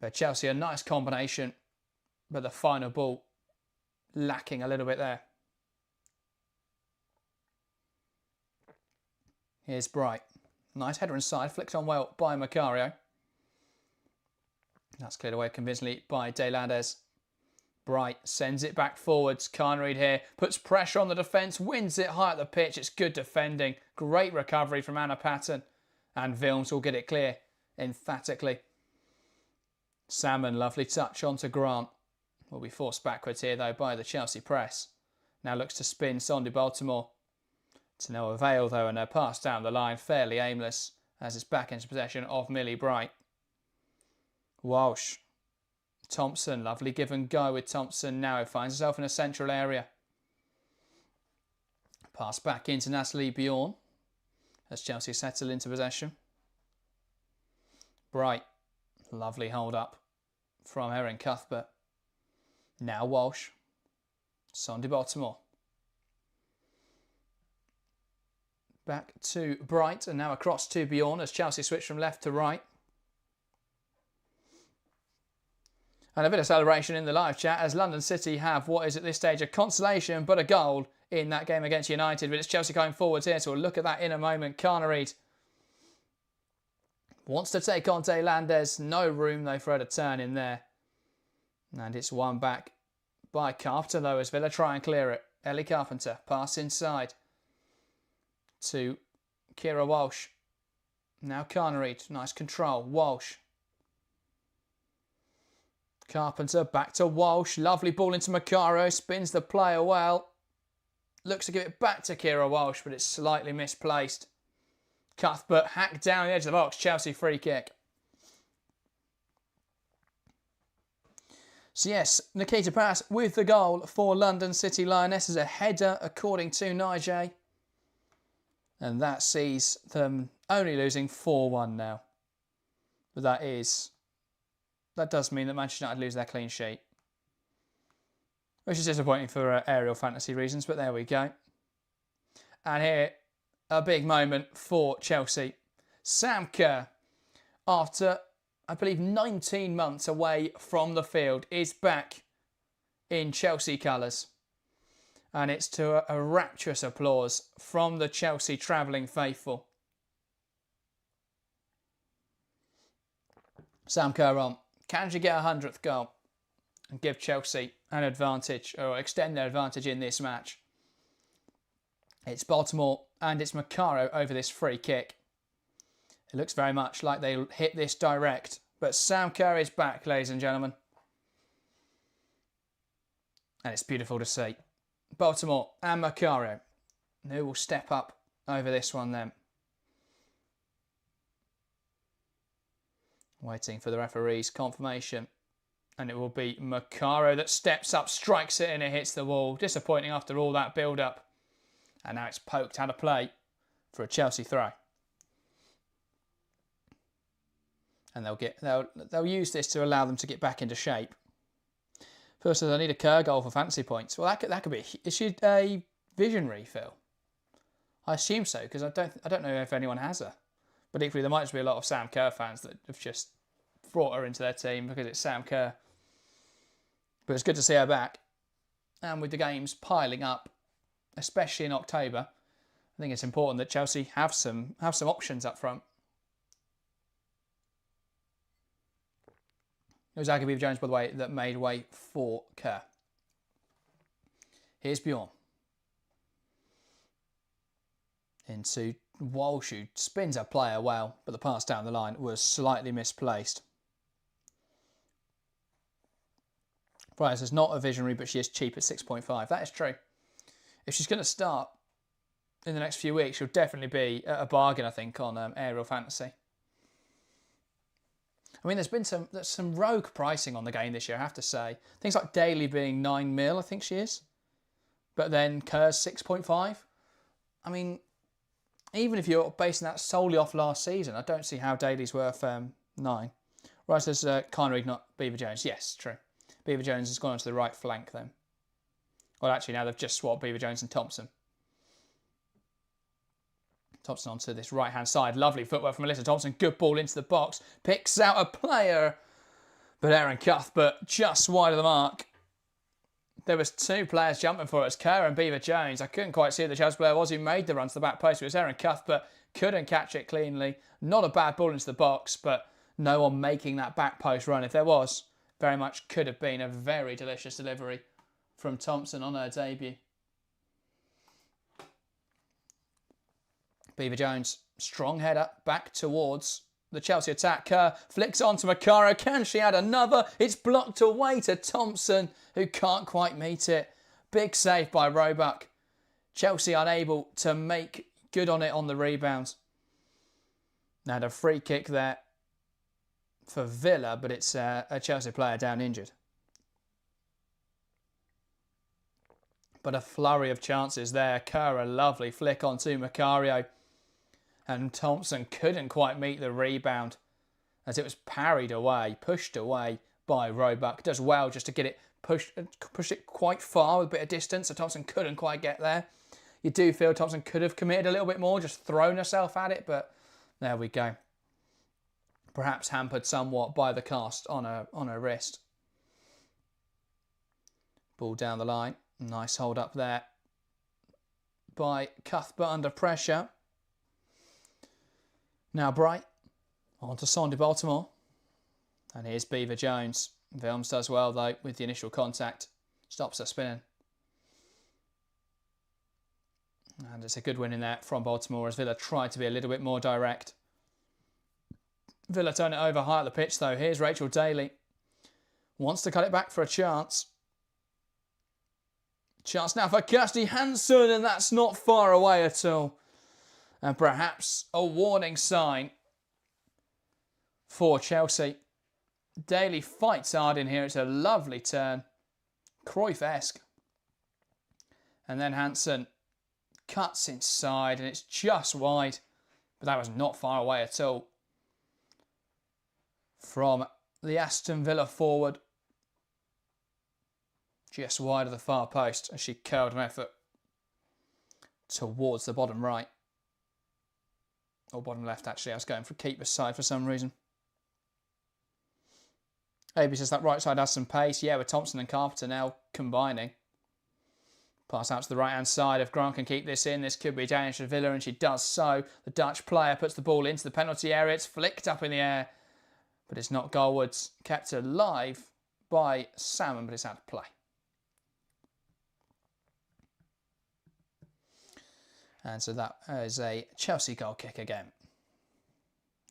But Chelsea, a nice combination, but the final ball lacking a little bit there. Here's Bright. Nice header inside, flicked on well by Macario. That's cleared away convincingly by De Landes. Bright sends it back forwards. Carnareid here puts pressure on the defence, wins it high at the pitch. It's good defending. Great recovery from Anna Patton. And Vilms will get it clear emphatically. Salmon, lovely touch onto Grant. Will be forced backwards here though by the Chelsea press. Now looks to spin Sonia Bompastor. To no avail though, and her pass down the line fairly aimless as it's back into possession of Millie Bright. Walsh. Thompson, lovely give and go with Thompson now. He finds himself in a central area. Pass back into Natalie Bjorn as Chelsea settle into possession. Bright, lovely hold up from Erin Cuthbert. Now Walsh. Sonia Bompastor. Back to Bright and now across to Bjorn as Chelsea switch from left to right. And a bit of celebration in the live chat as London City have what is at this stage a consolation but a goal in that game against United. But it's Chelsea going forwards here, so we'll look at that in a moment. Carnareid wants to take on Landes. No room though for her to turn in there. And it's won back by Carpenter though as Villa try and clear it. Ellie Carpenter, pass inside to Kira Walsh. Now Carnareid, nice control. Walsh. Carpenter back to Walsh. Lovely ball into Macaro. Spins the player well. Looks to give it back to Kira Walsh, but it's slightly misplaced. Cuthbert hacked down the edge of the box. Chelsea free kick. So yes, Nikita Pass with the goal for London City Lionesses. A header according to Nigel. And that sees them only losing 4-1 now. But that does mean that Manchester United lose their clean sheet. Which is disappointing for aerial fantasy reasons, but there we go. And here, a big moment for Chelsea. Sam Kerr, after, I believe, 19 months away from the field, is back in Chelsea colours. And it's to a rapturous applause from the Chelsea travelling faithful. Sam Kerr on. Can she get a 100th goal and give Chelsea an advantage or extend their advantage in this match? It's Baltimore and it's Macaro over this free kick. It looks very much like they hit this direct, but Sam Kerr is back, ladies and gentlemen. And it's beautiful to see. Baltimore and Macaro, who will step up over this one then. Waiting for the referee's confirmation. And it will be Macaro that steps up, strikes it and it hits the wall. Disappointing after all that build-up. And now it's poked out of play for a Chelsea throw. And they'll use this to allow them to get back into shape. First, I need a Kerr goal for fantasy points. Well, that could be. Is she a visionary, Phil? I assume so because I don't know if anyone has her. But equally, there might just be a lot of Sam Kerr fans that have just brought her into their team because it's Sam Kerr. But it's good to see her back. And with the games piling up, especially in October, I think it's important that Chelsea have some options up front. It was Beaver Jones, by the way, that made way for Kerr. Here's Bjorn. Into Walsh, who spins her player well, but the pass down the line was slightly misplaced. Price is not a visionary, but she is cheap at 6.5. That is true. If she's going to start in the next few weeks, she'll definitely be a bargain, I think, on aerial fantasy. I mean, there's been some rogue pricing on the game this year, I have to say. Things like Daly being 9 mil, I think she is. But then Kerr's 6.5. I mean, even if you're basing that solely off last season, I don't see how Daly's worth 9. Right, so there's Carnareid, not Beaver Jones. Yes, true. Beaver Jones has gone onto the right flank then. Well, actually, now they've just swapped Beaver Jones and Thompson. Thompson onto this right-hand side. Lovely footwork from Melissa Thompson. Good ball into the box. Picks out a player. But Erin Cuthbert just wide of the mark. There was 2 players jumping for it. It's Kerr and Beaver Jones. I couldn't quite see who the Chelsea player was who made the run to the back post. It was Erin Cuthbert. Couldn't catch it cleanly. Not a bad ball into the box, but no one making that back post run. If there was, very much could have been a very delicious delivery from Thompson on her debut. Beaver Jones, strong header back towards the Chelsea attack. Kerr flicks on to Macaro. Can she add another? It's blocked away to Thompson, who can't quite meet it. Big save by Roebuck. Chelsea unable to make good on it on the rebound. Now a free kick there for Villa, but it's a Chelsea player down injured. But a flurry of chances there. Kerr, a lovely flick onto Macario. And Thompson couldn't quite meet the rebound as it was parried away, pushed away by Roebuck. Does well just to get it pushed it quite far with a bit of distance, so Thompson couldn't quite get there. You do feel Thompson could have committed a little bit more, just thrown herself at it, but there we go. Perhaps hampered somewhat by the cast on her wrist. Ball down the line. Nice hold up there by Cuthbert under pressure. Now Bright, on to Sonia Bompastor. And here's Beaver Jones. Villans does well though with the initial contact. Stops her spinning. And it's a good win in there from Baltimore as Villa tried to be a little bit more direct. Villa turn it over high at the pitch though. Here's Rachel Daly. Wants to cut it back for a chance. Chance now for Kirsty Hansen, and that's not far away at all. And perhaps a warning sign for Chelsea. Daly fights hard in here. It's a lovely turn. Cruyff-esque. And then Hansen cuts inside and it's just wide. But that was not far away at all from the Aston Villa forward. Just wide of the far post as she curled an effort towards the bottom right. Or bottom left, actually. I was going for keeper's side for some reason. Maybe says that right side has some pace. Yeah, with Thompson and Carpenter now combining. Pass out to the right-hand side. If Grant can keep this in, this could be dangerous for Villa, and she does so. The Dutch player puts the ball into the penalty area. It's flicked up in the air, but it's not goalwards. Kept alive by Salmon, but it's out of play. And so that is a Chelsea goal kick again.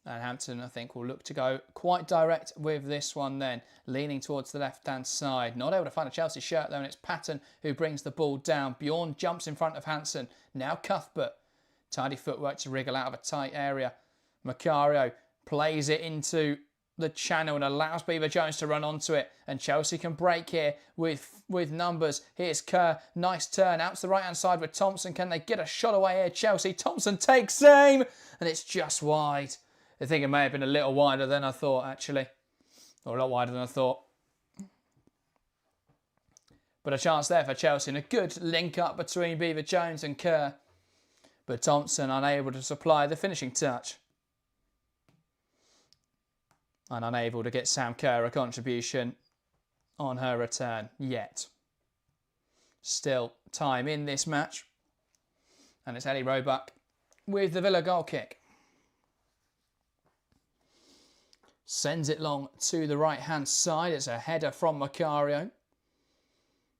And Hampton, I think, will look to go quite direct with this one then. Leaning towards the left-hand side. Not able to find a Chelsea shirt, though, and it's Patton who brings the ball down. Bjorn jumps in front of Hansen. Now Cuthbert. Tidy footwork to wriggle out of a tight area. Macario plays it into the channel and allows Beaver Jones to run onto it. And Chelsea can break here with numbers. Here's Kerr. Nice turn out to the right-hand side with Thompson. Can they get a shot away here? Chelsea. Thompson takes aim. And it's just wide. I think it may have been a little wider than I thought, actually. Or a lot wider than I thought. But a chance there for Chelsea. And a good link up between Beaver Jones and Kerr. But Thompson unable to supply the finishing touch. And unable to get Sam Kerr a contribution on her return yet. Still time in this match. And it's Ellie Roebuck with the Villa goal kick. Sends it long to the right-hand side. It's a header from Macario.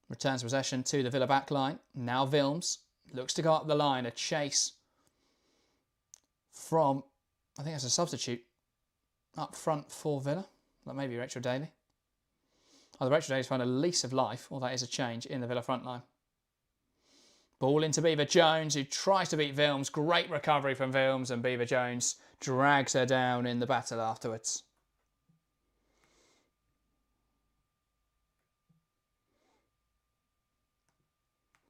Returns possession to the Villa back line. Now Villans looks to go up the line. A chase from, I think that's a substitute, up front for Villa. That may be Rachel Daly. Either Rachel Daly's found a lease of life, or that is a change in the Villa front line. Ball into Beaver Jones, who tries to beat Villans. Great recovery from Villans, and Beaver Jones drags her down in the battle afterwards.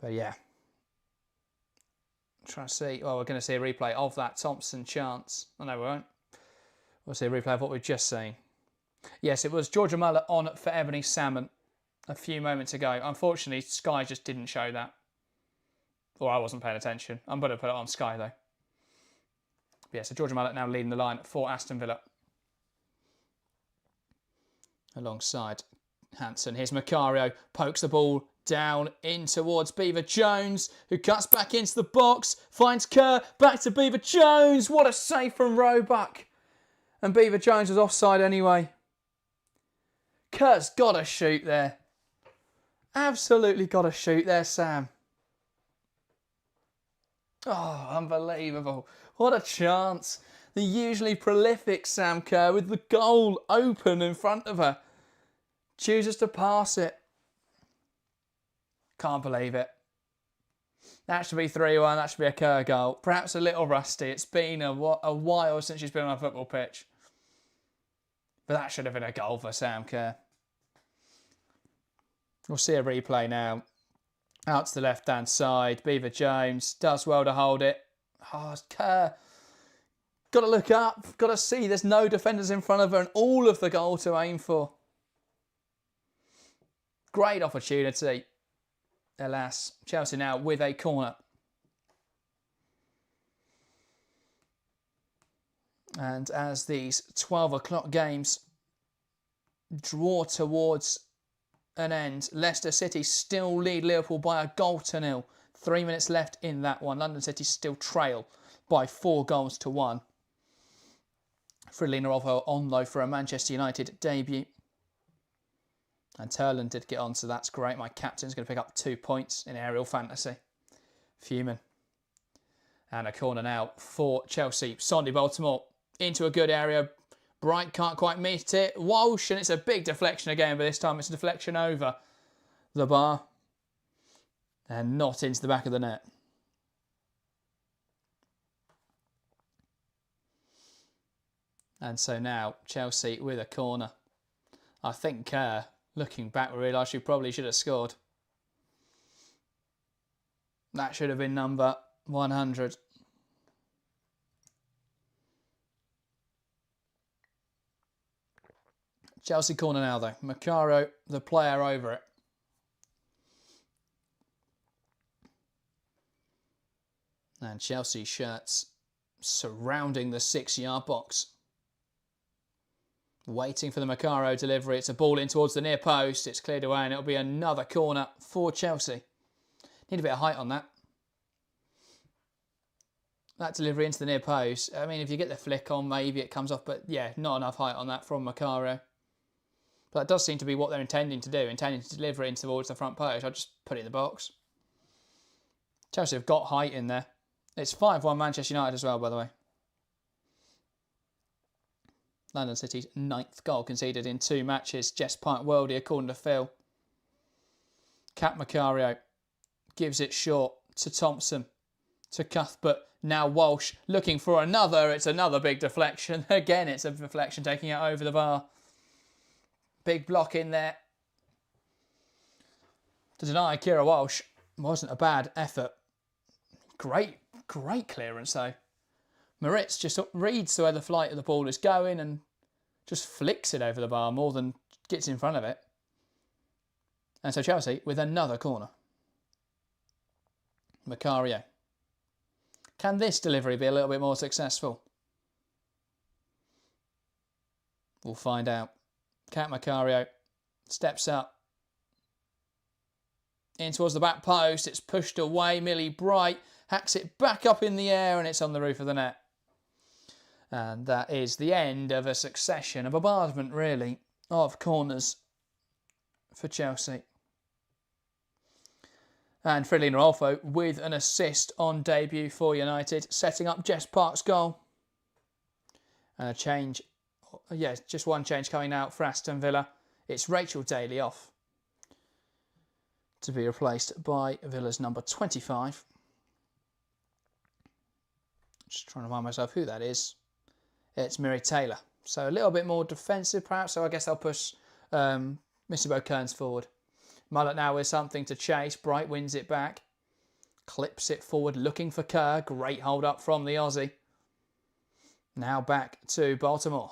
But yeah, trying to see, well, we're going to see a replay of that Thompson chance. Oh, no, we won't. We'll see a replay of what we've just seen. Yes, it was Georgia Muller on for Ebony Salmon a few moments ago. Unfortunately, Sky just didn't show that. Or I wasn't paying attention. I'm going to put it on Sky, though. But yeah, so Georgia Muller now leading the line for Aston Villa. Alongside Hansen. Here's Macario, pokes the ball down in towards Beaver Jones, who cuts back into the box, finds Kerr, back to Beaver Jones. What a save from Roebuck. And Beaver Jones was offside anyway. Kerr's got to shoot there. Absolutely got to shoot there, Sam. Oh, unbelievable. What a chance. The usually prolific Sam Kerr with the goal open in front of her. Chooses to pass it. Can't believe it. That should be 3-1. That should be a Kerr goal. Perhaps a little rusty. It's been a while since she's been on a football pitch. But that should have been a goal for Sam Kerr. We'll see a replay now. Out to the left-hand side. Beaver Jones does well to hold it. Oh, Kerr. Got to look up. Got to see there's no defenders in front of her and all of the goal to aim for. Great opportunity. Alas, Chelsea now with a corner. And as these 12 o'clock games draw towards an end, Leicester City still lead Liverpool by a goal to 0. 3 minutes left in that one. London City still trail by 4 goals to 1. Fridolin Arroyo on low for a Manchester United debut. And Turland did get on, so that's great. My captain's going to pick up 2 points in aerial fantasy. Fuming. And a corner now for Chelsea. Sonia Bompastor into a good area. Bright can't quite meet it. Walsh, and it's a big deflection again, but this time it's a deflection over the bar. And not into the back of the net. And so now Chelsea with a corner. I think looking back, we realised she probably should have scored. That should have been number 100. Chelsea corner now though. Macaro, the player over it. And Chelsea shirts surrounding the 6-yard box. Waiting for the Macaro delivery. It's a ball in towards the near post. It's cleared away and it'll be another corner for Chelsea. Need a bit of height on that. That delivery into the near post. I mean, if you get the flick on, maybe it comes off. But yeah, not enough height on that from Macaro. But that does seem to be what they're intending to do. Intending to deliver it in towards the front post. I'll just put it in the box. Chelsea have got height in there. It's 5-1 Manchester United as well, by the way. London City's 9th goal conceded in 2 matches. Jess Pint worldie according to Phil. Cat Macario gives it short to Thompson, to Cuthbert. Now Walsh looking for another. It's another big deflection. Again, it's a deflection taking it over the bar. Big block in there. To deny Kira Walsh wasn't a bad effort. Great clearance though. Moritz just reads where the flight of the ball is going and just flicks it over the bar more than gets in front of it. And so Chelsea with another corner. Macario. Can this delivery be a little bit more successful? We'll find out. Cat Macario steps up. In towards the back post. It's pushed away. Millie Bright hacks it back up in the air and it's on the roof of the net. And that is the end of a succession, a bombardment really, of corners for Chelsea. And Fridolin Arroyo with an assist on debut for United, setting up Jess Park's goal. And a change, just one change coming out for Aston Villa. It's Rachel Daly off to be replaced by Villa's number 25. Just trying to remind myself who that is. It's Miri Taylor. So a little bit more defensive perhaps. So I guess I'll push Missy Kearns forward. Mullet now with something to chase. Bright wins it back. Clips it forward looking for Kerr. Great hold up from the Aussie. Now back to Baltimore.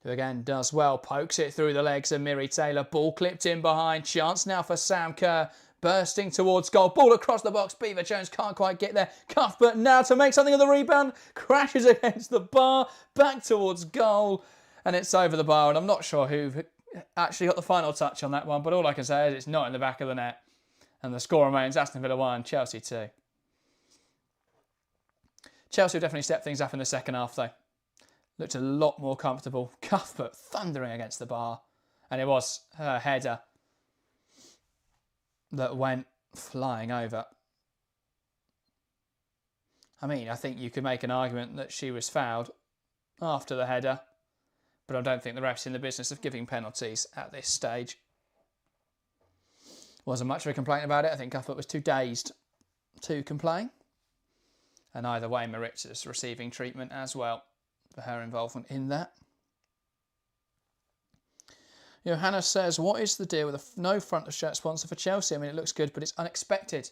Who again does well. Pokes it through the legs of Miri Taylor. Ball clipped in behind. Chance now for Sam Kerr. Bursting towards goal. Ball across the box. Beaver Jones can't quite get there. Cuthbert now to make something of the rebound. Crashes against the bar. Back towards goal. And it's over the bar. And I'm not sure who actually got the final touch on that one. But all I can say is it's not in the back of the net. And the score remains Aston Villa 1, Chelsea 2. Chelsea definitely stepped things up in the second half though. Looked a lot more comfortable. Cuthbert thundering against the bar. And it was her header that went flying over. I mean, I think you could make an argument that she was fouled after the header, but I don't think the ref's in the business of giving penalties at this stage. Wasn't much of a complaint about it. I think Cuthbert was too dazed to complain. And either way, Maritza's receiving treatment as well for her involvement in that. Johanna says, what is the deal with no front of shirt sponsor for Chelsea? I mean, it looks good, but it's unexpected.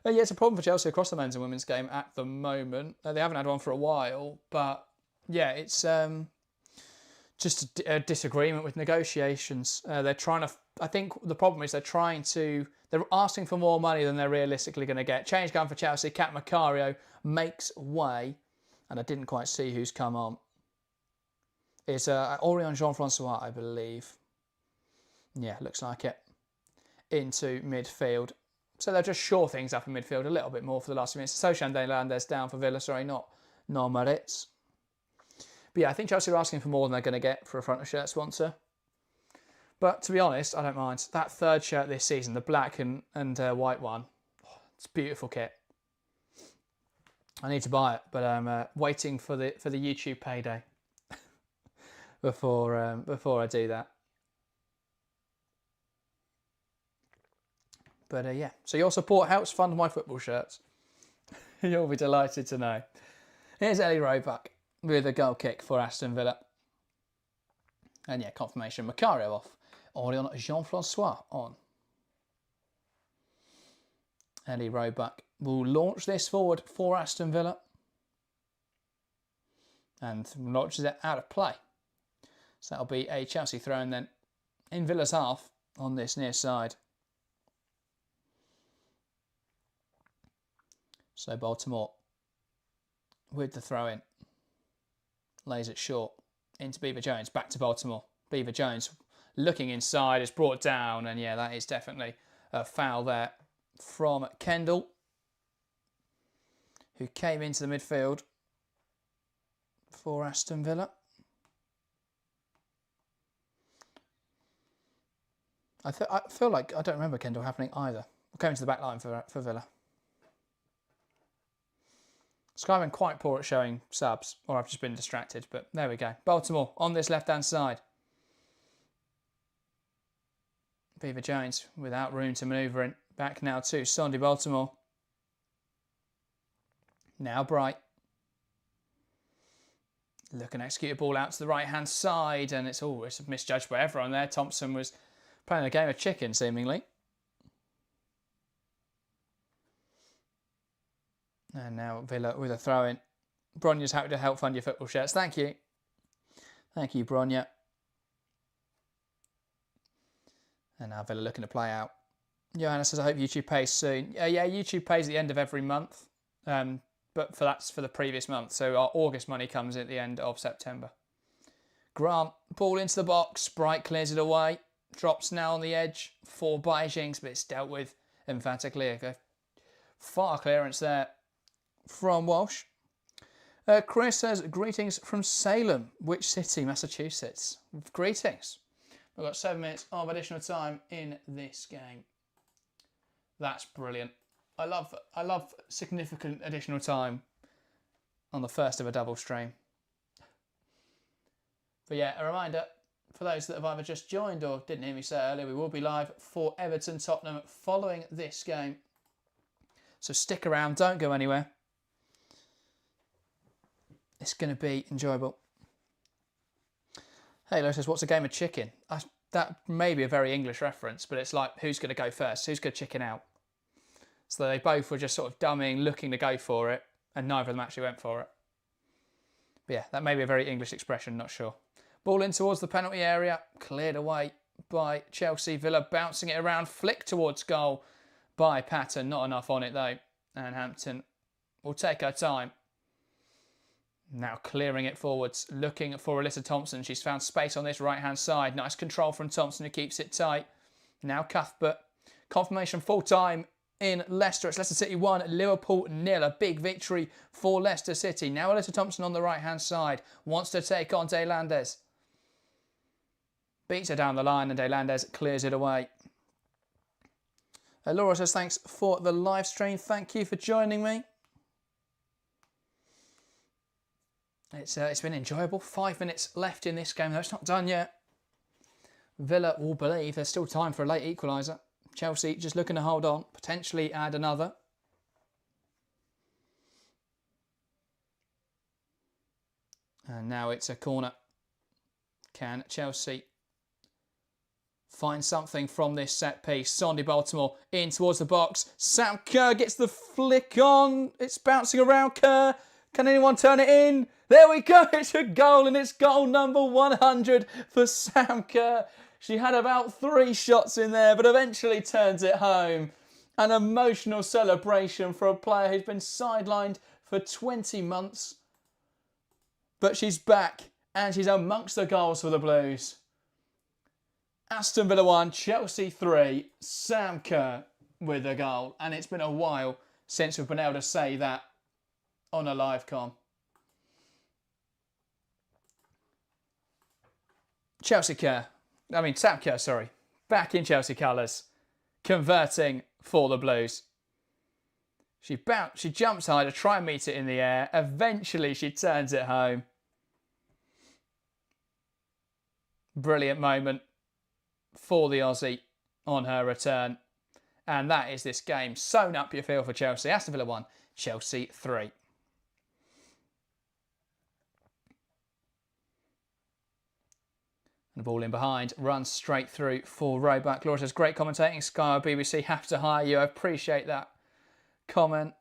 Yeah, it's a problem for Chelsea across the men's and women's game at the moment. They haven't had one for a while, but yeah, it's just a disagreement with negotiations. They're trying to, I think the problem is they're asking for more money than they're realistically going to get. Change going for Chelsea. Kat Macario makes way, and I didn't quite see who's come on. It's Orion Jean-Francois, I believe. Yeah, looks like it. Into midfield. So they'll just shore things up in midfield a little bit more for the last few minutes. Sochan de Landes down for Villa, sorry, not Maritz. But yeah, I think Chelsea are asking for more than they're going to get for a front of shirt sponsor. But to be honest, I don't mind. That third shirt this season, the black and white one, it's a beautiful kit. I need to buy it, but I'm waiting for the YouTube payday before I do that. But yeah, so your support helps fund my football shirts. You'll be delighted to know. Here's Ellie Roebuck with a goal kick for Aston Villa. And yeah, confirmation, Macario off. Orion Jean-Francois on. Ellie Roebuck will launch this forward for Aston Villa. And launches it out of play. So that'll be a Chelsea throw in then in Villa's half on this near side. So Baltimore with the throw in. Lays it short into Beaver Jones. Back to Baltimore. Beaver Jones looking inside. It's brought down. And yeah, that is definitely a foul there from Kendall, who came into the midfield for Aston Villa. I feel like I don't remember Kendall happening either. Came to the back line for Villa. Sky been quite poor at showing subs, or I've just been distracted, but there we go. Baltimore on this left-hand side. Beaver Jones without room to manoeuvre in. Back now to Sandy Baltimore. Now Bright. Look and execute a ball out to the right-hand side, and it's misjudged by everyone there. Thompson was playing a game of chicken, seemingly. And now Villa with a throw-in. Bronya's happy to help fund your football shirts. Thank you. Thank you, Bronya. And now Villa looking to play out. Johanna says, I hope YouTube pays soon. Yeah, YouTube pays at the end of every month. But that's for the previous month. So our August money comes at the end of September. Grant, ball into the box. Bright clears it away. Drops now on the edge for Beijing's, but it's dealt with emphatically. Far clearance there from Walsh. Chris says, greetings from Salem. Which city? Massachusetts. Greetings. We've got 7 minutes of additional time in this game. That's brilliant. I love significant additional time on the first of a double stream. But yeah, a reminder for those that have either just joined or didn't hear me say earlier, we will be live for Everton Tottenham following this game. So stick around, don't go anywhere. It's going to be enjoyable. Halo says, what's a game of chicken? That may be a very English reference, but it's like, who's going to go first? Who's going to chicken out? So they both were just sort of dummying, looking to go for it, and neither of them actually went for it. But yeah, that may be a very English expression, not sure. Ball in towards the penalty area, cleared away by Chelsea. Villa bouncing it around, flick towards goal by Patton. Not enough on it though, and Hampton will take her time. Now clearing it forwards, looking for Alyssa Thompson. She's found space on this right-hand side. Nice control from Thompson, who keeps it tight. Now Cuthbert. Confirmation full-time in Leicester. It's Leicester City 1, Liverpool 0. A big victory for Leicester City. Now Alyssa Thompson on the right-hand side. Wants to take on De Landes. Beats her down the line, and De Landes clears it away. Laura says, thanks for the live stream. Thank you for joining me. It's been enjoyable. 5 minutes left in this game, though. It's not done yet. Villa will believe there's still time for a late equaliser. Chelsea just looking to hold on, potentially add another. And now it's a corner. Can Chelsea find something from this set piece? Sonia Bompastor in towards the box. Sam Kerr gets the flick on. It's bouncing around Kerr. Can anyone turn it in? There we go. It's a goal, and it's goal number 100 for Sam Kerr. She had about 3 shots in there, but eventually turns it home. An emotional celebration for a player who's been sidelined for 20 months. But she's back, and she's amongst the goals for the Blues. Aston Villa 1, Chelsea 3, Sam Kerr with a goal. And it's been a while since we've been able to say that on a live com. Sam Kerr, sorry. Back in Chelsea colours, converting for the Blues. She jumps high to try and meet it in the air. Eventually, she turns it home. Brilliant moment for the Aussie on her return. And that is this game. Sewn up your field for Chelsea. Aston Villa 1, Chelsea 3. And the ball in behind, runs straight through for Roebuck. Laura says, great commentating. Sky or BBC have to hire you. I appreciate that comment.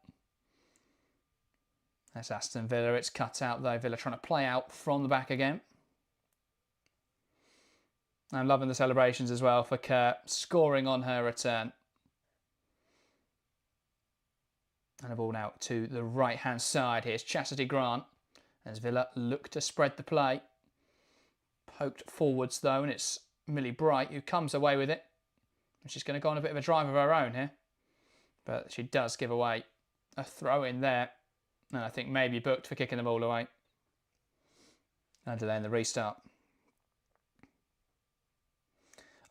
That's Aston Villa. It's cut out though. Villa trying to play out from the back again. I'm loving the celebrations as well for Kerr, scoring on her return. And a ball now to the right-hand side. Here's Chastity Grant as Villa look to spread the play. Poked forwards though, and it's Millie Bright who comes away with it. And she's going to go on a bit of a drive of her own here. But she does give away a throw in there. And I think maybe booked for kicking the ball away. And then the restart.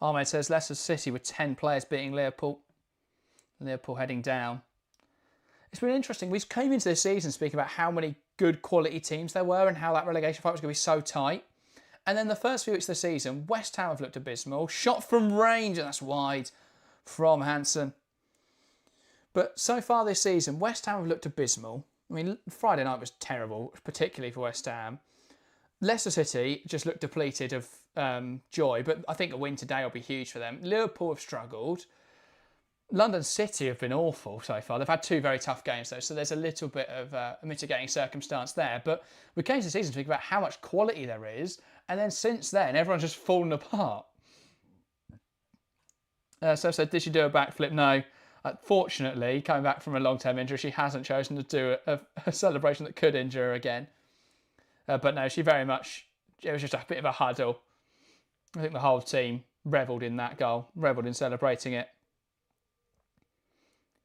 Ahmed says Leicester City with 10 players beating Liverpool. Liverpool heading down. It's been interesting. We came into this season speaking about how many good quality teams there were and how that relegation fight was going to be so tight. And then the first few weeks of the season, West Ham have looked abysmal. Shot from range, and that's wide from Hansen. But so far this season, West Ham have looked abysmal. I mean, Friday night was terrible, particularly for West Ham. Leicester City just looked depleted of joy, but I think a win today will be huge for them. Liverpool have struggled. London City have been awful so far. They've had 2 very tough games though, so there's a little bit of a mitigating circumstance there. But we came to the season to think about how much quality there is, and then since then, everyone's just fallen apart. So did she do a backflip? No. Fortunately, coming back from a long-term injury, she hasn't chosen to do a celebration that could injure her again. But no, she very much, it was just a bit of a huddle. I think the whole team revelled in that goal, revelled in celebrating it.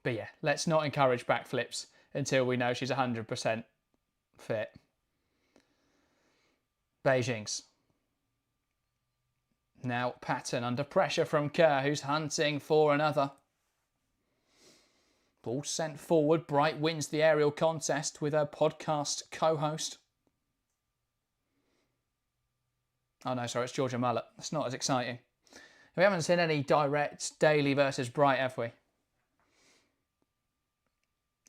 But yeah, let's not encourage backflips until we know she's 100% fit. Beijing's. Now Patton under pressure from Kerr, who's hunting for another. Ball sent forward. Bright wins the aerial contest with her podcast co-host. Oh no, sorry, it's Georgia Mullet. That's not as exciting. We haven't seen any direct Daly versus Bright, have we?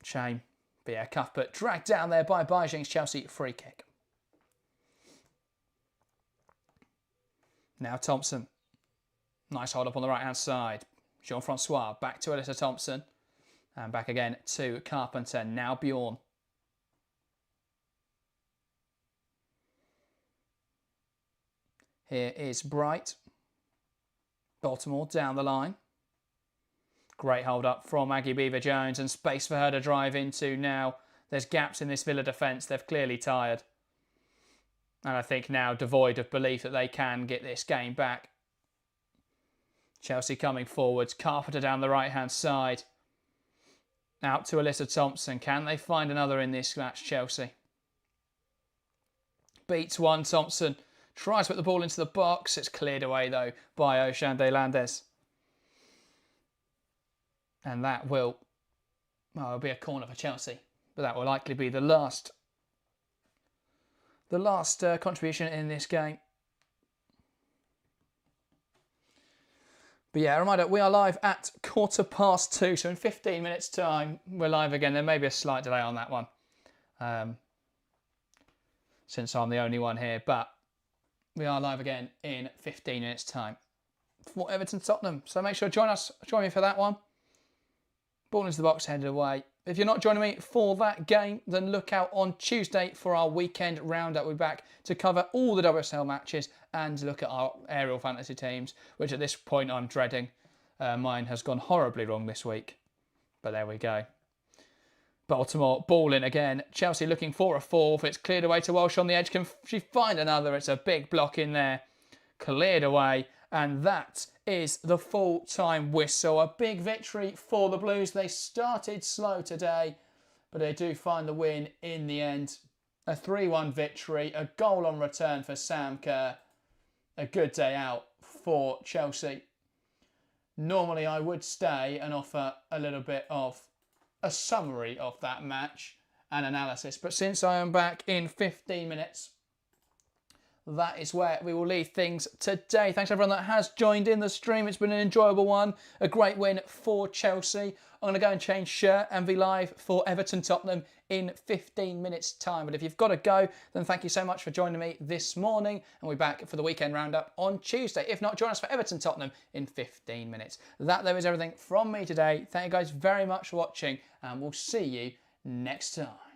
Shame. But yeah, Cuthbert dragged down there by Beijing's Chelsea free kick. Now Thompson. Nice hold up on the right-hand side. Jean-Francois back to Alyssa Thompson. And back again to Carpenter. Now Bjorn. Here is Bright. Baltimore down the line. Great hold up from Maggie Beaver-Jones and space for her to drive into now. There's gaps in this Villa defence. They've clearly tired. And I think now devoid of belief that they can get this game back. Chelsea coming forwards. Carpenter down the right-hand side. Out to Alyssa Thompson. Can they find another in this match, Chelsea? Beats one, Thompson. Tries to put the ball into the box. It's cleared away, though, by Oshande Landes. And that will it'll be a corner for Chelsea. But that will likely be the last contribution in this game. But yeah, a reminder, we are live at 2:15, so in 15 minutes time, we're live again. There may be a slight delay on that one, since I'm the only one here, but we are live again in 15 minutes time for Everton Tottenham. So make sure to join me for that one. Ball into the box, headed away. If you're not joining me for that game, then look out on Tuesday for our weekend roundup. We'll be back to cover all the WSL matches and look at our aerial fantasy teams, which at this point I'm dreading. Mine has gone horribly wrong this week, but there we go. Baltimore ball in again. Chelsea looking for a fourth. It's cleared away to Walsh on the edge. Can she find another? It's a big block in there. Cleared away. And that is the full-time whistle. A big victory for the Blues. They started slow today, but they do find the win in the end. A 3-1 victory. A goal on return for Sam Kerr. A good day out for Chelsea. Normally I would stay and offer a little bit of a summary of that match and analysis, but since I am back in 15 minutes, that is where we will leave things today. Thanks everyone that has joined in the stream. It's been an enjoyable one. A great win for Chelsea. I'm going to go and change shirt and be live for Everton Tottenham in 15 minutes time. But if you've got to go, then thank you so much for joining me this morning. And we'll be back for the weekend roundup on Tuesday. If not, join us for Everton Tottenham in 15 minutes. That though is everything from me today. Thank you guys very much for watching, and we'll see you next time.